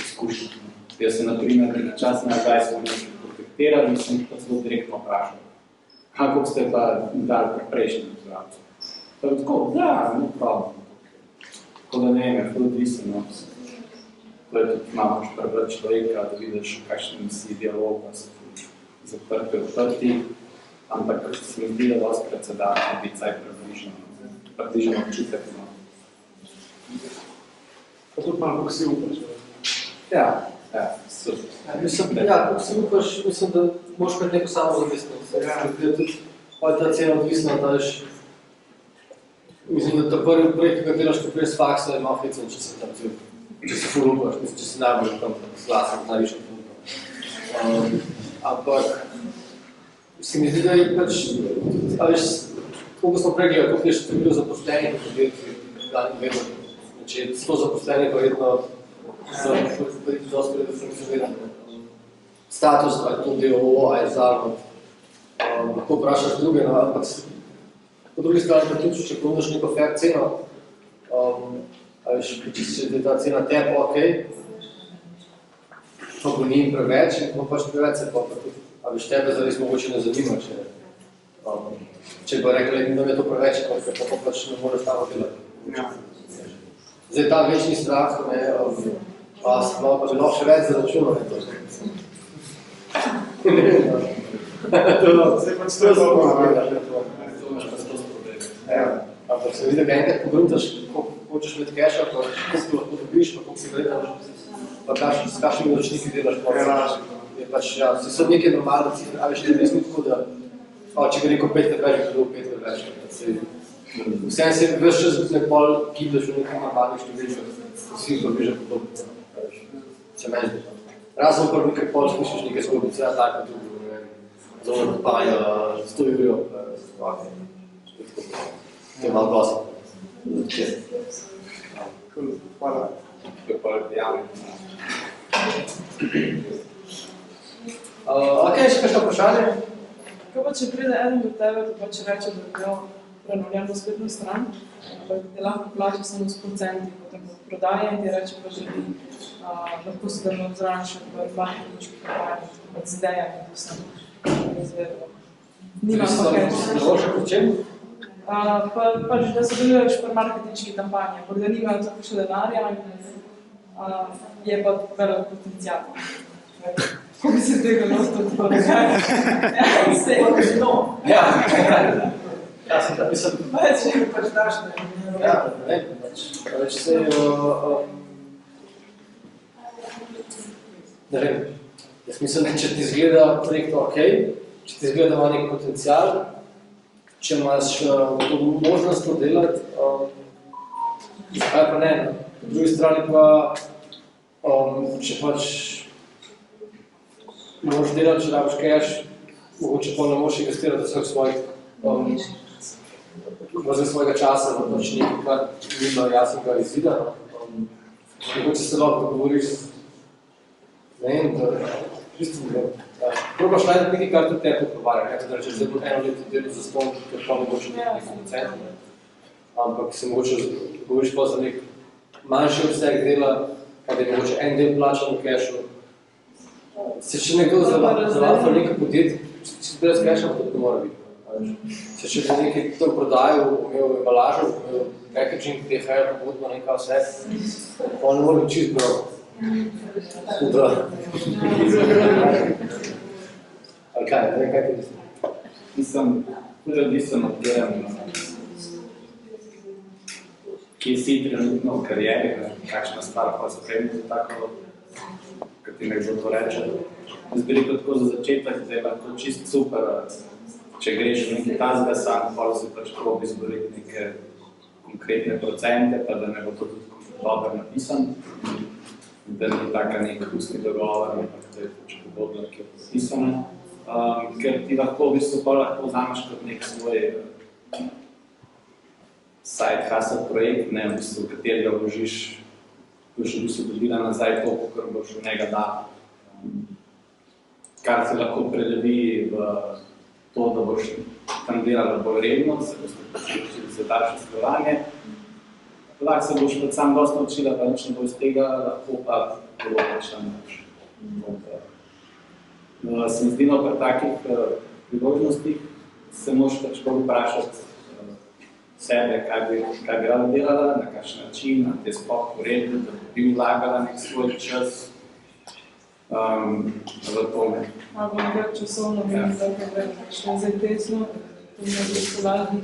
izkušnjah. Jaz sem na primer nekaj čas nazaj smo nekaj kontaktiral in sem pa zelo direktno vprašal, kako ste pa dali pri prejšnjem izvajalcu. Pa je tako, da, no problem. Tako da ne vem, je odvisno. To je tudi malo prebrati človeka, da vidiš, kakšen si dialog, pa so zaprti, odprti, ampak se mi zdi, da dostikrat se da biti caj približno občutek. Pa tudi malo, kako si upaš. Ja, super. Mislim, kako si upaš, mislim, da moraš imeti neko samozavestnost. Pa je ta cena odvisna, da ješ. Mislim, da ta prvi projekt, ki ga delaš, ko prej s faksa, je malo hecen, če se tam cel. Če se ful upaš, mislim, če se najbolj tam slasen, najvišem ful. Ampak se mi zdi, da je pač, a veš, koliko smo prej gledali, koliko je še bilo zaposlenih v podjetju, danih vedno. Če je 100 zaposlenih, pa vedno za podjetju dosti prej funkcionirano. Status, a je to DOO, a je zavod. Lahko vprašaš druge, no, ampak po drugi strani pa tudi, če ponudiš neko fair ceno, a veš, če je ta cena tepa, okej, pa bo ni preveč, in pa pač preveč se pa tudi, a veš, tebe zares mogoče ne zanima, če pa rekla, da je to preveč, pa pač ne moreš tamo delati. Zdaj ta večni strah, pa bi lahko še več zaračunal, ne to. Zdaj pač to je zelo malo. Ampak se vidi, da enkrat pogruntaš, koliko hočeš imeti keša, pa koliko lahko dobiš, pa koliko si gledaš, pa s kakšnimi ročniki delaš. Je pač, ja, so neke normalne cifre, a veš, ne res ni tako, da če ga rekel 5 več, bi bilo 5 več. Vsem se veš čas pol gibljaš v nekaj normalnih številčah, vsi približa podobno. Se meni zdi. Razen pa nekaj pol slišiš nekaj zgodbice, tako tudi, ne vem, zelo odpaja 100 jurjev, to je malo glasno. Hvala. To je pa javno. Ok, še kakšno vprašanje? Kaj pa, če pride eden do tebe, da pač reče, da bi imel prenovljeno spletno stran, da ti lahko plača samo s procenti, potem bo prodaje in ti reče, pa želi lahko se da zraven še v marketinški kampanji, od zdaj, to sem izvedela. Nimam pa kaj. Založek v čem? Pač, da sodeluješ pri marketinški kampanji, ampak da nimajo tako še denarja in je pa velik potencial. Ko bi se tega nostal tako nekaj. Ja, ja, sem da mislim. Pač daš ne. Ja, ne, pač se ne vem, jaz mislim, če ti izgleda projekt ok, če ti izgleda ima nek potencial, če imaš to možnost to delati, zakaj pa ne? Po drugi strani pa, če pač moraš delati, če daš cash, mogoče pa ne moraš investirati vseh svojih svojega časa, da pač nekaj, kar nima jasnega izvida. Mogoče se lahko dogovoriš ne vem, da probaš najti nekaj, kar tudi tebe odgovarja, da rečeš, da bo eno leto delo za stol, ker pa mogoče nekaj centra. Ampak se mogoče govoriš pa za nek manjši obseg dela, pa da je mogoče en del plačan v cashu. Se še nekdo zavalfa nekaj podjeti, če brez casha, pa to ne mora biti. Se še nekaj to prodajo, imel embalažo, imel packaging, DHL, pobudbo, nekaj vse, pa ne mora biti čist bravo. Da. Ali kaj, ne vem, kaj ti mislim? Mislim, tudi odvisno od tega, kje si trenutno v karieri, kakšna stvar pa spremljati tako, kot ti nekdo to reče. Jaz bi rekel tako za začetek, da je lahko čist super, če greš v nekaj tazga sam, pa si pač probi izboriti neke konkretne procente, pa da ne bo to tudi dobro napisan, da ni taka nek ustni dogovor, ampak to je pač pogodba, ki je podpisana. Ker ti lahko v bistvu pa lahko vzameš kot nek svoj side hustle projekt, ne, v bistvu, v katerega vložiš, boš v bistvu dobila nazaj to, kar boš v njega dala. Kar se lahko prelevi v to, da boš tam delala bolj redno, se boš naučila za daljše sodelovanje. Lahko se boš pa sam dosti naučila, pa nič ne bo iz tega, lahko pa določaš tam več. Se mi zdi, no, pri takih priložnostih se moraš pač bolj vprašati sebe, kaj bi rada delala, na kakšen način, na te sploh uredbe, da bi vlagala nek svoj čas v tome. Malo bom kar časovno vem, da je šlo zdaj tesno, to mi je gospodarni,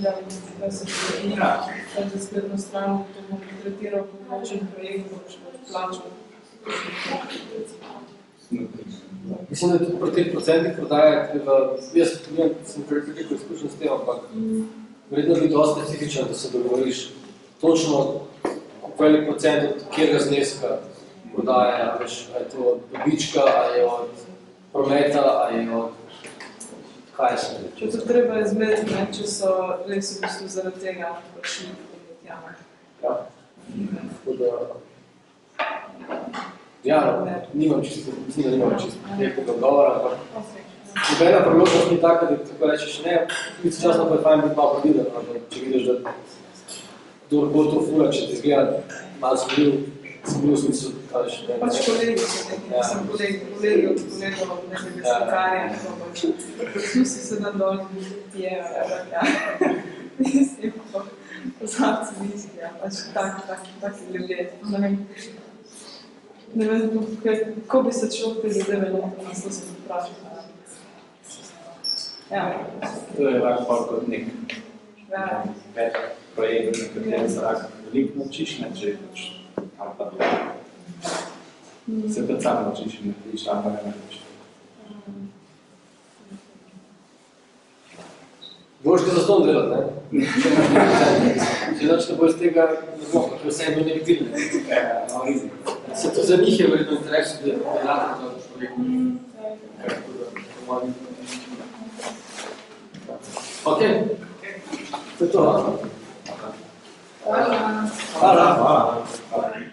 da se prihodnji, da za spletno stran, to bom tretiral kot počen projekt, da boš plačal. Mislim, da tudi pri teh procentih prodaje treba, jaz sem veliko izkušen s tem, ampak vredno biti dosti specifičen, da se dogovoriš točno velik procent od kjerega zneska prodaje, ali je to od dobička, ali je od prometa, ali je od kaj se. Če to treba izmeriti, če so res v bistvu zaradi tega prišli podjetjama. Ja, tako da... Ja, nimam čisto nekega odgovora, ampak nobena priložnost ni taka, da tako rečeš ne, istočasno pa je fajn biti malo previden, ampak če vidiš, da kdor bolj to fula, če ti izgleda malo smljiv v smislu, kažeš, ne. Pač kolegi so nekaj, sem kolegi od kolegov od nekega slikarja, to pač vsi se na dol pijejo, ja. Mislim, pozavci misli, ja, pač taki ljudje, ne vem, kako bi se človek te zadeve notili, to se vprašati. Ja. To je lahko kot nek več projekt, na katerem se lahko veliko naučiš, ne, če pač ali pa se pa sam naučiš in naučiš, ali pa ne naučiš. Boš ga zaston delati, ne? Če znači, da bo iz tega nezmohno, ker vse je bilo negativne. Se to za njih je verjetno interes, da delate to projekt. Ok, to je to. Hvala. Hvala.